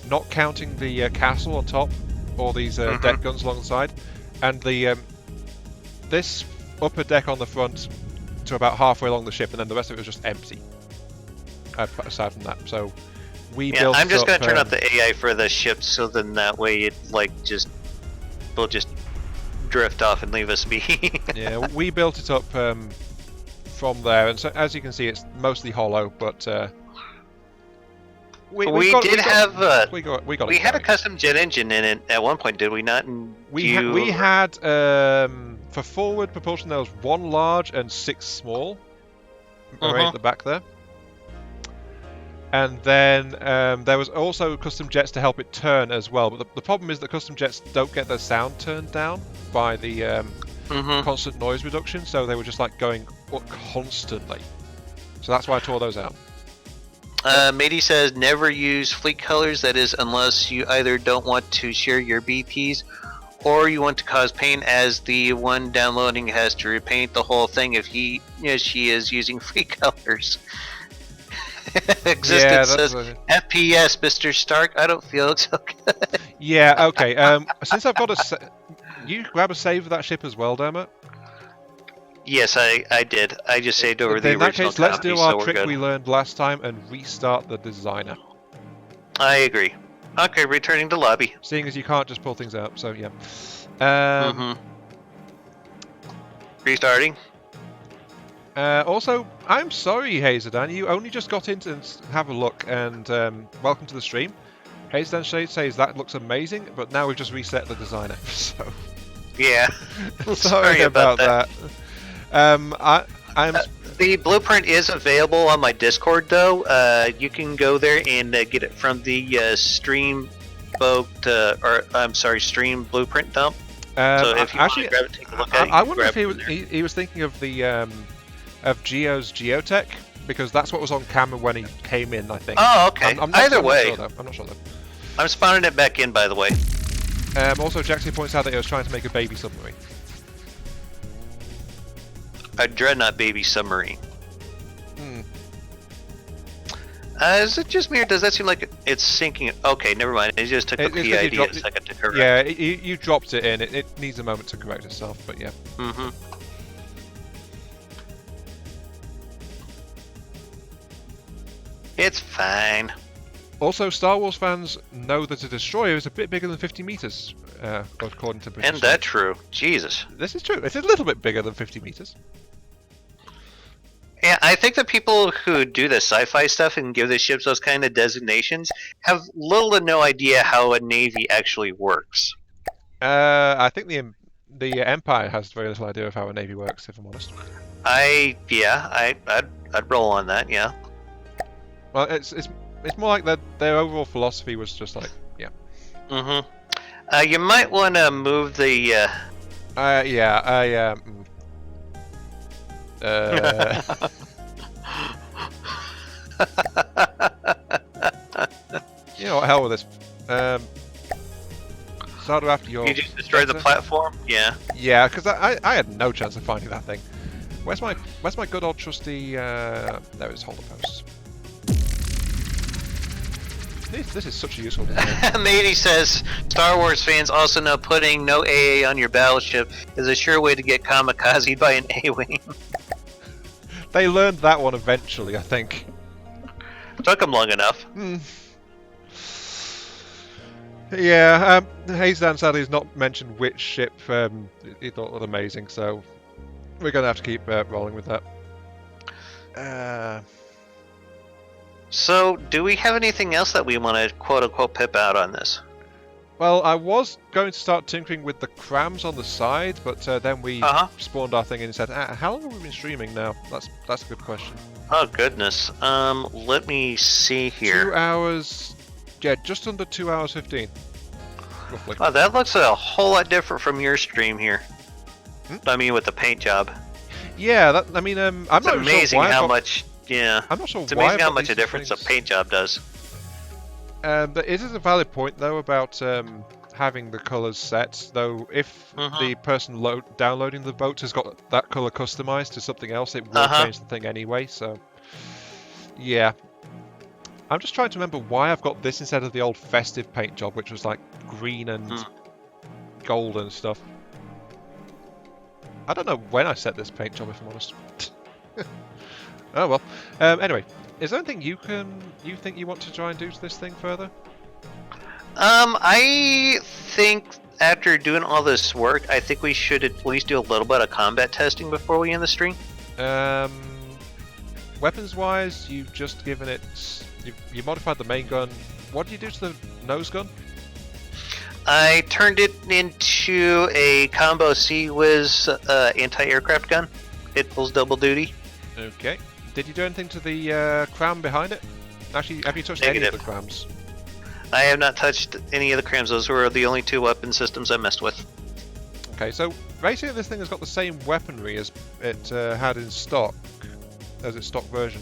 not counting the castle on top, or these deck guns alongside, and the this upper deck on the front to about halfway along the ship, and then the rest of it was just empty. Aside from that, so we built. I'm just going to turn up the AI for the ship, so then that way it will just drift off and leave us be. Yeah, we built it up from there, and so as you can see, it's mostly hollow, but. We had a custom jet engine in it at one point, did we not? We had for forward propulsion there was 1 large and 6 small, right at the back there, and then there was also custom jets to help it turn as well. But the problem is that custom jets don't get their sound turned down by the constant noise reduction, so they were just like going up constantly. So that's why I tore those out. Matey says never use fleet colors, that is unless you either don't want to share your BPs or you want to cause pain, as the one downloading has to repaint the whole thing if she is using fleet colors. Existence says FPS, Mr. Stark, I don't feel so good. Yeah, okay. Since I've got you grab a save of that ship as well, Dama? Yes, I did. I just saved over the original copy. In that case, let's do our trick we learned last time and restart the designer. I agree. Okay, returning to lobby. Seeing as you can't just pull things out, so yeah. Restarting. Also, I'm sorry, Hazedan, you only just got in to have a look, and welcome to the stream. Hazedan Shade says that looks amazing, but now we've just reset the designer, so... Yeah. Sorry about that. The blueprint is available on my Discord, though. You can go there and get it from the Stream Blueprint dump. So if you want to grab it, take a look at it. I wonder if he was thinking of the of Geo's Geotech, because that's what was on camera when he came in, I think. Oh, okay. Either way, I'm not sure though. I'm spawning it back in, by the way. Also, Jackson points out that he was trying to make a baby submarine. A Dreadnought baby submarine. Is it just me, or does that seem like it's sinking? Okay, never mind. It just took the PID a second to correct. Yeah, you dropped it in. It needs a moment to correct itself, but yeah. Mm-hmm. It's fine. Also, Star Wars fans know that a destroyer is a bit bigger than 50 meters, according to British. And that's true. Jesus. This is true. It's a little bit bigger than 50 meters. Yeah, I think the people who do the sci-fi stuff and give the ships those kind of designations have little to no idea how a navy actually works. I think the Empire has very little idea of how a navy works, if I'm honest. I'd roll on that. Yeah. Well, it's more like their overall philosophy was just like, yeah. Mm-hmm. You might want to move the. You know what? Hell with this. Start after your. You just destroyed the platform. Yeah. Yeah, because I had no chance of finding that thing. Where's my good old trusty? There is holder posts. This is such a useful thing. Matey says, Star Wars fans also know putting no AA on your battleship is a sure way to get kamikazed by an A-Wing. They learned that one eventually, I think. Took them long enough. Yeah, Hayesdan sadly has not mentioned which ship he thought was amazing, so we're going to have to keep rolling with that. So, do we have anything else that we want to quote-unquote pip out on this? Well, I was going to start tinkering with the crams on the side, but then we spawned our thing and said, how long have we been streaming now? That's a good question. Oh, goodness. Let me see here. 2 hours... Yeah, just under 2 hours 15. Roughly. Oh, that looks a whole lot different from your stream here. I mean, with the paint job. Yeah, I'm not sure amazing why how much... Yeah. I'm not sure it's why amazing how much a difference a paint job does. But it is a valid point, though, about having the colours set. Though, if the person downloading the boat has got that colour customized to something else, it will change the thing anyway. So, yeah. I'm just trying to remember why I've got this instead of the old festive paint job, which was like green and gold and stuff. I don't know when I set this paint job, if I'm honest. Oh well. Anyway, is there anything you think you want to try and do to this thing further? I think after doing all this work, I think we should at least do a little bit of combat testing before we end the stream. Weapons-wise, you've just given it. You modified the main gun. What did you do to the nose gun? I turned it into a combo Sea-Wiz anti-aircraft gun. It pulls double duty. Okay. Did you do anything to the cram behind it? Actually, have you touched any of the crams? I have not touched any of the crams. Those were the only two weapon systems I messed with. Okay, so basically this thing has got the same weaponry as it had in stock, as its stock version.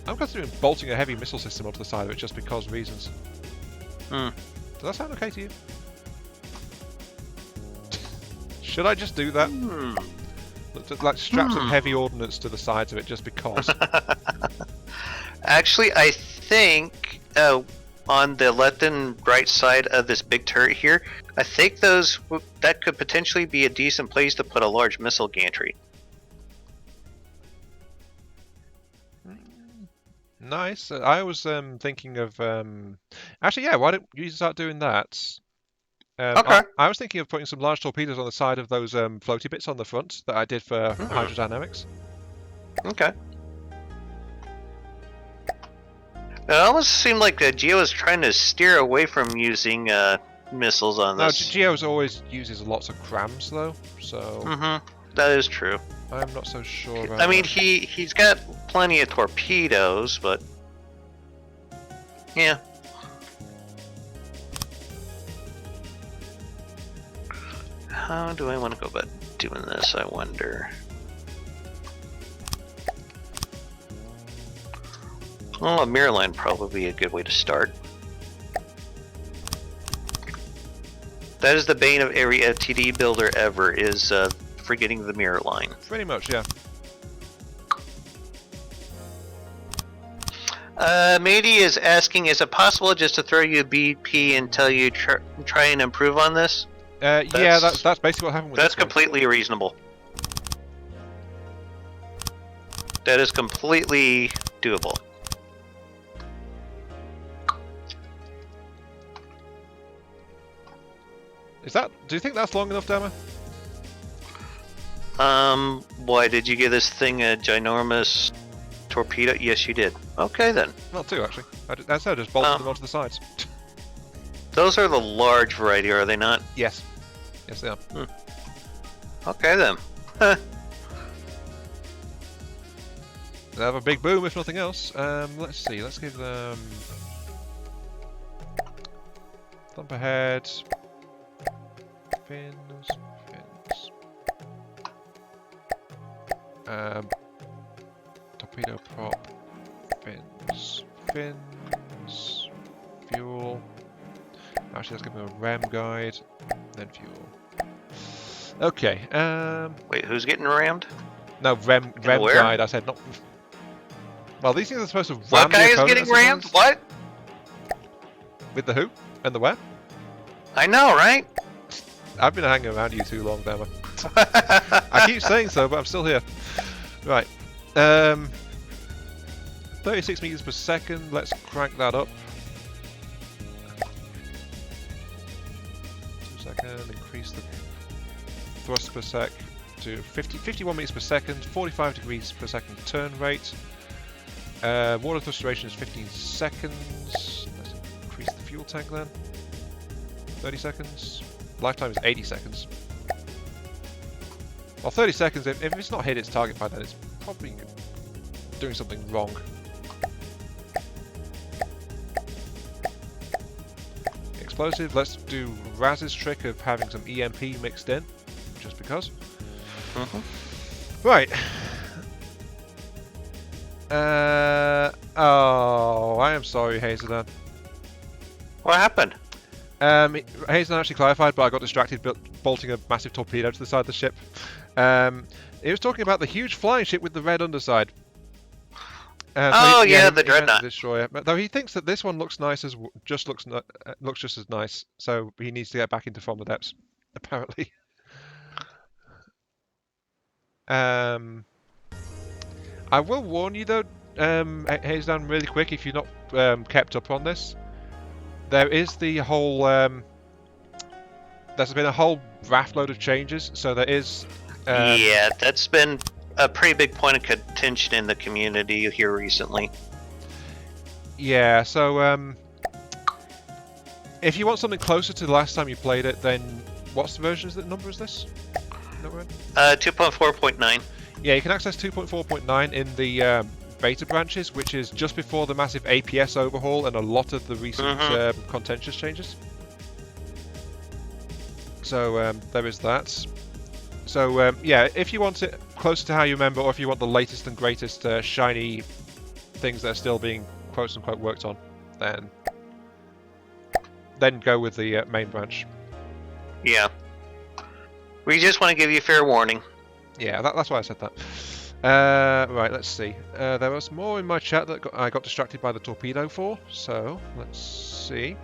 I'm considering bolting a heavy missile system onto the side of it just because reasons. Does that sound okay to you? Should I just do that? Like strap some heavy ordnance to the sides of it just because. Actually, I think on the left and right side of this big turret here, I think that could potentially be a decent place to put a large missile gantry. Nice. I was thinking of actually, yeah. Why don't you start doing that? Okay. I was thinking of putting some large torpedoes on the side of those floaty bits on the front that I did for hydrodynamics. Okay. It almost seemed like Geo was trying to steer away from using missiles on this. No, Geo's always uses lots of crams though, so. That is true. I'm not so sure about I mean, that. he's got plenty of torpedoes, but yeah. How do I want to go about doing this, I wonder? Oh, a mirror line probably be a good way to start. That is the bane of every FTD builder ever, is forgetting the mirror line. Pretty much, yeah. Matey is asking, is it possible just to throw you a BP until you try and improve on this? Yeah, that's basically what happened with That's this one. completely reasonable. That is completely doable. Do you think that's long enough, Dama? Why did you give this thing a ginormous torpedo? Yes, you did. Okay, then. Not two, actually. I said just bolted them onto the sides. Those are the large variety, are they not? Yes. Yes, they are. Okay, then. They have a big boom, if nothing else. Let's see. Let's give them... Thump ahead. Fins. Torpedo prop. Fins. Fuel. Actually, let's give them a ram guide. Then fuel. Okay. Wait, who's getting rammed? No, ram guide. I said not. Well, these things are supposed to ram What guy the is getting rammed? What? With the who and the where? I know, right? I've been hanging around you too long, Dama. I keep saying so, but I'm still here. Right. 36 meters per second. Let's crank that up. 2 seconds. Increase the thrust per sec to 51 meters per second. 45 degrees per second turn rate. Water thrust duration is 15 seconds. Let's increase the fuel tank then. 30 seconds. Lifetime is 80 seconds. Well, 30 seconds, if it's not hit its target by then, it's probably doing something wrong. Explosive, let's do Raz's trick of having some EMP mixed in, just because. Right. Oh, I am sorry, Hazelden. What happened? Hazelden actually clarified, but I got distracted bolting a massive torpedo to the side of the ship. He was talking about the huge flying ship with the red underside. The Dreadnought destroyer. Though he thinks that this one looks nice looks just as nice, so he needs to get back into From the Depths, apparently. I will warn you though, Hazelden, really quick, if you're not kept up on this. There is the whole. There's been a whole raft load of changes, so there is. Yeah, that's been a pretty big point of contention in the community here recently. Yeah, so if you want something closer to the last time you played it, then what's the version? Number is this? 2.4.9. Yeah, you can access 2.4.9 in the beta branches, which is just before the massive APS overhaul and a lot of the recent contentious changes. So there is that. So yeah, if you want it closer to how you remember, or if you want the latest and greatest shiny things that are still being quote unquote worked on, then go with the main branch. Yeah. We just want to give you fair warning. Yeah, that's why I said that. Right, let's see. There was more in my chat that I got distracted by the torpedo for, so let's see.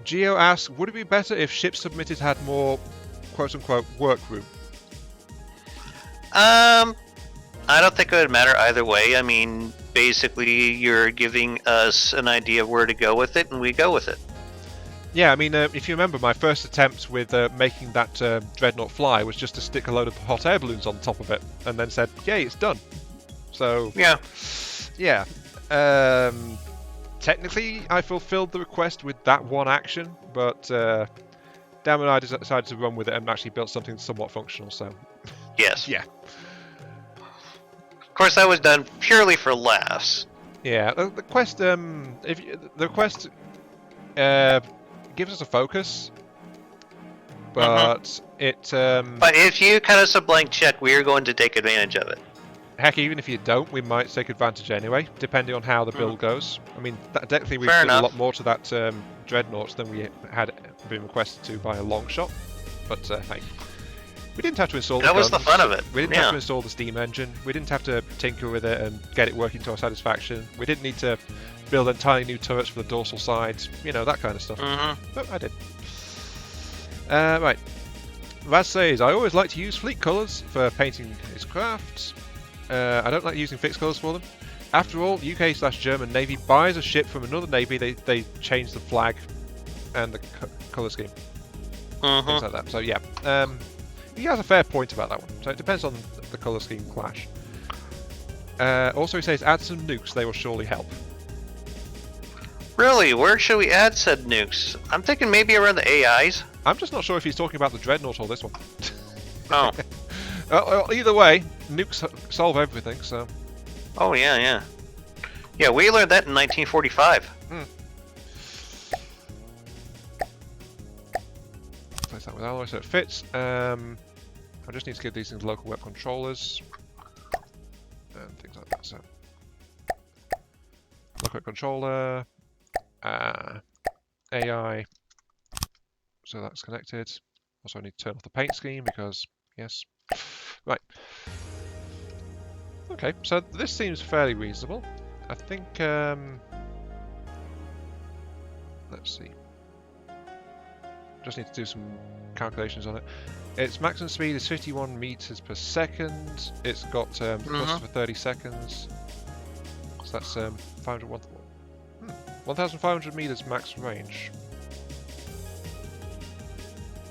Geo asks, would it be better if ships submitted had more quote-unquote work room? I don't think it would matter either way. I mean, basically, you're giving us an idea of where to go with it, and we go with it. Yeah, I mean, if you remember, my first attempt with making that Dreadnought fly was just to stick a load of hot air balloons on top of it, and then said, yay, it's done. So, yeah. Technically, I fulfilled the request with that one action, but Dama and I decided to run with it and actually built something somewhat functional, so... Yes. Yeah. Of course, that was done purely for laughs. Yeah, the quest, the request gives us a focus, but it... But if you cut us a blank check, we are going to take advantage of it. Heck, even if you don't, we might take advantage anyway, depending on how the build goes. I mean, technically we've done a lot more to that Dreadnoughts than we had been requested to by a long shot, but hey. We didn't have to install that the was guns. the fun of it. We didn't have to install the steam engine. We didn't have to tinker with it and get it working to our satisfaction. We didn't need to build entirely new turrets for the dorsal sides. You know, that kind of stuff. But I did. Right. Raz says, I always like to use fleet colours for painting his crafts. I don't like using fixed colours for them. After all, UK/German Navy buys a ship from another Navy, they change the flag and the colour scheme. Things like that. So yeah, he has a fair point about that one. So it depends on the colour scheme clash. Also he says, add some nukes, they will surely help. Really? Where should we add said nukes? I'm thinking maybe around the AIs. I'm just not sure if he's talking about the Dreadnought or this one. Oh. Well, either way, nukes solve everything, so... Oh, yeah. Yeah, we learned that in 1945. Place that with alloy so it fits. I just need to give these things local web controllers. And things like that, so... Local web controller... AI... So that's connected. Also I need to turn off the paint scheme because, yes. Right. Okay, so this seems fairly reasonable. I think, let's see. Just need to do some calculations on it. Its maximum speed is 51 meters per second. It's got thrust for 30 seconds. So that's 1,500 meters max range.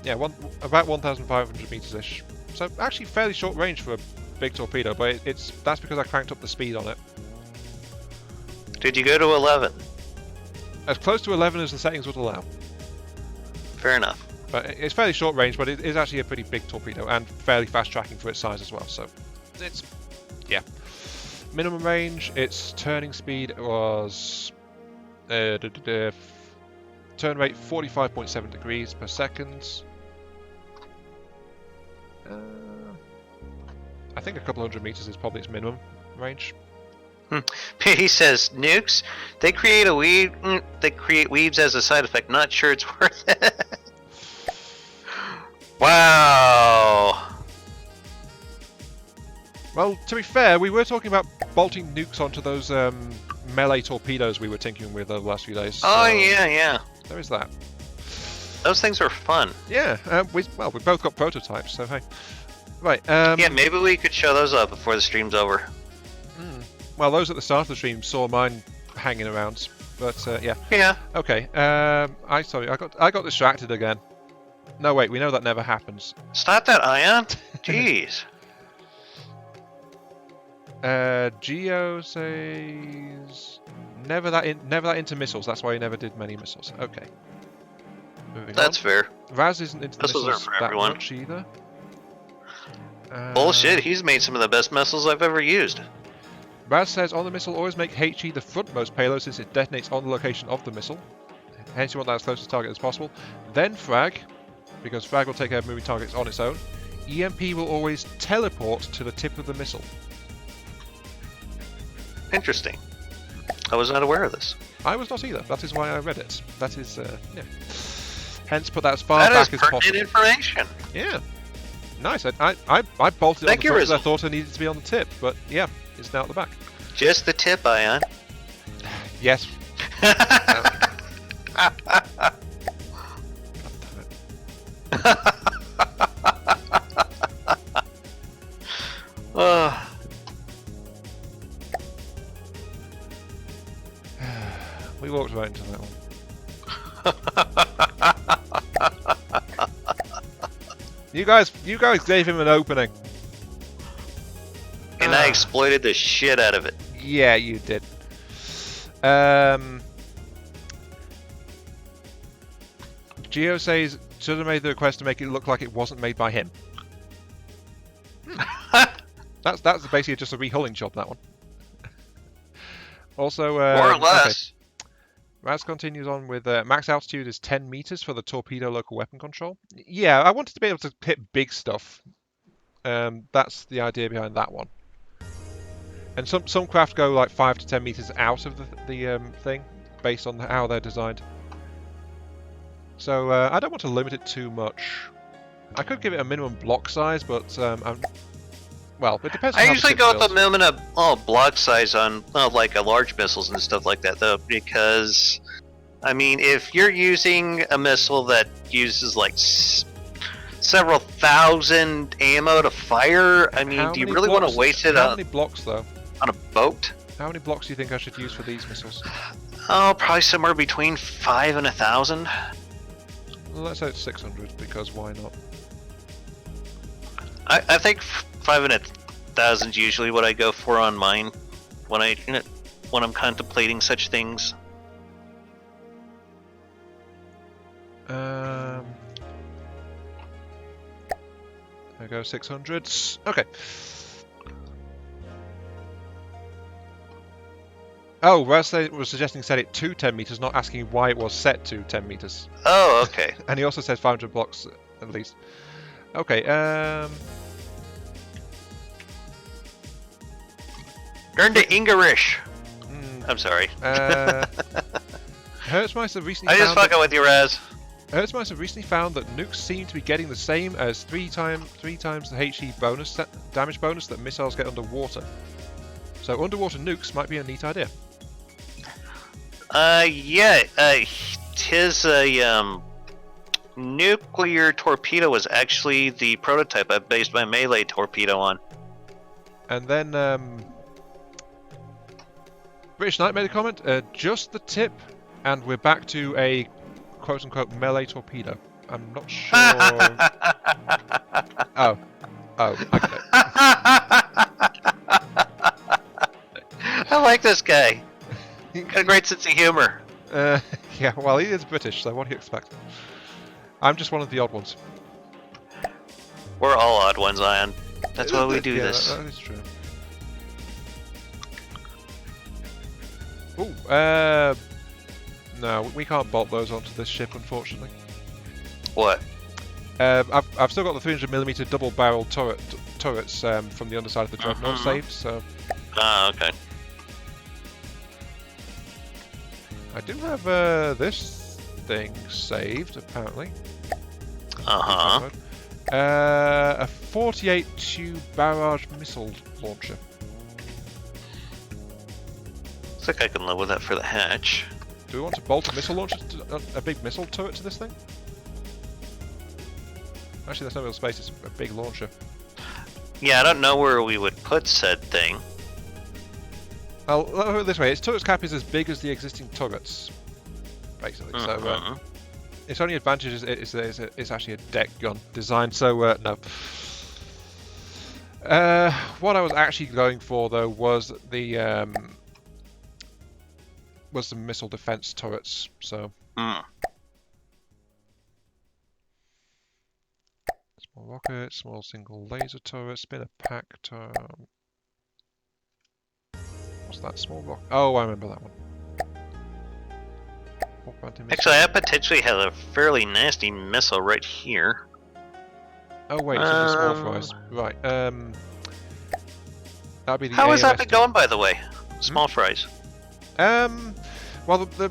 Yeah, about 1,500 meters-ish. So actually fairly short range for a big torpedo, but that's because I cranked up the speed on it. Did you go to 11? As close to 11 as the settings would allow. Fair enough. But it's fairly short range, but it is actually a pretty big torpedo and fairly fast tracking for its size as well. So it's, yeah. Minimum range, its turning speed was turn rate 45.7 degrees per second. I think a couple hundred meters is probably its minimum range. He says nukes. They create a weave. They create weaves as a side effect. Not sure it's worth it. Wow. Well, to be fair, we were talking about bolting nukes onto those melee torpedoes we were tinkering with over the last few days. So oh yeah. There is that. Those things are fun. Yeah. We both got prototypes, so hey. Right. Yeah, maybe we could show those up before the stream's over. Well, those at the start of the stream saw mine hanging around, but yeah. Yeah. Okay. I got distracted again. No, wait. We know that never happens. Stop that, Ion. Jeez. Geo says never that into missiles. That's why he never did many missiles. Okay. That's fair. Raz isn't into missiles missiles aren't for that everyone. much either. Bullshit. He's made some of the best missiles I've ever used. Raz says on the missile, always make HE the frontmost payload since it detonates on the location of the missile. Hence, you want that as close to target as possible. Then frag, because frag will take care of moving targets on its own. EMP will always teleport to the tip of the missile. Interesting. I was not aware of this. I was not either. That is why I read it. That is, yeah. Hence, put that as far back as possible. That is pertinent information. Yeah. Nice. I bolted it on the front because I thought I needed to be on the tip, but yeah, it's now at the back. Just the tip, Ion. Yes. We walked right into that one. You guys gave him an opening. And I exploited the shit out of it. Yeah, you did. Geo says should have made the request to make it look like it wasn't made by him. That's basically just a rehulling job, that one. Also, more or less. Okay. Raz continues on with max altitude is 10 meters for the torpedo local weapon control. Yeah, I wanted to be able to hit big stuff. That's the idea behind that one. And some craft go like 5 to 10 meters out of the thing, based on how they're designed. So I don't want to limit it too much. I could give it a minimum block size, but well, it depends on I how usually the go ship with the feels. minimum block size on like a large missiles and stuff like that, though, because I mean, if you're using a missile that uses like several thousand ammo to fire, I mean, do you really want to waste it How many blocks, though? On a boat? How many blocks do you think I should use for these missiles? Oh, probably somewhere between 5 and 1,000. Well, let's say it's 600, because why not? I think 5 and 1,000 is usually what I go for on mine when I'm contemplating such things. There we go, 600. Okay. Oh, Raz was suggesting set it to 10 meters, not asking why it was set to 10 meters. Oh, okay. And he also says 500 blocks at least. Okay, Turn to Ingarish. I'm sorry. Hertzmeister recently I just fucking with you, Raz. Hertzmeister recently found that nukes seem to be getting the same as three times the HE bonus damage bonus that missiles get underwater. So underwater nukes might be a neat idea. Yeah. His nuclear torpedo was actually the prototype I based my melee torpedo on. And then British Knight made a comment. Just the tip, and we're back to a quote-unquote melee torpedo. I'm not sure. Oh, I get it. I like this guy. Got a great sense of humor. Yeah, well, he is British, so what do you expect? I'm just one of the odd ones. We're all odd ones, Ian. That's why we do this. That is true. Ooh, no, we can't bolt those onto this ship, unfortunately. What? I've still got the 300mm double-barrel turrets from the underside of the Dreadnought saved, so... Ah, okay. I do have this thing saved, apparently. Uh-huh. A 48-tube barrage missile launcher. Looks like I can live with that for the hatch. Do we want to bolt a missile launcher, a big missile turret to this thing? Actually, there's no real space, it's a big launcher. Yeah, I don't know where we would put said thing. Well, let me put it this way, its turret cap is as big as the existing turrets, basically, so its only advantage is it's actually a deck gun design, so no. What I was actually going for, though, was the missile defense turrets, so... Small rocket, small single laser turret, spinner pack turret... What's that small rock? Oh, I remember that one. Actually, I potentially have a fairly nasty missile right here. Oh wait, it's in the small fries. Right, that'd be the How AMS has that been going, by the way? Small fries. Well, the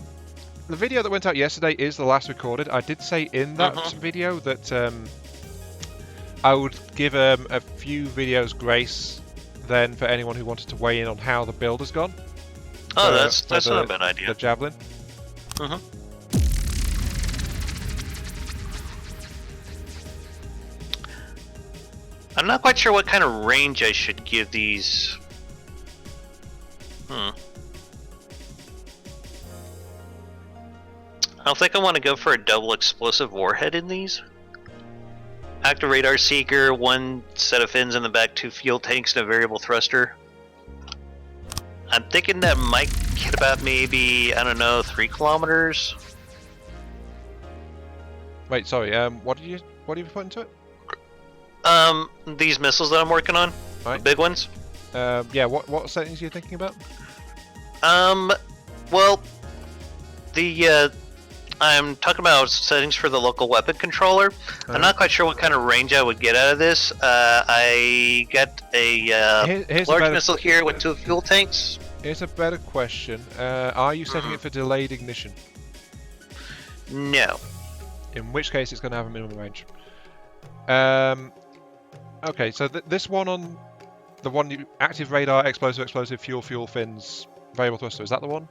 video that went out yesterday is the last recorded. I did say in that video that I would give a few videos grace then for anyone who wanted to weigh in on how the build has gone. Oh, that's not a bad idea. The Javelin. I'm not quite sure what kind of range I should give these. I don't think I want to go for a double explosive warhead in these. Active radar seeker, one set of fins in the back, 2 fuel tanks, and a variable thruster. I'm thinking that might get about maybe, I don't know, 3 kilometers. Wait, sorry. What did you put into it? These missiles that I'm working on, right. The big ones. Yeah. What settings are you thinking about? Well, I'm talking about settings for the local weapon controller. I'm not quite sure what kind of range I would get out of this. I got a large missile here with 2 fuel tanks. Here's a better question. Are you setting it for delayed ignition? No. In which case it's going to have a minimum range. Okay, so this one on the one active radar, explosive, fuel, fins, variable thruster. Is that the one?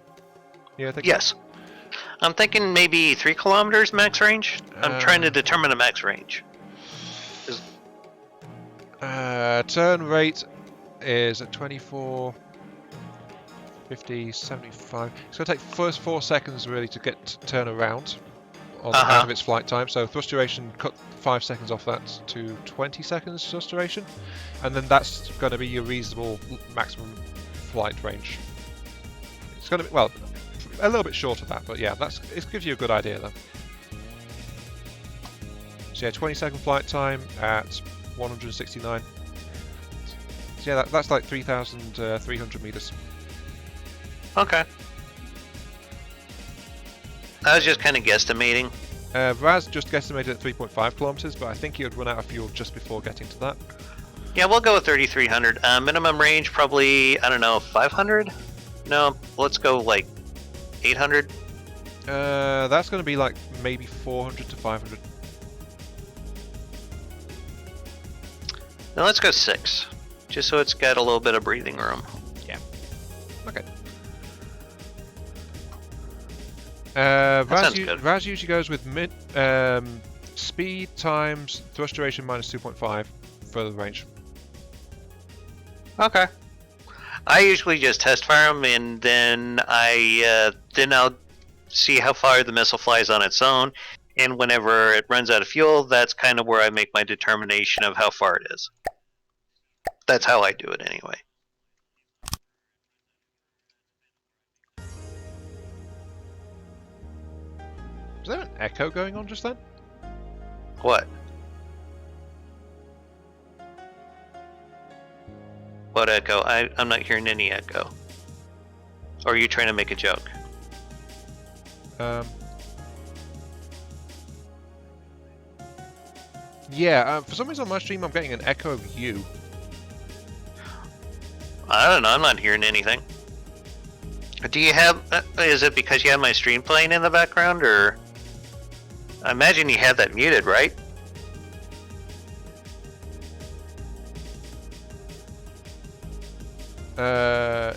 Yeah, I think. Yes. I'm thinking maybe 3 kilometers max range. I'm trying to determine a max range. Turn rate is at 24, 50, 75. It's going to take first 4 seconds really to turn around out of its flight time. So thrust duration, cut 5 seconds off that to 20 seconds thrust duration. And then that's going to be your reasonable maximum flight range. It's going to be, well, a little bit short of that, but yeah, it gives you a good idea though. So yeah, 20-second flight time at 169. So yeah, that's like 3,300 meters. Okay. I was just kind of guesstimating. Raz just guesstimated at 3.5 kilometers, but I think he would run out of fuel just before getting to that. Yeah, we'll go with 3,300. Minimum range probably, I don't know, 500? No, let's go like 800. That's going to be like maybe 400 to 500. Now let's go 6, just so it's got a little bit of breathing room. Yeah. Okay. Raz usually goes with speed times thrust duration minus 2.5 for the range. Okay. I usually just test fire them, and then I'll see how far the missile flies on its own, and whenever it runs out of fuel, that's kind of where I make my determination of how far it is. That's how I do it anyway. Is there an echo going on just then? What? What echo? I'm not hearing any echo. Or are you trying to make a joke? Yeah, for some reason on my stream I'm getting an echo of you. I don't know, I'm not hearing anything. Do you have... is it because you have my stream playing in the background, or... I imagine you have that muted, right?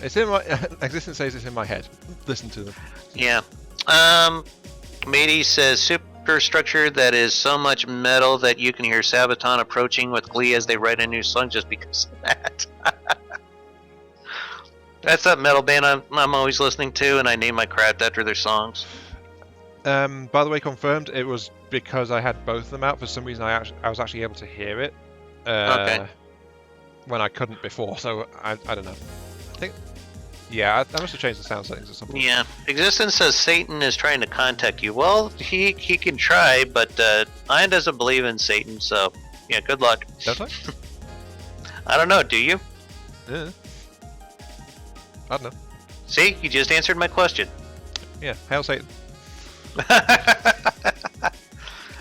It's in my... Existence says it's in my head. Listen to them. Yeah. Matey says, superstructure that is so much metal that you can hear Sabaton approaching with glee as they write a new song just because of that. That's that metal band I'm always listening to, and I name my craft after their songs. By the way, confirmed, it was because I had both of them out. For some reason, I was actually able to hear it. Okay. When I couldn't before, so I don't know. I think... Yeah, I must have changed the sound settings at some point. Yeah. Existence says Satan is trying to contact you. Well, he can try, but Ian doesn't believe in Satan, so yeah, good luck. Don't I? I don't know, do you? Yeah. I don't know. See, you just answered my question. Yeah, hail Satan.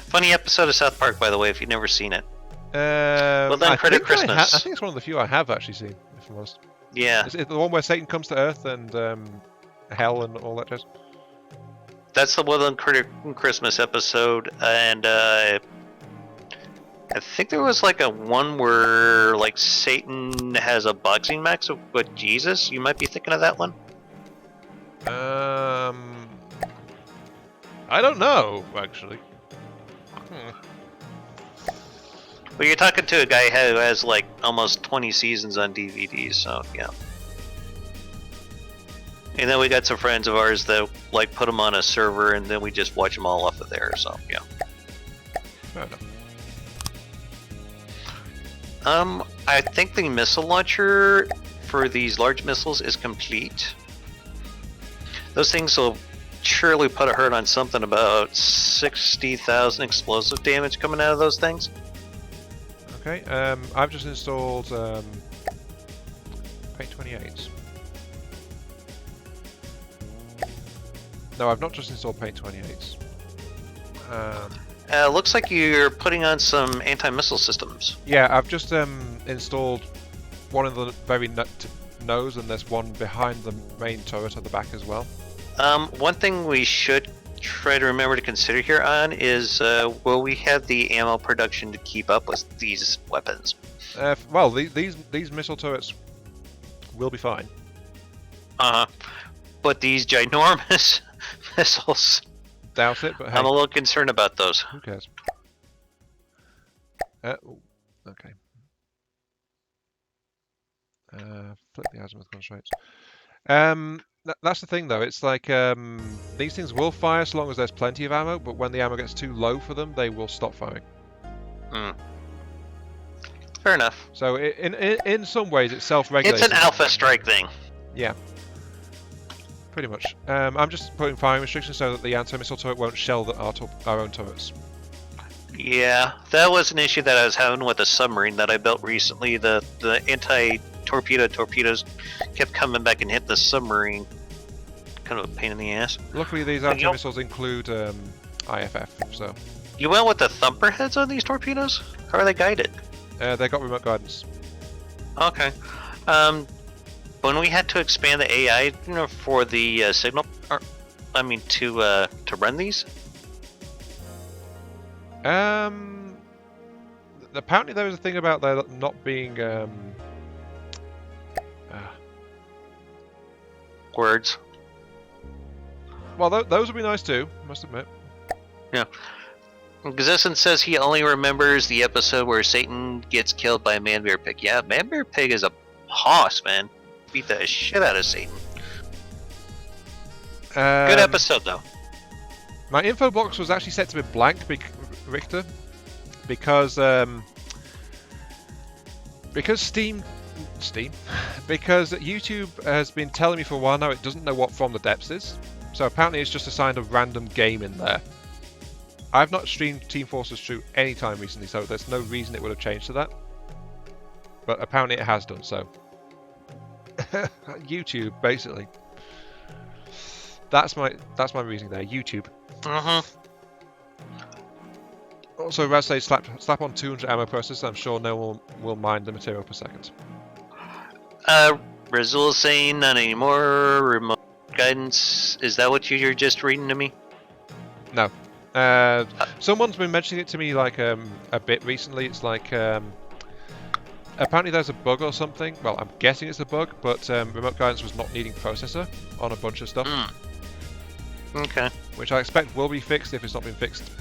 Funny episode of South Park, by the way, if you've never seen it. Well, then credit Christmas. I think it's one of the few I have actually seen, if I'm honest. Yeah. Is it the one where Satan comes to Earth and hell and all that jazz? That's the Well Done Christmas episode, and I think there was like a one where like Satan has a boxing match with Jesus. You might be thinking of that one. I don't know, actually. Well, you're talking to a guy who has like almost 20 seasons on DVD, so yeah. And then we got some friends of ours that like put them on a server, and then we just watch them all off of there. So yeah. Fair enough. I think the missile launcher for these large missiles is complete. Those things will surely put a hurt on something about 60,000 explosive damage coming out of those things. Okay, I've just installed Paint 28. No, I've not just installed Paint 28. Looks like you're putting on some anti-missile systems. Yeah, I've just installed one in the very nose, and there's one behind the main turret at the back as well. One thing we should try to remember to consider here on is, will we have the ammo production to keep up with these weapons? Well, these missile turrets will be fine. But these ginormous missiles... Doubt it, but hey. I'm a little concerned about those. Who cares? Okay. Flip the azimuth constraints. That's the thing, though. It's like these things will fire so long as there's plenty of ammo, but when the ammo gets too low for them, they will stop firing. Fair enough. So in some ways, it's self-regulating. It's an alpha strike thing. Yeah. Pretty much. I'm just putting firing restrictions so that the anti-missile turret won't shell our own turrets. Yeah, that was an issue that I was having with a submarine that I built recently. The anti-torpedo torpedoes kept coming back and hit the submarine. Kind of a pain in the ass. Luckily, these anti-missiles include IFF, so... You went with the thumper heads on these torpedoes? How are they guided? They got remote guidance. Okay. When we had to expand the AI, for the signal, to run these. Apparently there was a thing about there not being words. Well, those would be nice too, I must admit. Yeah. Existence says he only remembers the episode where Satan gets killed by a man-bear pig. Yeah, man-bear pig is a hoss, man. Beat the shit out of Satan. Good episode, though. My info box was actually set to be blank, Richter, because YouTube has been telling me for a while now it doesn't know what From the Depths is. So apparently it's just assigned a random game in there. I've not streamed Team Fortress 2 any time recently, so there's no reason it would have changed to that. But apparently it has done so. YouTube, basically. That's my reasoning there. YouTube. Also, Raz says slap on 200 ammo processors. I'm sure no one will mind the material per second. Rizul is saying not anymore. Remote guidance. Is that what you're just reading to me? No. Someone's been mentioning it to me like a bit recently. It's like apparently there's a bug or something. Well, I'm guessing it's a bug, but remote guidance was not needing processor on a bunch of stuff. Okay. Which I expect will be fixed if it's not been fixed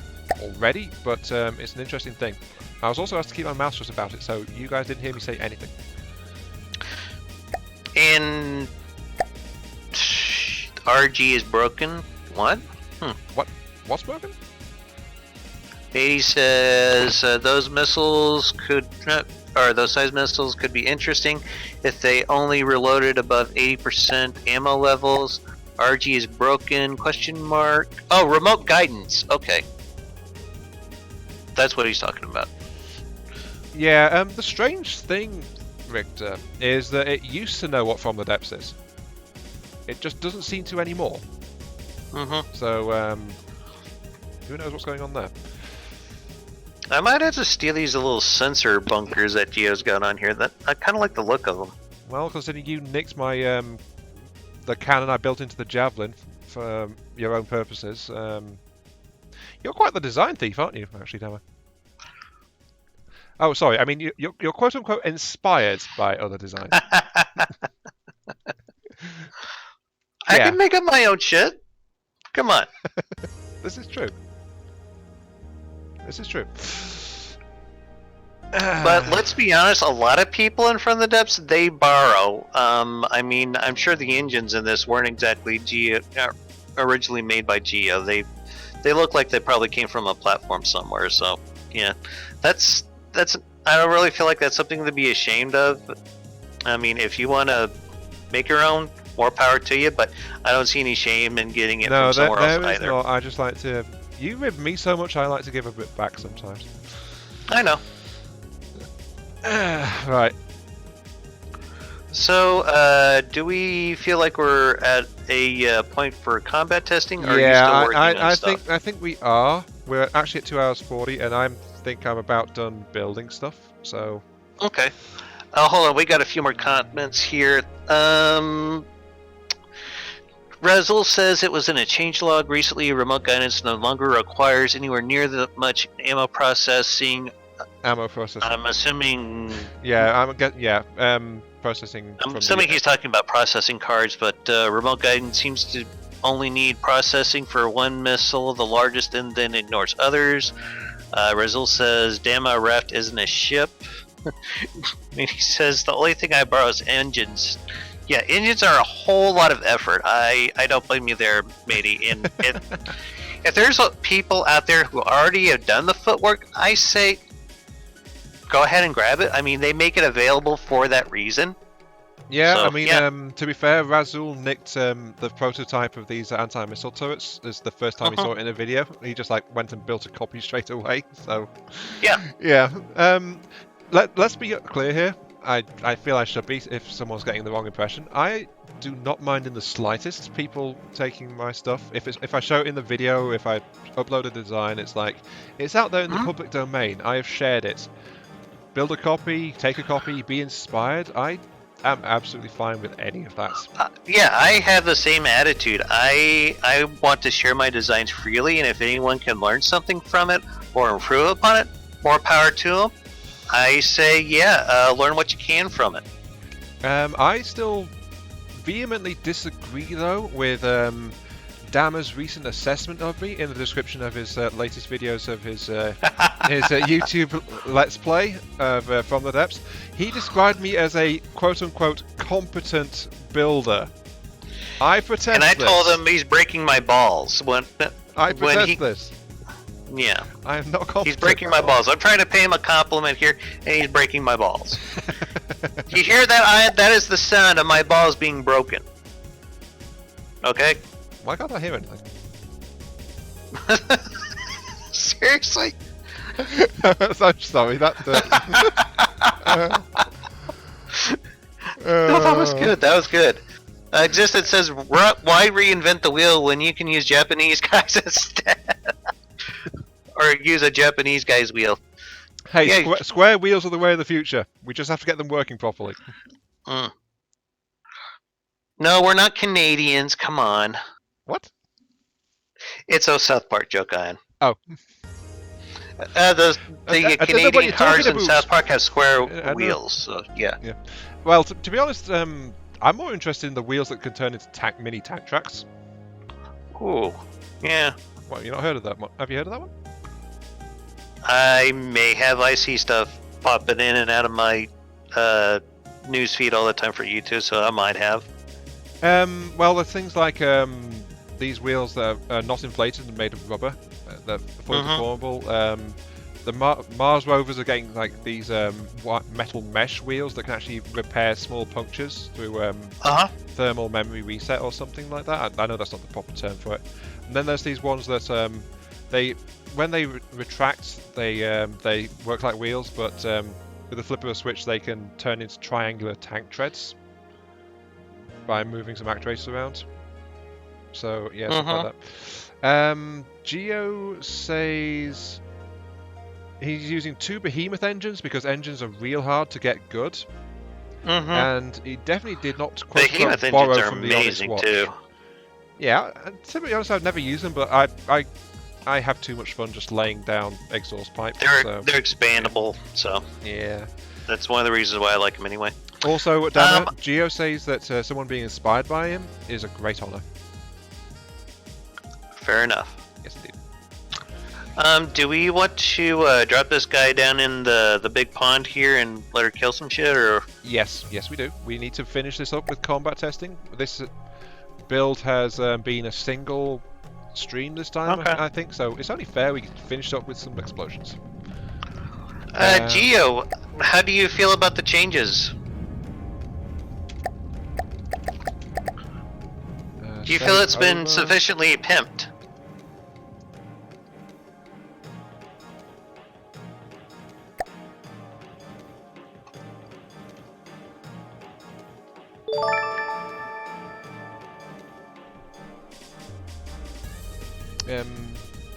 already, but it's an interesting thing. I was also asked to keep my mouth shut about it, so you guys didn't hear me say anything. And RG is broken. What? What's broken? He says those missiles those size missiles could be interesting if they only reloaded above 80% ammo levels. RG is broken? Question mark. Oh, remote guidance. Okay, that's what he's talking about. Yeah. The strange thing, Richter, is that it used to know what From the Depths is. It just doesn't seem to anymore. So who knows what's going on there? I might have to steal these little sensor bunkers that Geo's got on here. That I kind of like the look of them. Well, considering you nicked my the cannon I built into the Javelin for your own purposes, you're quite the design thief, aren't you? Actually, Dama. Oh, sorry. I mean, you're quote unquote inspired by other designs. I can make up my own shit. Come on. This is true. This is true. But let's be honest, a lot of people in From the Depths, they borrow. I mean, I'm sure the engines in this weren't exactly originally made by Geo. They look like they probably came from a platform somewhere. So yeah, that's. I don't really feel like that's something to be ashamed of. I mean, if you want to make your own, more power to you. But I don't see any shame in getting it from somewhere else either. No, I just like to. You rib me so much, I like to give a bit back sometimes. I know. Right. So, do we feel like we're at a point for combat testing? Or are you still working on stuff? I think we are. We're actually at 2 hours 40, and I think I'm about done building stuff. So. Okay. Hold on. We got a few more comments here. Razzle says it was in a changelog recently. Remote guidance no longer requires anywhere near that much ammo processing. Ammo processing. I'm assuming. Yeah, processing. I'm assuming he's talking about processing cards, but remote guidance seems to only need processing for one missile, the largest, and then ignores others. Razzle says Dama Raft isn't a ship. And he says the only thing I borrow is engines. Yeah, engines are a whole lot of effort. I don't blame you there, matey. And if there's people out there who already have done the footwork, I say go ahead and grab it. I mean, they make it available for that reason. Yeah, so, I mean, to be fair, Razzle nicked the prototype of these anti-missile turrets. This is the first time he saw it in a video. He just went and built a copy straight away. So yeah. Let's be clear here. I feel I should be if someone's getting the wrong impression. I do not mind in the slightest people taking my stuff. If I show it in the video, if I upload a design, it's out there in the public domain. I have shared it. Build a copy, take a copy, be inspired. I am absolutely fine with any of that. Yeah, I have the same attitude. I want to share my designs freely, and if anyone can learn something from it or improve upon it, more power to them. I say, learn what you can from it. I still vehemently disagree, though, with Dama's recent assessment of me in the description of his latest videos of his YouTube Let's Play of From the Depths. He described me as a quote-unquote competent builder. I protest and I told him he's breaking my balls when this. Yeah. I am not competent. He's breaking my balls. I'm trying to pay him a compliment here, and he's breaking my balls. You hear that? That is the sound of my balls being broken. Okay? Why can't I hear anything? Seriously? I'm sorry, that no, that was good. That was good. Existence says, why reinvent the wheel when you can use Japanese guys instead? Or use a Japanese guy's wheel. Hey, square wheels are the way of the future. We just have to get them working properly. No, we're not Canadians. Come on. What? It's a South Park joke, Ian. Oh. The Canadian cars in South Park have square wheels. So, yeah. Well, to be honest, I'm more interested in the wheels that can turn into mini tank tracks. Ooh. Yeah. Well, you not heard of that one? Have you heard of that one? I may have. I see stuff popping in and out of my news feed all the time for YouTube, so I might have. Well, there's things like these wheels that are not inflated and made of rubber. They're fully deformable. The Mars rovers are getting these metal mesh wheels that can actually repair small punctures through thermal memory reset or something like that. I know that's not the proper term for it. And then there's these ones that when they retract, they work like wheels, but with the flip of a switch, they can turn into triangular tank treads by moving some actuators around. So yeah, something like that. Geo says he's using 2 behemoth engines because engines are real hard to get good, and he definitely did not behemoth borrow engines are from the amazing Onyx too. watch. Yeah, to be honest, I've never used them, but I have too much fun just laying down exhaust pipes. They're expandable, so yeah, that's one of the reasons why I like them anyway. Also, Dama, Geo says that someone being inspired by him is a great honor. Fair enough. Yes, indeed. Do we want to drop this guy down in the big pond here and let her kill some shit, or? Yes, we do. We need to finish this up with combat testing. This build has been a single stream this time, I think, so it's only fair we finish up with some explosions. Geo, how do you feel about the changes? Do you feel it's been sufficiently pimped?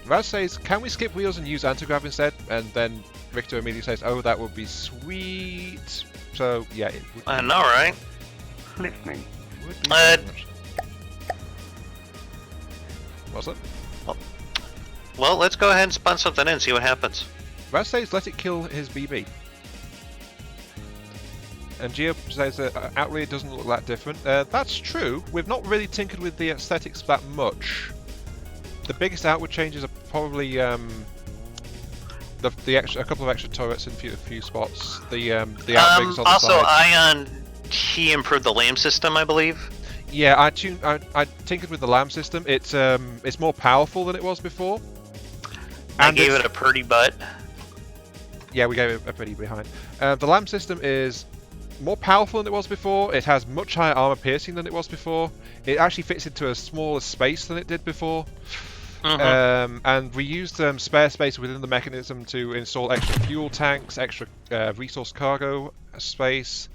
Raz says, can we skip wheels and use anti-grav instead? And then Victor immediately says, oh, that would be sweet. So, yeah. I know, right? Listening. What's that? Well, let's go ahead and spawn something in and see what happens. Raz says let it kill his BB. And Geo says that outwardly it doesn't look that different. That's true. We've not really tinkered with the aesthetics that much. The biggest outward changes are probably a couple of extra turrets in a few spots. The outriggers on the also, side. Ion, he improved the LAM system, I believe. Yeah, I tinkered with the LAM system. It's more powerful than it was before. I gave it a pretty butt. Yeah, we gave it a pretty behind. The LAM system is more powerful than it was before. It has much higher armor piercing than it was before. It actually fits into a smaller space than it did before. And we used spare space within the mechanism to install extra fuel tanks, extra resource cargo space,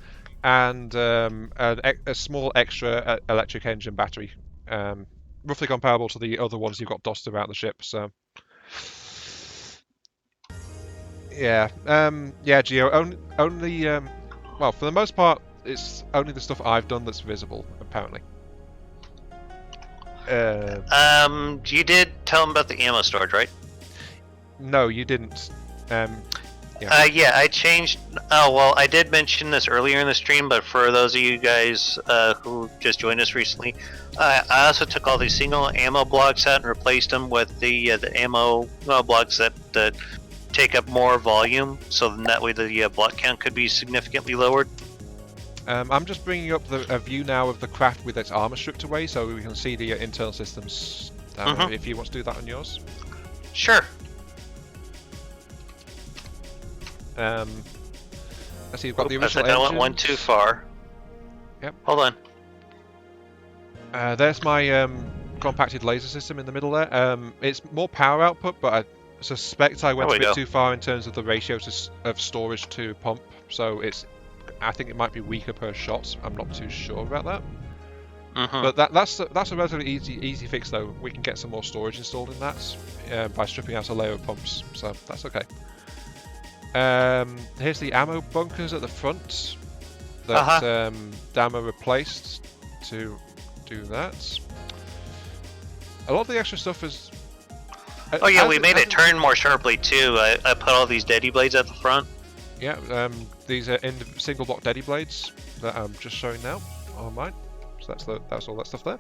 and a small extra electric engine battery, roughly comparable to the other ones you've got dotted around the ship. So, yeah, Geo. Only well, for the most part, it's only the stuff I've done that's visible, apparently. You did tell him about the ammo storage, right? No, you didn't. Yeah, I changed. Oh, well, I did mention this earlier in the stream, but for those of you guys who just joined us recently, I also took all these single ammo blocks out and replaced them with the ammo blocks that take up more volume, so then that way the block count could be significantly lowered. I'm just bringing up a view now of the craft with its armor stripped away, so we can see the internal systems. If you want to do that on yours. Sure. Let's see, you've got the original engine. I went one too far. Yep. Hold on. There's my compacted laser system in the middle there. It's more power output, but I suspect I went a bit too far in terms of the ratio of storage to pump, so I think it might be weaker per shot. I'm not too sure about that. But that's a relatively easy fix though. We can get some more storage installed in that by stripping out a layer of pumps, so that's okay. Here's the ammo bunkers at the front that Dama replaced to do that. A lot of the extra stuff is... Oh yeah, we made it turn more sharply too. I put all these deadly blades at the front. Yeah, these are single block deadly blades that I'm just showing now on mine. So that's all that stuff there.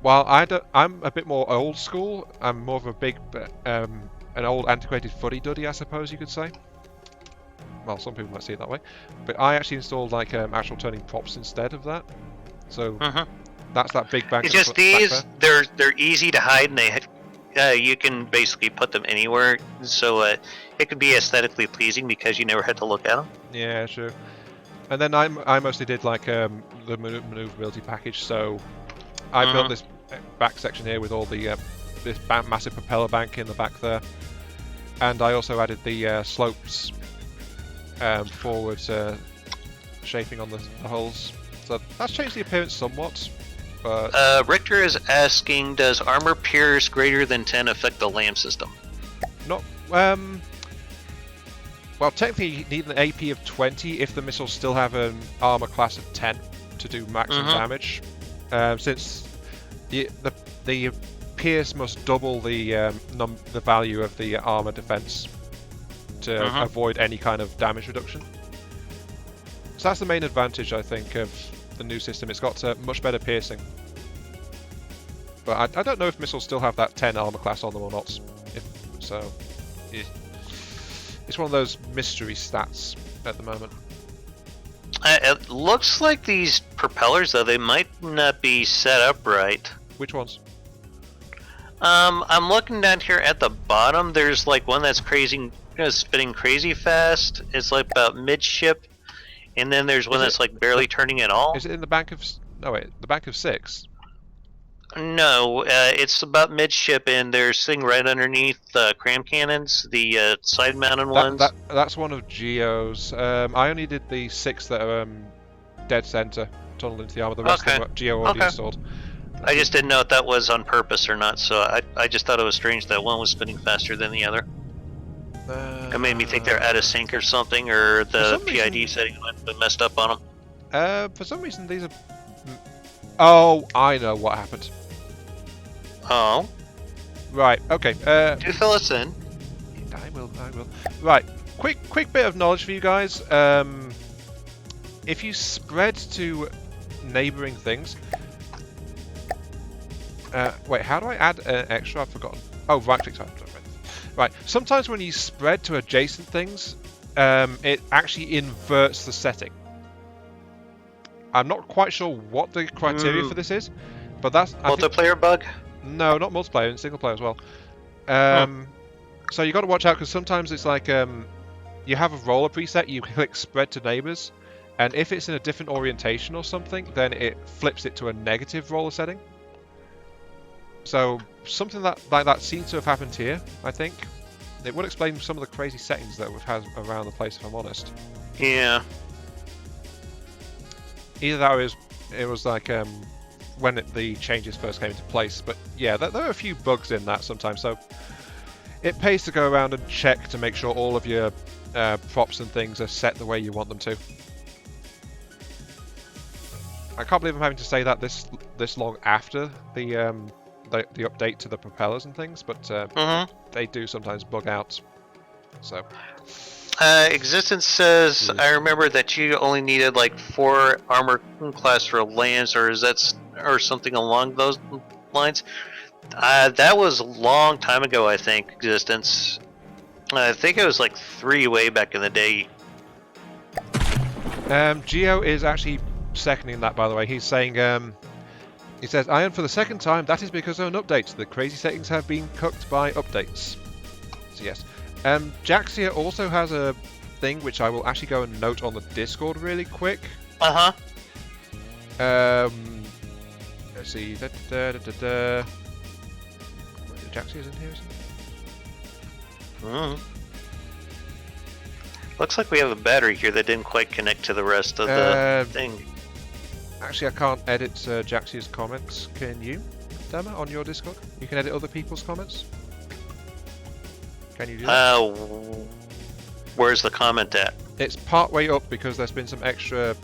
While I'm a bit more old school. I'm more of a big, an old antiquated fuddy-duddy, I suppose you could say. Well, some people might see it that way, but I actually installed like actual turning props instead of that. So that's that big bank. It's just these. They're easy to hide, and you can basically put them anywhere. So it could be aesthetically pleasing because you never had to look at them. Yeah, sure. And then I mostly did like the maneuverability package. So I built this back section here with all the this massive propeller bank in the back there, and I also added the slopes forward shaping on the hulls. So that's changed the appearance somewhat. But Richter is asking, does armor pierce greater than 10 affect the LAM system? Not well, technically you need an AP of 20 if the missiles still have an armor class of 10 to do maximum damage. Since the pierce must double the value of the armor defense to avoid any kind of damage reduction. So that's the main advantage, I think, of the new system. It's got much better piercing. But I don't know if missiles still have that 10 armor class on them or not. It's one of those mystery stats at the moment. It looks like these propellers, though, they might not be set up right. Which ones? I'm looking down here at the bottom. There's like one that's spinning crazy fast. It's like about midship. And then there's one that's like barely turning at all. Is it in the bank of... No, wait. The bank of 6? No, it's about midship, and they're sitting right underneath the cram cannons, the side-mounted ones. That's one of Geo's. I only did the 6 that are dead center, tunneled into the armor. The rest of them Geo already installed. I just didn't know if that was on purpose or not, so I just thought it was strange that one was spinning faster than the other. It made me think they're out of sync or something, or the PID setting might have been messed up on them. For some reason, these are... Oh, I know what happened. Oh. Right. Okay. Do fill us in. I will. Right. Quick bit of knowledge for you guys. If you spread to neighboring things. Wait, how do I add an extra? I've forgotten. Oh, right click. Right. Sometimes when you spread to adjacent things, it actually inverts the setting. I'm not quite sure what the criteria for this is, but that's multiplayer bug. No, not multiplayer, in single player as well. So you got to watch out because sometimes it's like you have a roller preset, you click spread to neighbors, and if it's in a different orientation or something, then it flips it to a negative roller setting. So something like that seems to have happened here, I think. It would explain some of the crazy settings that we've had around the place, if I'm honest. Yeah. Either that or it was like when the changes first came into place. But yeah, there are a few bugs in that sometimes. So it pays to go around and check to make sure all of your props and things are set the way you want them to. I can't believe I'm having to say that this long after the update to the propellers and things, but they do sometimes bug out. So. Existence says, I remember that you only needed like 4 armor class for lands, or something along those lines. That was a long time ago, I think. Existence. I think it was like 3 way back in the day. Geo is actually seconding that, by the way. He's saying, he says, Iron, for the second time, that is because of an update. The crazy settings have been cooked by updates. So yes. Jaxia also has a thing which I will actually go and note on the Discord really quick. Let's see. Jaxia's in here, isn't it? Looks like we have a battery here that didn't quite connect to the rest of the thing. Actually, I can't edit Jaxia's comments. Can you, Dama, on your Discord? You can edit other people's comments? Can you do that? Where's the comment at? It's part way up because there's been some extra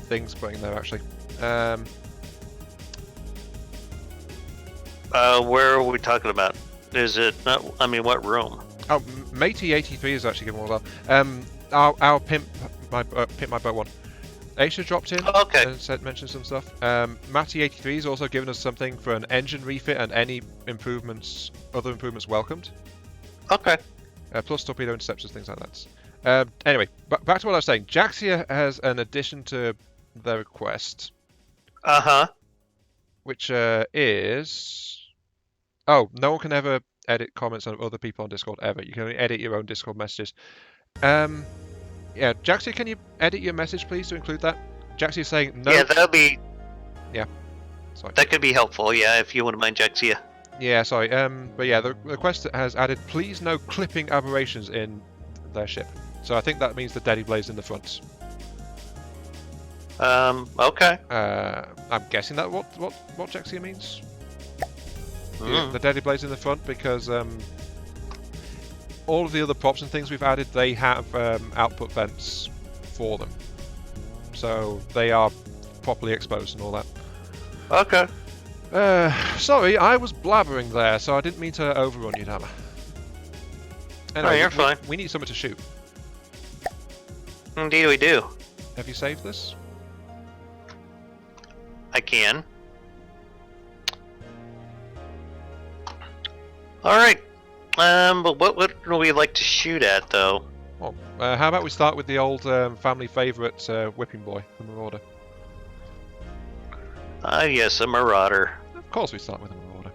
things put in there actually. Where are we talking about? Is it not? I mean, what room? Oh, Matey83 is actually given one as well. Our Pimp My Boat one. Aisha dropped in and mentioned some stuff. Matty83 has also given us something for an engine refit and any improvements, other improvements welcomed. Okay. Plus torpedo interceptors, things like that. Anyway, back to what I was saying. Jaxia has an addition to the request. Which is... Oh, no one can ever edit comments on other people on Discord ever. You can only edit your own Discord messages. Yeah, Jaxia, can you edit your message, please, to include that? Jaxia is saying no... Yeah, that'll be... Yeah. Sorry. That could be helpful, yeah, if you wouldn't mind, Jaxia. Yeah, sorry. But yeah, the request has added, please no clipping aberrations in their ship. So I think that means the Daddy Blaze in the front. Okay. I'm guessing that what Jaxia means. The Daddy Blaze in the front because all of the other props and things we've added, they have output vents for them, so they are properly exposed and all that. Okay. Sorry, I was blabbering there, so I didn't mean to overrun you, Dama. Anyway, you're fine. We need something to shoot. Indeed we do. Have you saved this? I can. Alright. But what would we like to shoot at, though? Well, how about we start with the old family favourite whipping boy, the Marauder? Yes, a Marauder. Of course we start with a Marauder.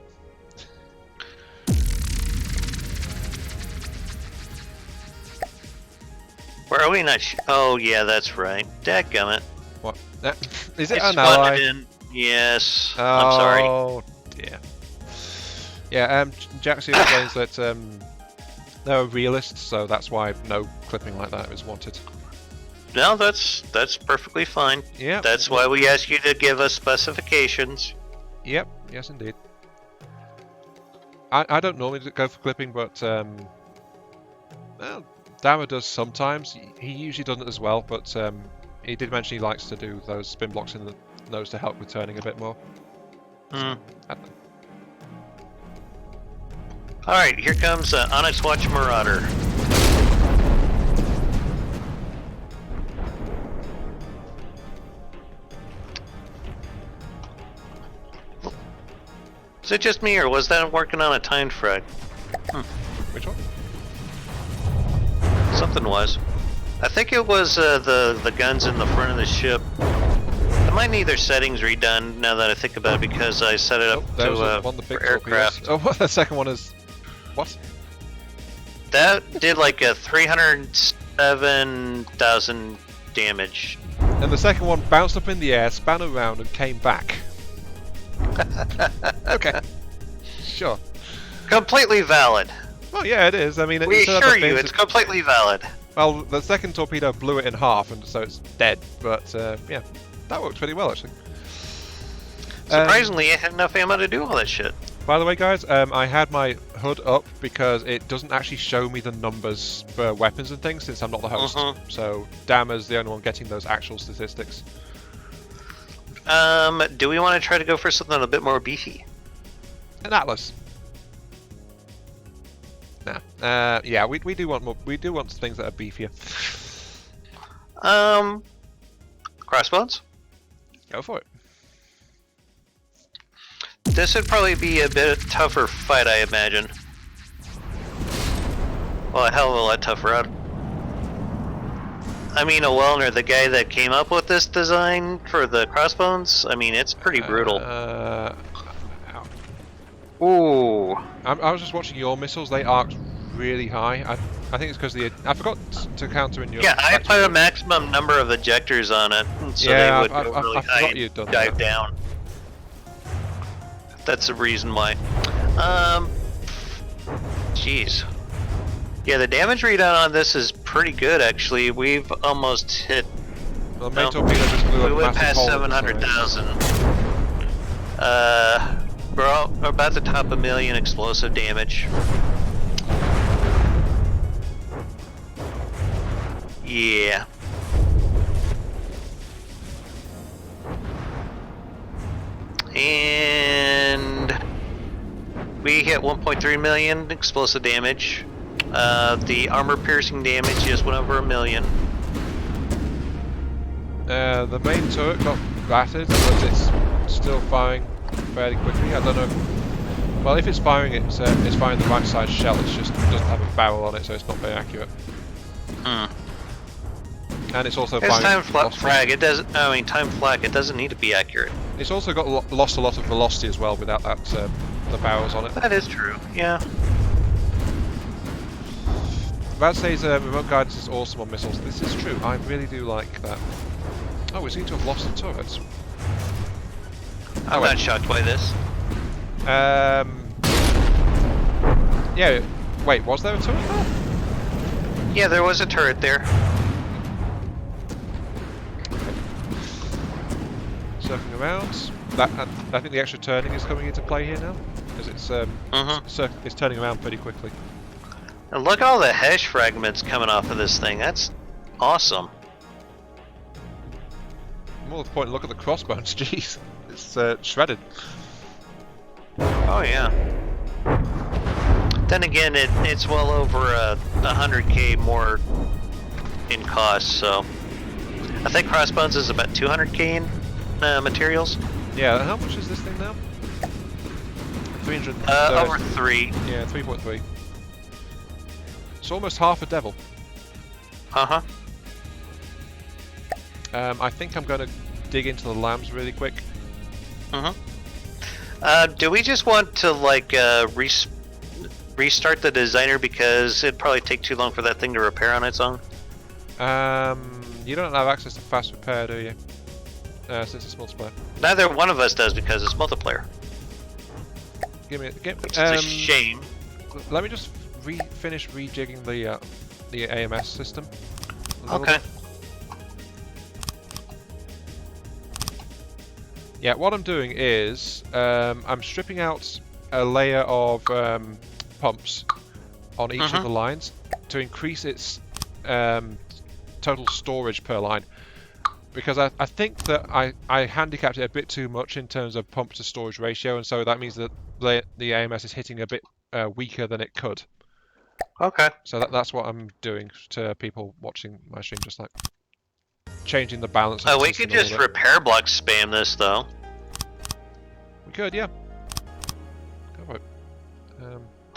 Where are we not oh, yeah, that's right. Dadgummit. What? Is it an ally? Yes. I'm sorry. Oh, dear. Yeah, Jaxia explains that they're realists, so that's why no clipping like that is wanted. No, that's perfectly fine. Yeah. That's why we ask you to give us specifications. Yep. Yes, indeed. I don't normally go for clipping, but well, Dama does sometimes. He usually doesn't as well, but he did mention he likes to do those spin blocks in the nose to help with turning a bit more. Alright, here comes Onyx Watch Marauder. Is it just me, or was that working on a timed frag? Which one? Something was. I think it was the guns in the front of the ship. I might need their settings redone now that I think about it, because I set it up for aircraft. Oh, the second one is... What? That did like a 307,000 damage. And the second one bounced up in the air, span around, and came back. Okay. Sure. Completely valid. Well, yeah, it is. I mean, we assure you, it's completely valid. Well, the second torpedo blew it in half, and so it's dead. But yeah, that worked pretty well, actually. Surprisingly, it had enough ammo to do all that shit. By the way, guys, I had my HUD up because it doesn't actually show me the numbers for weapons and things since I'm not the host. So Dama's the only one getting those actual statistics. Do we want to try to go for something a bit more beefy? An Atlas. Nah. Yeah, we do want more. We do want things that are beefier. Crossbones? Go for it. This would probably be a bit tougher fight, I imagine. Well, a hell of a lot tougher. I mean, Wellner, the guy that came up with this design for the crossbones, I mean, it's pretty brutal. Ooh. I was just watching your missiles. They arced really high. I think it's because I forgot to counter in your... Yeah, I put a maximum number of ejectors on it, so they would go really high and dive down. That's the reason why. Jeez. Yeah, the damage readout on this is pretty good, actually. We've almost hit... Well, main torpedo just blew we went past 700,000. We're about to top 1 million explosive damage. Yeah. And we hit 1.3 million explosive damage. The armor piercing damage just went over 1 million. The main turret got battered, but it's still firing fairly quickly. I don't know. Well, if it's firing, it's firing the right size shell. It just doesn't have a barrel on it, so it's not very accurate. And it's also firing. Time frag. It doesn't. I mean, time flak. It doesn't need to be accurate. It's also got lost a lot of velocity as well without that the barrels on it. That is true. Yeah. That says remote guidance is awesome on missiles. This is true. I really do like that. Oh, we seem to have lost the turrets. I'm not shocked by this. Yeah. Wait, was there a turret there? Yeah, there was a turret there. Circling around. I think the extra turning is coming into play here now, because it's it's turning around pretty quickly. And look at all the hash fragments coming off of this thing. That's awesome. More to the point, look at the crossbones. Jeez, it's shredded. Oh yeah. Then again, it's well over 100k more in cost. So I think crossbones is about 200k in materials. Yeah. How much is this thing now? 300. Over 3. Yeah, 3.3. It's almost half a devil. I think I'm going to dig into the lambs really quick. Do we just want to like restart the designer, because it'd probably take too long for that thing to repair on its own? You don't have access to fast repair, do you? Since it's multiplayer. Neither one of us does, because it's multiplayer. Which is a shame. Let me just finish rejigging the AMS system. Okay. Yeah, what I'm doing is I'm stripping out a layer of pumps on each of the lines to increase its total storage per line, because I think that I handicapped it a bit too much in terms of pump to storage ratio, and so that means that the AMS is hitting a bit weaker than it could. Okay. So that's what I'm doing to people watching my stream, just like changing the balance of the We system could just repair block spam this though. We could, yeah. Go for it.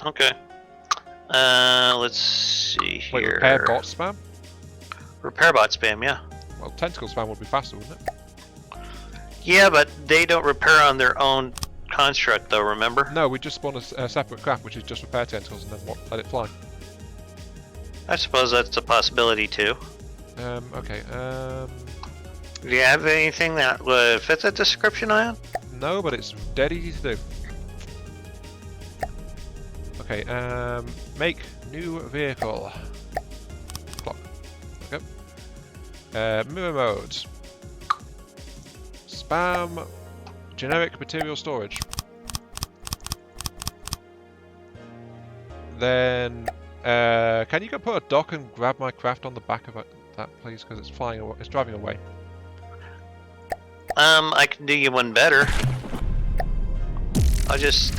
Okay. Let's see here. Wait, repair bot spam? Repair bot spam, yeah. Well, tentacle spam would be faster, wouldn't it? Yeah, but they don't repair on their own construct though, remember? No, we just spawn a separate craft, which is just repair tentacles and then let it fly. I suppose that's a possibility too. Okay, Do you have anything that would fit that description, Ion? No, but it's dead easy to do. Okay, make new vehicle. Clock. Okay. Mirror modes. Spam generic material storage. Then, can you go put a dock and grab my craft on the back of that, please? Because it's flying away. It's driving away. I can do you one better. I'll just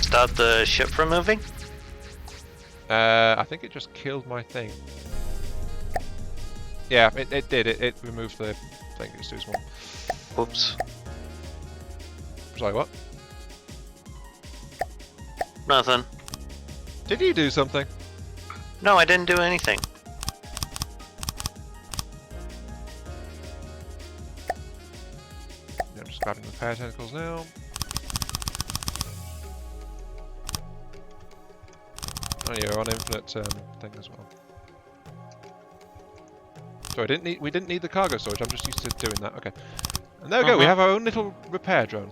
stop the ship from moving. I think it just killed my thing. Yeah, it did. It removed the thing. It's too small. Whoops. Sorry, what? Nothing. Did you do something? No, I didn't do anything. Yeah, I'm just grabbing the repair tentacles now. Oh, you're on infinite thing as well. So we didn't need the cargo storage. I'm just used to doing that. Okay. And there we go. We have our own little repair drone.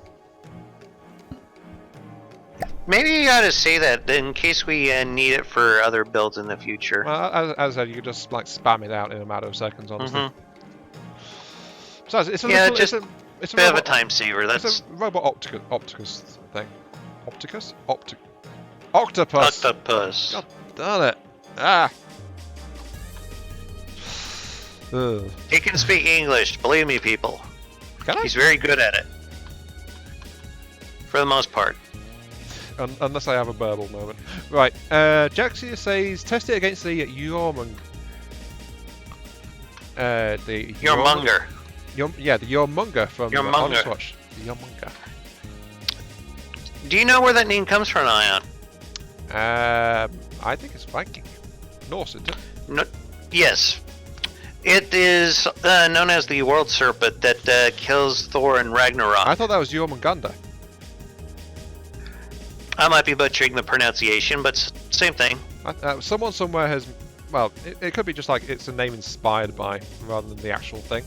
Maybe you gotta say that in case we need it for other builds in the future. Well, as I said, you could just like spam it out in a matter of seconds, honestly. Besides, it's a little, just it's a bit robot, of a time saver. That's it's a robot Opticus thing. Opticus? Octopus. Octopus. God darn it! Ah. Ugh. He can speak English. Believe me, people. Can I? He's very good at it. For the most part. Unless I have a burble moment. Right, Jaxia says test it against the Yormung. The Yormunger. Yeah, the Yormunger from Yormunger. Watch. The Yormunger. Do you know where that name comes from, Ion? I think it's Viking. Norse, isn't it? No, yes. It is known as the World Serpent that kills Thor and Ragnarok. I thought that was Jormungandr. I might be butchering the pronunciation, but same thing. Someone somewhere has... Well, it could be just like it's a name inspired by, rather than the actual thing.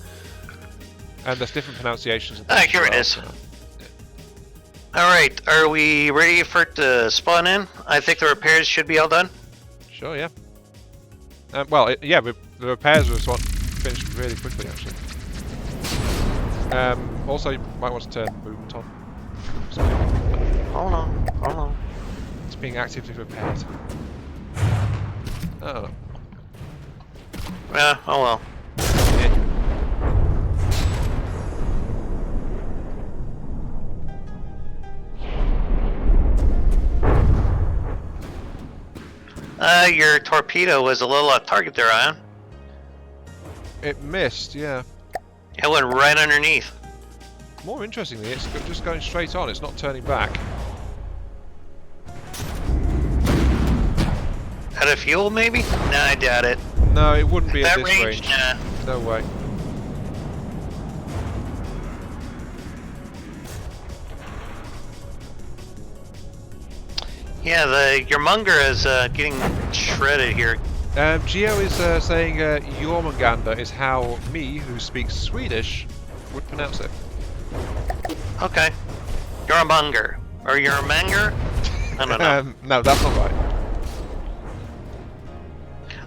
And there's different pronunciations. Here it is. Alright, are we ready for it to spawn in? I think the repairs should be all done. Sure, yeah. Yeah, the repairs was what finished really quickly, actually. Also, you might want to turn movement on. Hold on. It's being actively repaired. Oh. Yeah, oh well. Your torpedo was a little off target there, Ion. It missed, yeah. It went right underneath. More interestingly, it's just going straight on. It's not turning back. Out of fuel, maybe? Nah, I doubt it. No, it wouldn't be That at this range. Nah. No way. Yeah, the Yormunger is getting shredded here. Geo is saying Jormungandr is how me, who speaks Swedish, would pronounce it. Okay. Yormunger. Or Yormanger? I don't know. No, that's not right.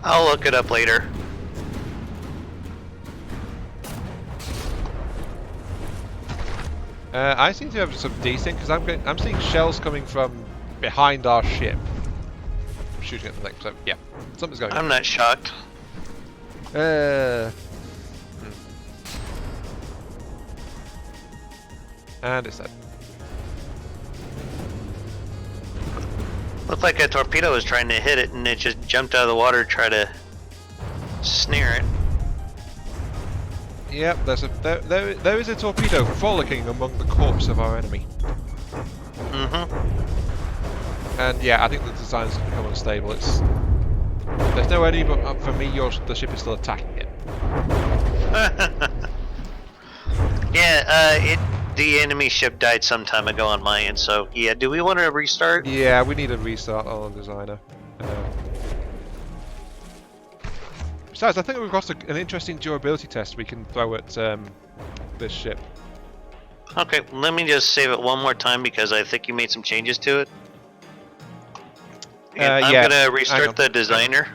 I'll look it up later. I seem to have some desync because I'm seeing shells coming from behind our ship, shooting at the thing. So yeah, something's going on. I'm not shocked. And it's dead. Looked like a torpedo was trying to hit it, and it just jumped out of the water to try to snare it. Yep, there is a torpedo frolicking among the corpse of our enemy. And yeah, I think the design's become unstable. There's no enemy, but for me, the ship is still attacking it. Yeah, the enemy ship died some time ago on my end, so yeah, do we want to restart? Yeah, we need a restart on the designer. Besides, I think we've got an interesting durability test we can throw at this ship. Okay, let me just save it one more time because I think you made some changes to it. And I'm going to restart the designer.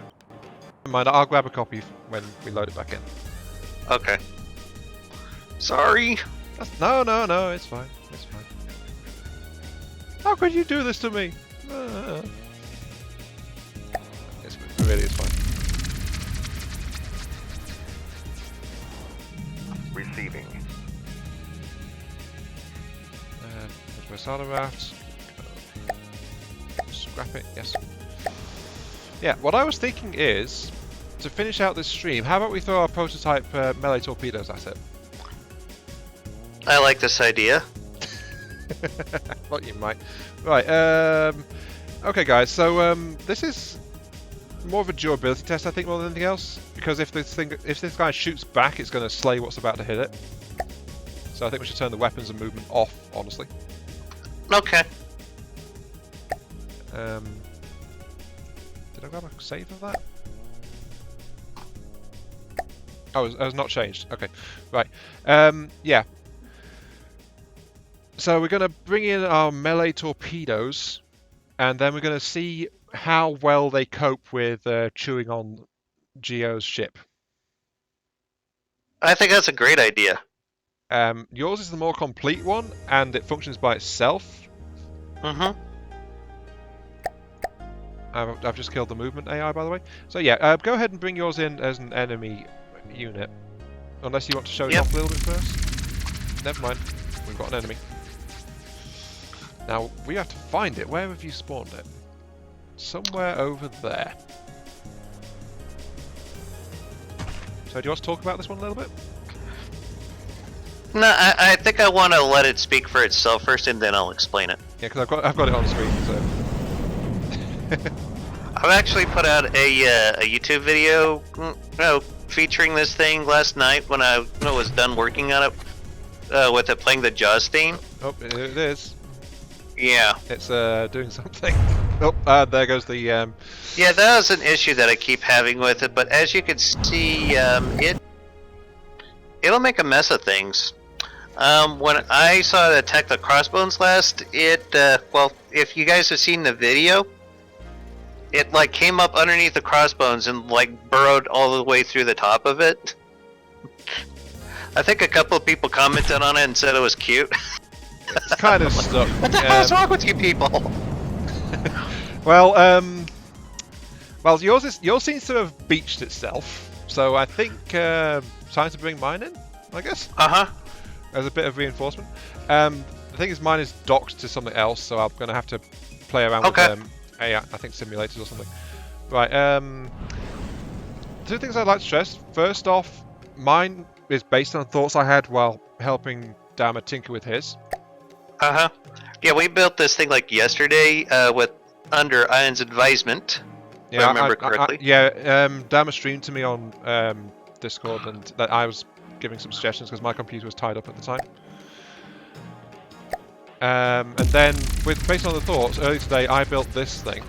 Never mind, I'll grab a copy when we load it back in. Okay. Sorry. No, it's fine. It's fine. How could you do this to me? It really is fine. Receiving. There's my solar raft. Scrap it, yes. Yeah, what I was thinking is, to finish out this stream, how about we throw our prototype melee torpedoes at it? I like this idea. Thought you might. Right, okay guys, so this is more of a durability test, I think, more than anything else. Because if this guy shoots back, it's going to slay what's about to hit it. So I think we should turn the weapons and movement off, honestly. Okay. Did I grab a save of that? Oh, it has not changed. Okay, right. Yeah. So we're going to bring in our melee torpedoes, and then we're going to see how well they cope with chewing on Geo's ship. I think that's a great idea. Yours is the more complete one, and it functions by itself. I've just killed the movement AI, by the way. So yeah, go ahead and bring yours in as an enemy unit. Unless you want to show it off a little bit first. Never mind, we've got an enemy. Now, we have to find it. Where have you spawned it? Somewhere over there. So do you want to talk about this one a little bit? No, I think I want to let it speak for itself first, and then I'll explain it. Yeah, because I've got it on screen, so... I've actually put out a YouTube video featuring this thing last night when I was done working on it, with it playing the Jaws theme. Oh, it is. Yeah. It's doing something. Oh, there goes the... Yeah, that was an issue that I keep having with it, but as you can see, it'll make a mess of things. When I saw it attack the crossbones last, well, if you guys have seen the video, it like came up underneath the crossbones and like burrowed all the way through the top of it. I think a couple of people commented on it and said it was cute. It's kind of stuck. What the hell is wrong with you people? Well, yours seems to have beached itself, so I think time to bring mine in, I guess. As a bit of reinforcement. The thing is, mine is docked to something else, so I'm going to have to play around with I think simulators or something. Right. Two things I'd like to stress. First off, mine is based on thoughts I had while helping Dama tinker with his. Yeah, we built this thing like yesterday under Ian's advisement. Yeah, if I remember correctly. Dama streamed to me on Discord, and that I was giving some suggestions because my computer was tied up at the time. And then, based on the thoughts, earlier today I built this thing,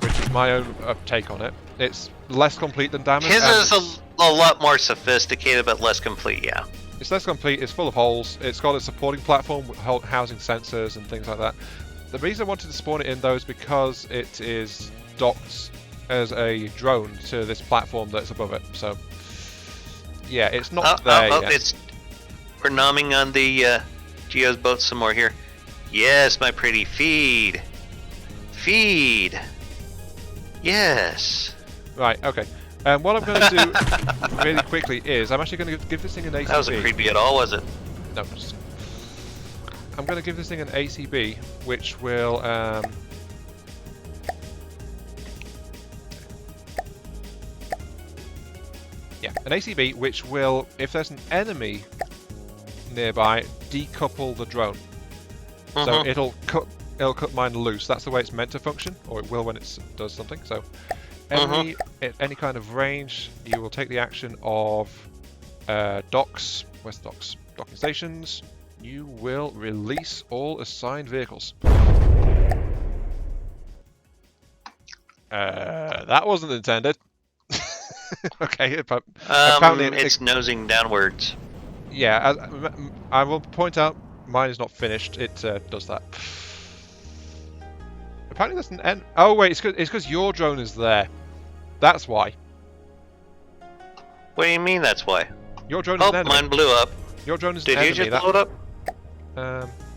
which is my own take on it. It's less complete than Dama's. His is a lot more sophisticated, but less complete, yeah. It's less complete, it's full of holes, it's got a supporting platform housing sensors and things like that. The reason I wanted to spawn it in though is because it is docked as a drone to this platform that's above it, so... Yeah, it's not there yet. We're nomming on the Geo's boat some more here. Yes, my pretty feed. Feed. Yes. Right, okay. What I'm going to do really quickly is, I'm actually going to give this thing an ACB. That wasn't creepy at all, was it? No, I'm going to give this thing an ACB, which will Yeah, an ACB which will, if there's an enemy nearby, decouple the drone. So it'll cut mine loose. That's the way it's meant to function, or it will when it does something. So at any kind of range, you will take the action of docks. Where's the docks? Docking stations. You will release all assigned vehicles. That wasn't intended. Okay, apparently it's nosing downwards. Yeah, I will point out mine is not finished. It does that. Apparently there's an end. Oh wait, it's because your drone is there. That's why. What do you mean that's why? Your drone is an enemy. Mine blew up. Your drone is an enemy. Did you just blow it up?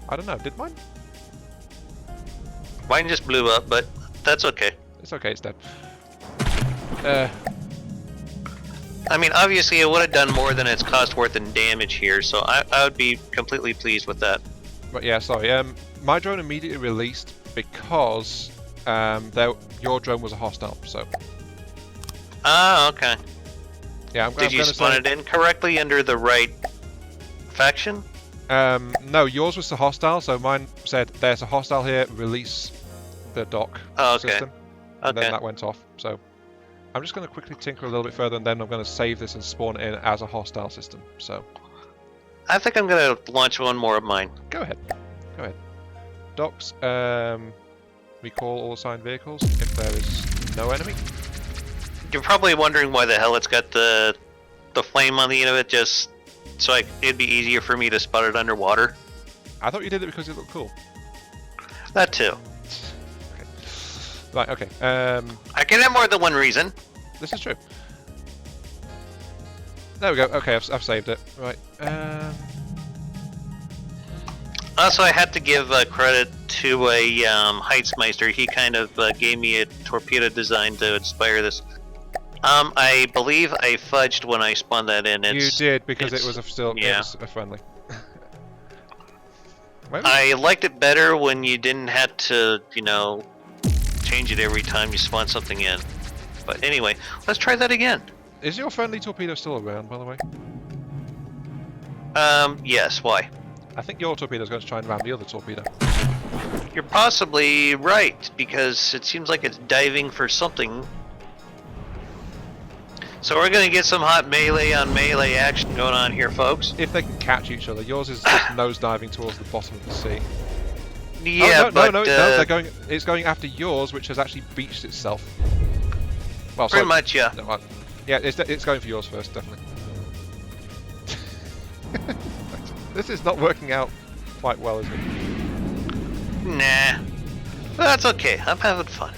I don't know. Did mine? Mine just blew up, but that's okay. It's okay. It's dead. I mean, obviously, it would have done more than its cost worth in damage here, so I would be completely pleased with that. But yeah, sorry. My drone immediately released because your drone was a hostile. So. Ah, okay. Yeah, Did you spawn it in correctly under the right faction? No, yours was the hostile, so mine said there's a hostile here, release the dock system. And then that went off. So I'm just going to quickly tinker a little bit further, and then I'm going to save this and spawn it in as a hostile system. So I think I'm going to launch one more of mine. Go ahead. Docks, recall all assigned vehicles if there is no enemy. You're probably wondering why the hell it's got the flame on the end of it, just so it'd be easier for me to spot it underwater. I thought you did it because it looked cool. That too. Okay. Right, okay. I can have more than one reason. This is true. There we go. Okay, I've saved it. Right. Also, I had to give credit to a Heightsmeister. He kind of gave me a torpedo design to inspire this. I believe I fudged when I spun that in. You did, because it was a friendly. I liked it better when you didn't have to, change it every time you spawn something in. But anyway, let's try that again. Is your friendly torpedo still around, by the way? Yes, why? I think your torpedo is going to try and ram the other torpedo. You're possibly right, because it seems like it's diving for something. So we're going to get some hot melee on melee action going on here, folks. If they can catch each other. Yours is just nose diving towards the bottom of the sea. Yeah, no, they're going. It's going after yours, which has actually beached itself. Well, pretty much, yeah. No, yeah, it's going for yours first, definitely. This is not working out quite well, is it? Nah, that's okay. I'm having fun.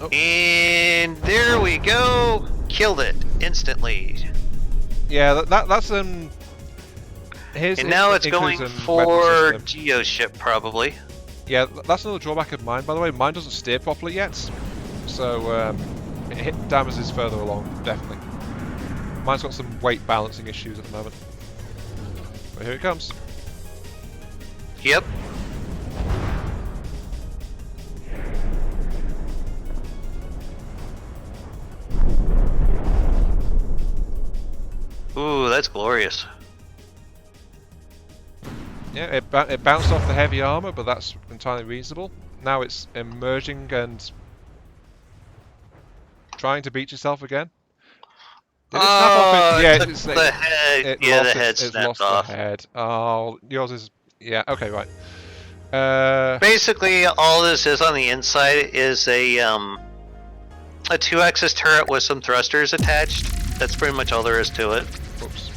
Oh. And there we go. Killed it instantly. Yeah, that's and now it's going for Geoship, probably. Yeah, that's another drawback of mine, by the way. Mine doesn't steer properly yet, so Dama's is further along, definitely. Mine's got some weight balancing issues at the moment. But here it comes. Yep. Ooh, that's glorious. Yeah, it bounced off the heavy armor, but that's entirely reasonable. Now it's emerging and trying to beach itself again. Did it snap off it? Yeah, it's the head. Yeah, the head snapped off. The head. Oh, yours is. Yeah. Okay. Right. Basically, all this is on the inside is a 2-axis turret with some thrusters attached. That's pretty much all there is to it. Oops.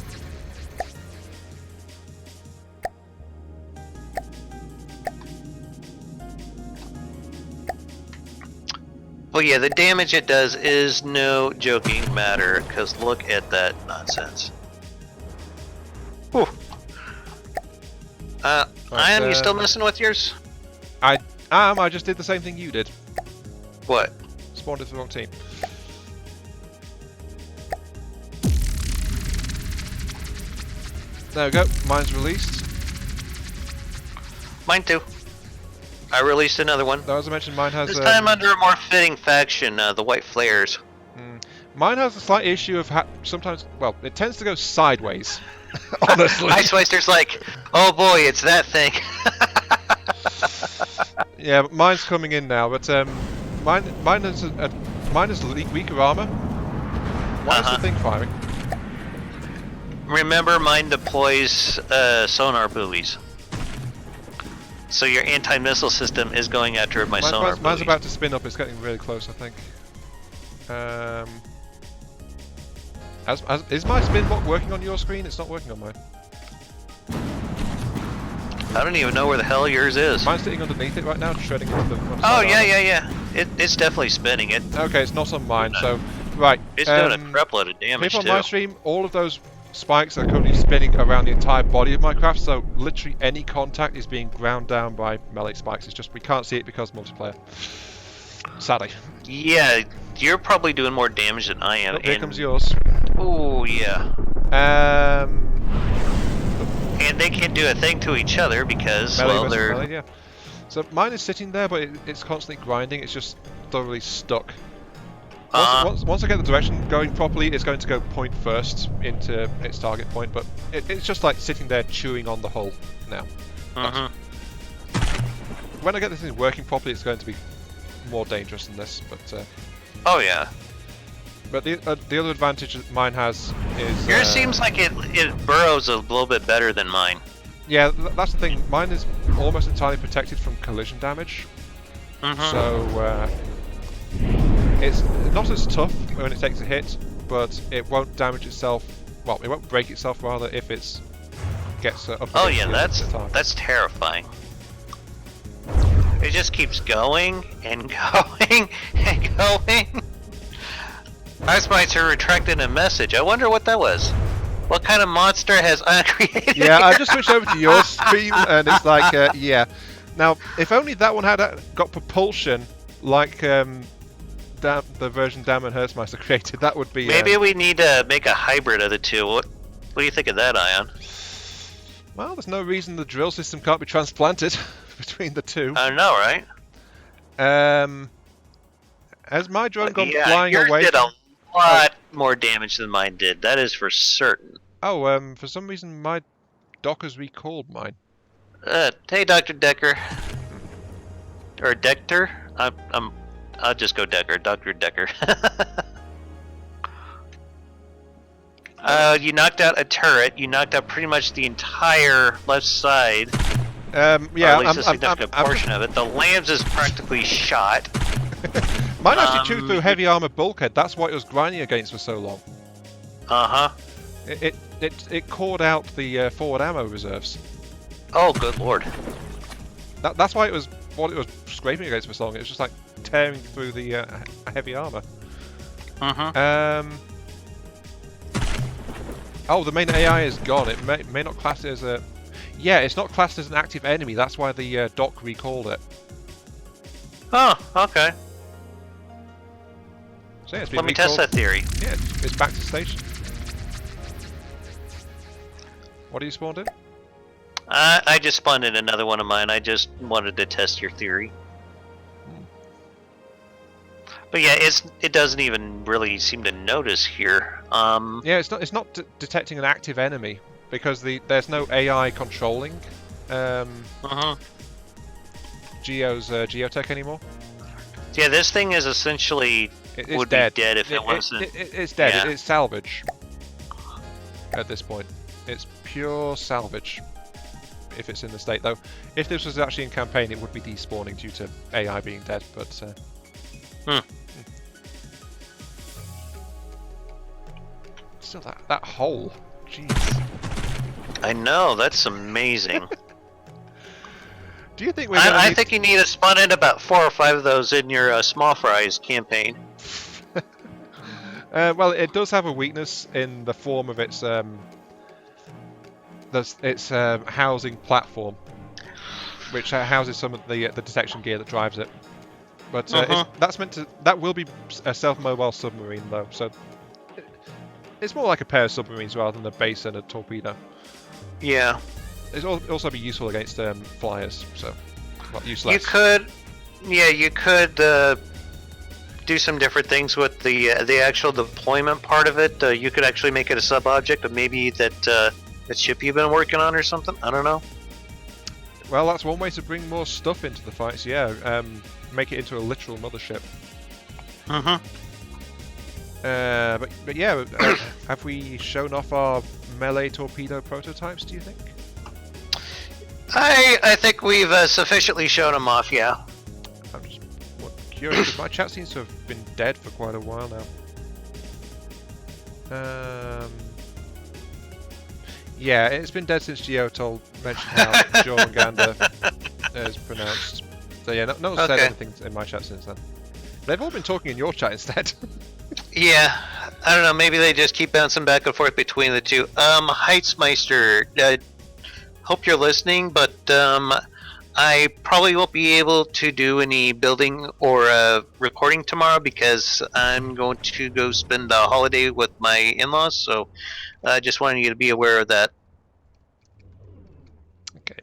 Well, yeah, the damage it does is no joking matter, because look at that nonsense. Whew. Ian, you still messing with yours? I am. I just did the same thing you did. What? Spawned into the wrong team. There we go. Mine's released. Mine too. I released another one. Though, as I mentioned, mine has... This time under a more fitting faction, the White Flares. Mine has a slight issue of sometimes, well, it tends to go sideways. Honestly. Ice Weister's like, oh boy, it's that thing. Yeah, but mine's coming in now. But mine is weaker armor. Why is the thing firing? Remember, mine deploys sonar buoys. So your anti-missile system is going after my sonar buoys. Mine's about to spin up. It's getting really close, I think. Is my spin block working on your screen? It's not working on mine. I don't even know where the hell yours is. Mine's sitting underneath it right now, shredding into the... Oh, yeah. It's definitely spinning it. Okay, it's not on mine, so... Right. It's doing a crapload of damage, people on my stream, all of those spikes are currently spinning around the entire body of my craft, so literally any contact is being ground down by melee spikes. It's just we can't see it because multiplayer. Sadly. Yeah, you're probably doing more damage than I am. Oh, here comes yours. Oh, yeah. And they can't do a thing to each other because, melee well, they're... melee, yeah. So mine is sitting there, but it's constantly grinding. It's just thoroughly stuck. Once I get the direction going properly, it's going to go point first into its target point, but it's just like sitting there chewing on the hull now. When I get this thing working properly, it's going to be more dangerous than this, but... oh, yeah. But the other advantage that mine has is... Yours seems like it burrows a little bit better than mine. Yeah, that's the thing. Mine is almost entirely protected from collision damage. So, it's not as tough when it takes a hit, but it won't damage itself. Well, it won't break itself, rather, if it gets up. Oh yeah, that's terrifying. It just keeps going and going and going. Ice Meister retracted a message. I wonder what that was. What kind of monster has I created? Yeah, I just switched over to your stream, and it's like, yeah. Now, if only that one had got propulsion, like the version Dama and Hertzmeister created, that would be... Maybe we need to make a hybrid of the two. What do you think of that, Ion? Well, there's no reason the drill system can't be transplanted between the two. I know, right? Has my drone gone flying yours away? Did a lot more damage than mine did. That is for certain. Oh, for some reason my dock has recalled mine. Hey, Dr. Decker. Or Dector? I'll just go Decker. Dr. Decker. You knocked out a turret. You knocked out pretty much the entire left side. Yeah, or at least a significant portion of it. The lambs is practically shot. Mine actually chewed through heavy armor bulkhead. That's why it was grinding against for so long. It cored out the forward ammo reserves. Oh, good lord. That's why it was scraping against for so long. It was just like tearing through the heavy armor. Oh, the main AI is gone. It may not class it as a... Yeah, it's not classed as an active enemy. That's why the dock recalled it. Oh, okay. So yeah, let me test that theory. Yeah, it's back to station. What do you spawned in? I just spawned in another one of mine. I just wanted to test your theory. But yeah, it doesn't even really seem to notice here. Yeah, it's not detecting an active enemy because there's no AI controlling Geo's geotech anymore. Yeah, this thing is essentially would be dead if it wasn't. It's dead. Yeah. It's salvage at this point. It's pure salvage. If it's in the state, though, if this was actually in campaign, it would be despawning due to AI being dead. But still, that hole, jeez. I know, that's amazing. Do you think I think you need to spawn in about 4 or 5 of those in your small fries campaign. Well, it does have a weakness in the form of its housing platform, which houses some of the detection gear that drives it. But that will be a self-mobile submarine, though, so it's more like a pair of submarines rather than a base and a torpedo. Yeah. It'll also be useful against flyers, so not useless. You could do some different things with the actual deployment part of it. You could actually make it a sub-object of maybe that ship you've been working on or something. I don't know. Well, that's one way to bring more stuff into the fights. Yeah, make it into a literal mothership. Mm-hmm. But yeah, have we shown off our melee torpedo prototypes? Do you think? I think we've sufficiently shown them off. Yeah. I'm just curious. My chat seems to have been dead for quite a while now. Yeah, it's been dead since Geo mentioned how Jormungandr is pronounced. So yeah, no one's said anything in my chat since then. They've all been talking in your chat instead. Yeah, I don't know. Maybe they just keep bouncing back and forth between the two. Heitzmeister, hope you're listening, but I probably won't be able to do any building or recording tomorrow because I'm going to go spend a holiday with my in-laws. So I just wanted you to be aware of that. Okay.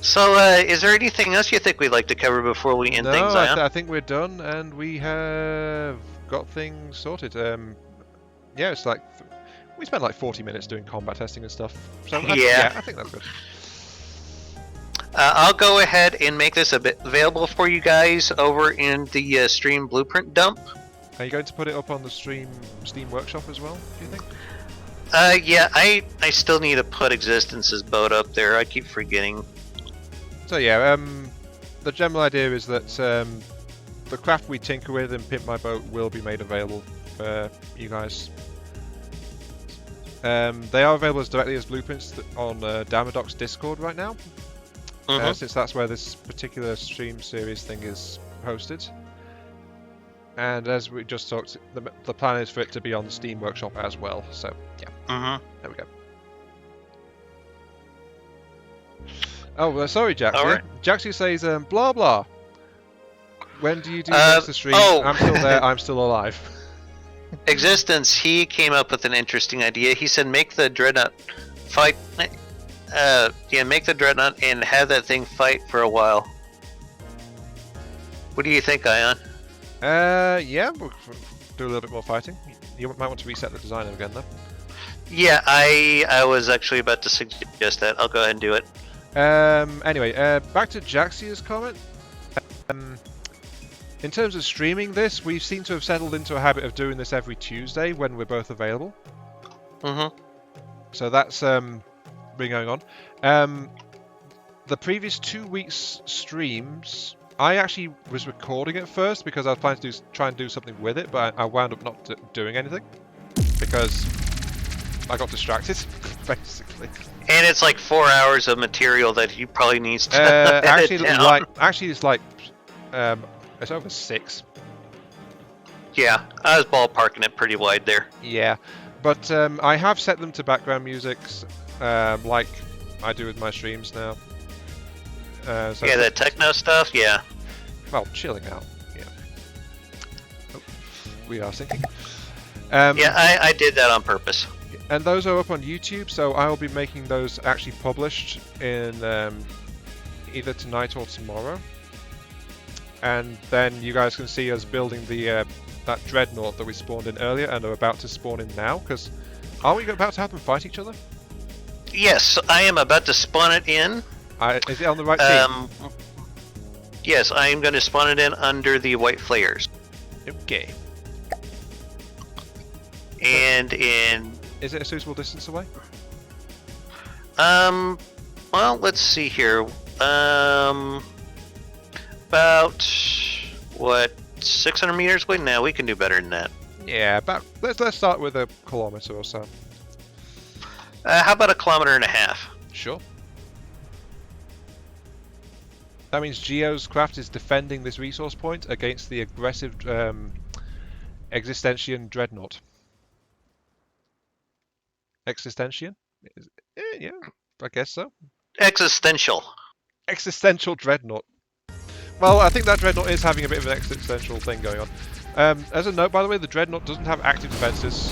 So, is there anything else you think we'd like to cover before we end things? No, I think we're done, and we have got things sorted. Yeah, it's like we spent like 40 minutes doing combat testing and stuff. So yeah, I think that's good. I'll go ahead and make this available for you guys over in the Stream Blueprint dump. Are you going to put it up on the Steam Workshop as well, do you think? Yeah, I still need to put Existence's boat up there. I keep forgetting. So yeah, the general idea is that the craft we tinker with in Pimp My Boat will be made available for you guys. They are available directly as blueprints on Dama Discord right now, since that's where this particular stream series thing is hosted. And as we just talked, the plan is for it to be on the Steam Workshop as well. So yeah, there we go. Oh, sorry, Jaxie. Right. Jaxie says, blah blah. When do you do the stream? I'm still there. I'm still alive. Existence, he came up with an interesting idea. He said, make the Dreadnought fight. Make the Dreadnought and have that thing fight for a while. What do you think, Ion? Yeah, we'll do a little bit more fighting. You might want to reset the designer again, though. Yeah, I was actually about to suggest that. I'll go ahead and do it. Anyway, back to Jaxie's comment. In terms of streaming this, we seem to have settled into a habit of doing this every Tuesday when we're both available. So that's been going on. The previous 2 weeks' streams, I actually was recording it first because I was planning to try and do something with it, but I wound up not doing anything because I got distracted, basically. And it's like 4 hours of material that he probably needs to actually, down. It's like it's over 6. Yeah, I was ballparking it pretty wide there. Yeah, but I have set them to background musics, like I do with my streams now. So yeah, the techno stuff, yeah. Well, chilling out, yeah. Oh, we are syncing. Yeah, I did that on purpose. And those are up on YouTube, so I'll be making those actually published in either tonight or tomorrow. And then you guys can see us building the that dreadnought that we spawned in earlier and are about to spawn in now, because are we about to have them fight each other? Yes, I am about to spawn it in. Is it on the right team? Yes, I am going to spawn it in under the white flares. Okay. And in... Is it a suitable distance away? Well, let's see here. About, what, 600 meters away? No, we can do better than that. Yeah, about, let's start with a kilometer or so. How about 1.5 kilometers? Sure. That means Geo's craft is defending this resource point against the aggressive Existentian dreadnought. Existentian? Yeah, I guess so. Existential dreadnought. Well, I think that dreadnought is having a bit of an existential thing going on. As a note, by the way, the dreadnought doesn't have active defenses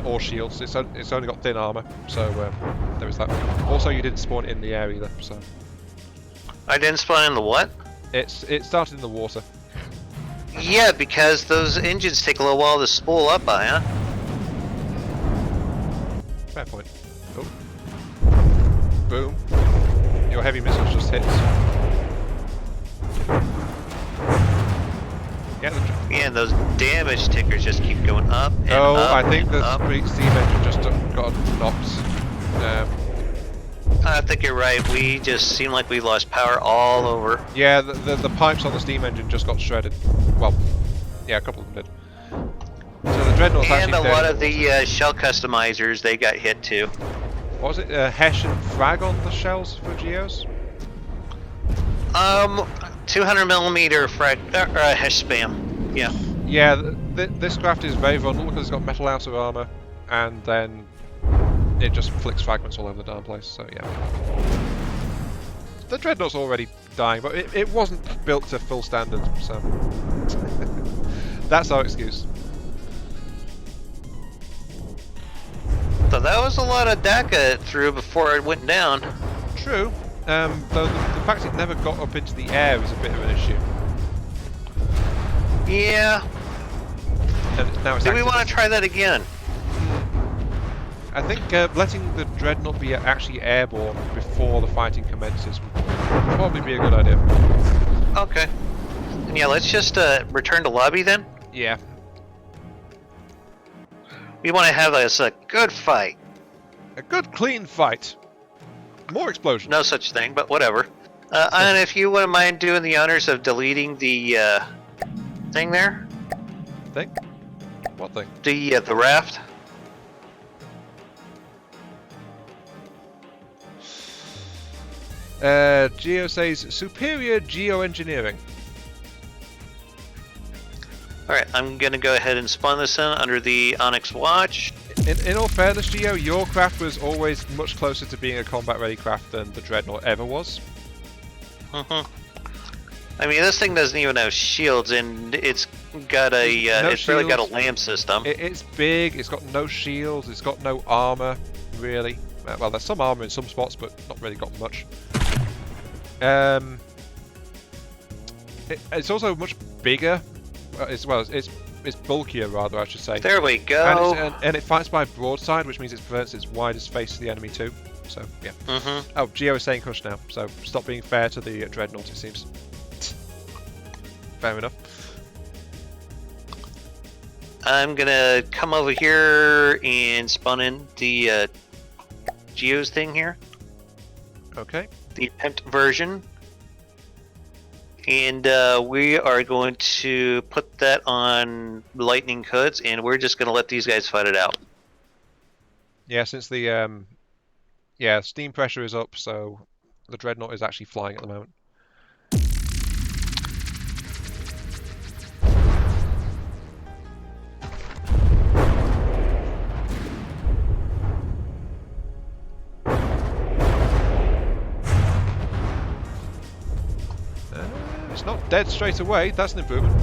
or shields. It's only got thin armor, so there is that. Also, you didn't spawn in the air either, so. I didn't spawn in the what? It started in the water. Yeah, because those engines take a little while to spool up by, huh? Fair point. Oh. Boom. Your heavy missiles just hit. Yeah, and those damage tickers just keep going up and up. I think the steam engine just got knocked. I think you're right. We just seem like we lost power all over. Yeah, the pipes on the steam engine just got shredded. Well, yeah, a couple of them did. So the Dreadnought's and actually a lot of the shell customizers, they got hit too. What was it? Hesh and frag on the shells for Geos? 200mm frag Hesh spam. Yeah. Yeah, this craft is very vulnerable because it's got metal outer armor, and then it just flicks fragments all over the darn place. So yeah, the Dreadnought's already dying, but it wasn't built to full standard, so that's our excuse. So that was a lot of DACA it threw before it went down. True, though the fact it never got up into the air is a bit of an issue. Yeah. And now it's Do we want to try that again? I think letting the Dreadnought be actually airborne before the fighting commences would probably be a good idea. Okay. And yeah, let's just return to lobby then. Yeah. We want to have us a good fight. A good, clean fight. More explosions. No such thing, but whatever. And if you wouldn't mind doing the honors of deleting the thing there. Thing? What thing? The raft. Geo says superior geoengineering. Alright, I'm gonna go ahead and spawn this in under the Onyx Watch. In all fairness, Geo, your craft was always much closer to being a combat-ready craft than the Dreadnought ever was. I mean, this thing doesn't even have shields, and it's got a it's barely got a lamp system. It's big. It's got no shields. It's got no armor, really. Well, there's some armor in some spots, but not really got much. It's also much bigger. As well, it's bulkier, rather, I should say. There we go. And it fights by broadside, which means it prevents its widest face to the enemy too. So yeah. Oh, Geo is saying hush now. So stop being fair to the Dreadnought, it seems. Fair enough. I'm gonna come over here and spawn in the Geo's thing here. Okay. The pimped version. And we are going to put that on lightning hoods, and we're just going to let these guys fight it out. Yeah, since the steam pressure is up, so the Dreadnought is actually flying at the moment. It's not dead straight away. That's an improvement.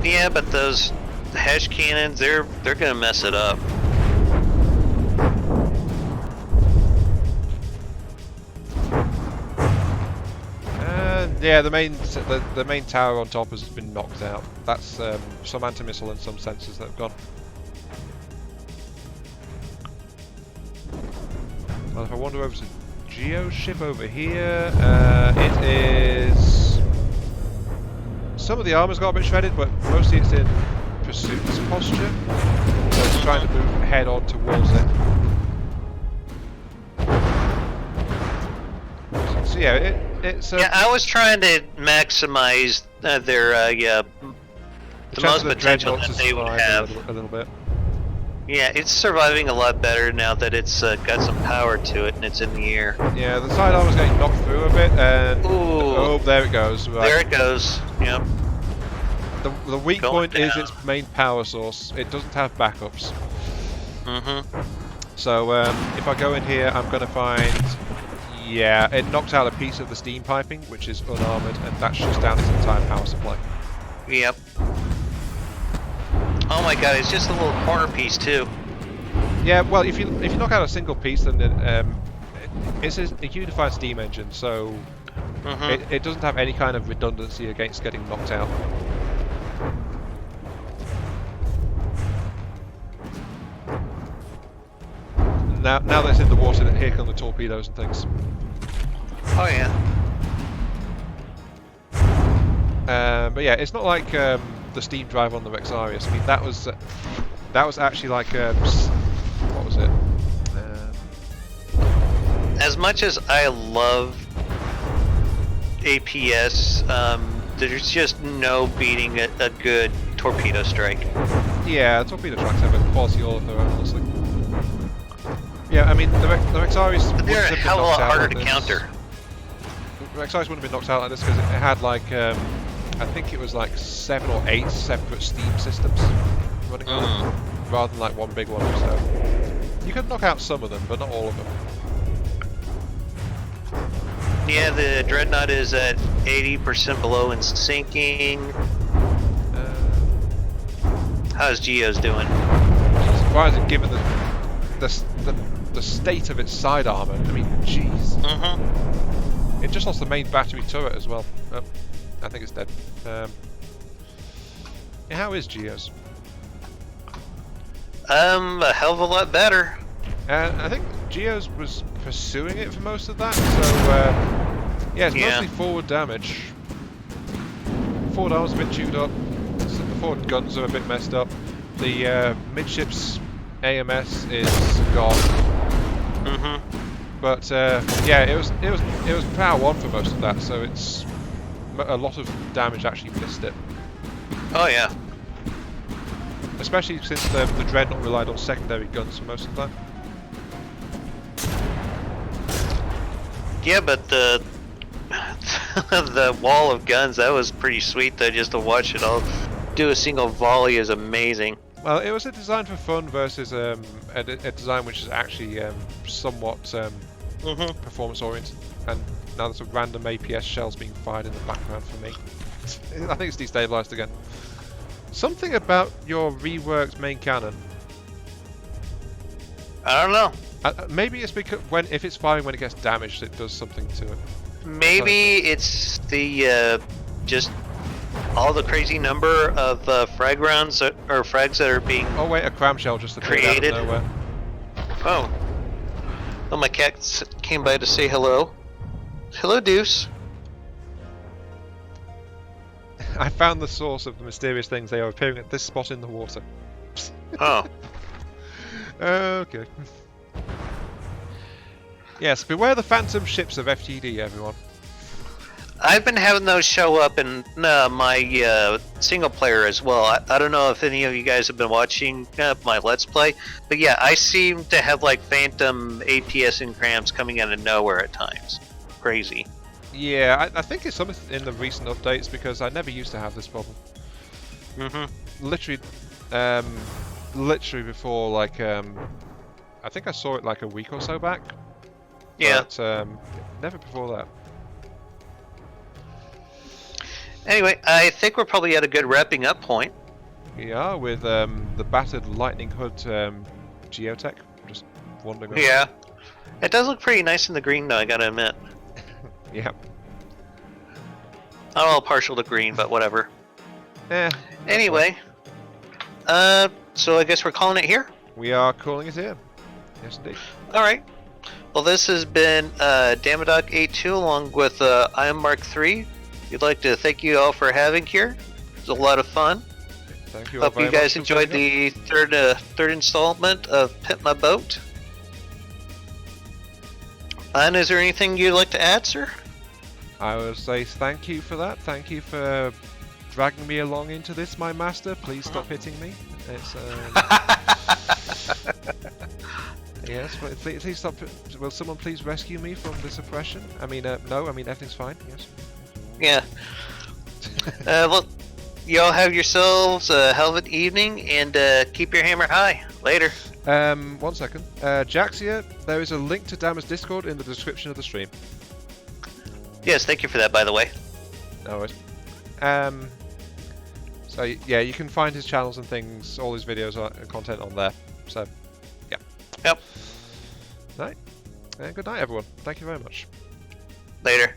Yeah, but those Hesh cannons, they're gonna mess it up. Yeah, the main tower on top has been knocked out. That's some anti-missile and some sensors that have gone. Well, if I wander over to Geo's ship over here, it is... Some of the armor's got a bit shredded, but mostly it's in pursuit posture. So it's trying to move head on towards it. So yeah, it's... yeah, I was trying to maximize their the most potential that they would have. A little bit. Yeah, it's surviving a lot better now that it's got some power to it and it's in the air. Yeah, the side armor's getting knocked through a bit, and ooh, oh, there it goes. Right. There it goes. Yep. The weak point is its main power source. It doesn't have backups. So if I go in here, I'm going to find... Yeah, it knocked out a piece of the steam piping, which is unarmored, and that shuts down its entire power supply. Yep. Oh my god, it's just a little corner piece too. Yeah, well, if you knock out a single piece, then it's a unified steam engine, so it doesn't have any kind of redundancy against getting knocked out. Now that it's in the water, here come the torpedoes and things. Oh yeah. But yeah, it's not like the steam drive on the Rexarius. I mean, that was actually like what was it? As much as I love APS, there's just no beating a good torpedo strike. Yeah, torpedo strikes have a quality all of their own, honestly. Yeah, I mean, the Rexarius would they're have a been hell of a lot knocked out harder like to counter. The Rexarius wouldn't have been knocked out like this because it had like I think it was like 7 or 8 separate steam systems running on it, rather than like one big one. So you could knock out some of them, but not all of them. Yeah, the Dreadnought is at 80% below and sinking. How's Geo's doing? Surprising given the state of its side armor. I mean, jeez. It just lost the main battery turret as well. Oh, I think it's dead. Yeah, how is Geo's? A hell of a lot better. I think Geo's was pursuing it for most of that, so yeah, it's mostly forward damage. Forward arm's a bit chewed up, the forward guns are a bit messed up, the midships AMS is gone. But yeah, it was power 1 for most of that, so it's a lot of damage actually missed it. Oh yeah. Especially since the Dreadnought relied on secondary guns for most of that. Yeah, but the the wall of guns, that was pretty sweet though, just to watch it all do a single volley is amazing. Well, it was a design for fun versus a design which is actually somewhat performance oriented, and now there's a random APS shells being fired in the background for me. I think it's destabilized again. Something about your reworked main cannon. I don't know. Maybe it's because if it's firing when it gets damaged, it does something to it. Maybe it's the just all the crazy number of frag rounds or frags that are being oh wait, a cramshell just created. Out of nowhere. Oh. Oh, my cat came by to say hello. Hello, Deuce. I found the source of the mysterious things. They are appearing at this spot in the water. Oh. Okay. Yes, beware the phantom ships of FTD, everyone. I've been having those show up in my single player as well. I don't know if any of you guys have been watching my Let's Play, but yeah, I seem to have like phantom APS and crams coming out of nowhere at times. Crazy. Yeah, I think it's something in the recent updates because I never used to have this problem. Literally before like I think I saw it like a week or so back. Yeah. But never before that. Anyway, I think we're probably at a good wrapping up point. We are with the battered Lightning Hood geotech. Just wandering around. Yeah. It does look pretty nice in the green though, I gotta admit. Yeah. Not all partial to green, but whatever. Yeah. Anyway, so I guess we're calling it here? We are calling it here. Yes, indeed. Alright. Well, this has been Damadoc82 along with I am Mark III. We'd like to thank you all for having here. It was a lot of fun. Thank you. Hope you guys enjoyed the third installment of Pimp Mah Boat. And is there anything you'd like to add, sir? I will say thank you for that. Thank you for dragging me along into this, my master. Please stop hitting me. It's yes, please stop. Will someone please rescue me from this oppression? I mean, no. I mean, everything's fine. Yes. Yeah. Well, you all have yourselves a hell of an evening, and keep your hammer high. Later. 1 second. Jaxia, there is a link to Dama's Discord in the description of the stream. Yes, thank you for that, by the way. No worries. So yeah, you can find his channels and things, all his videos and content on there. So, yeah. Yep. Right. And good night, everyone. Thank you very much. Later.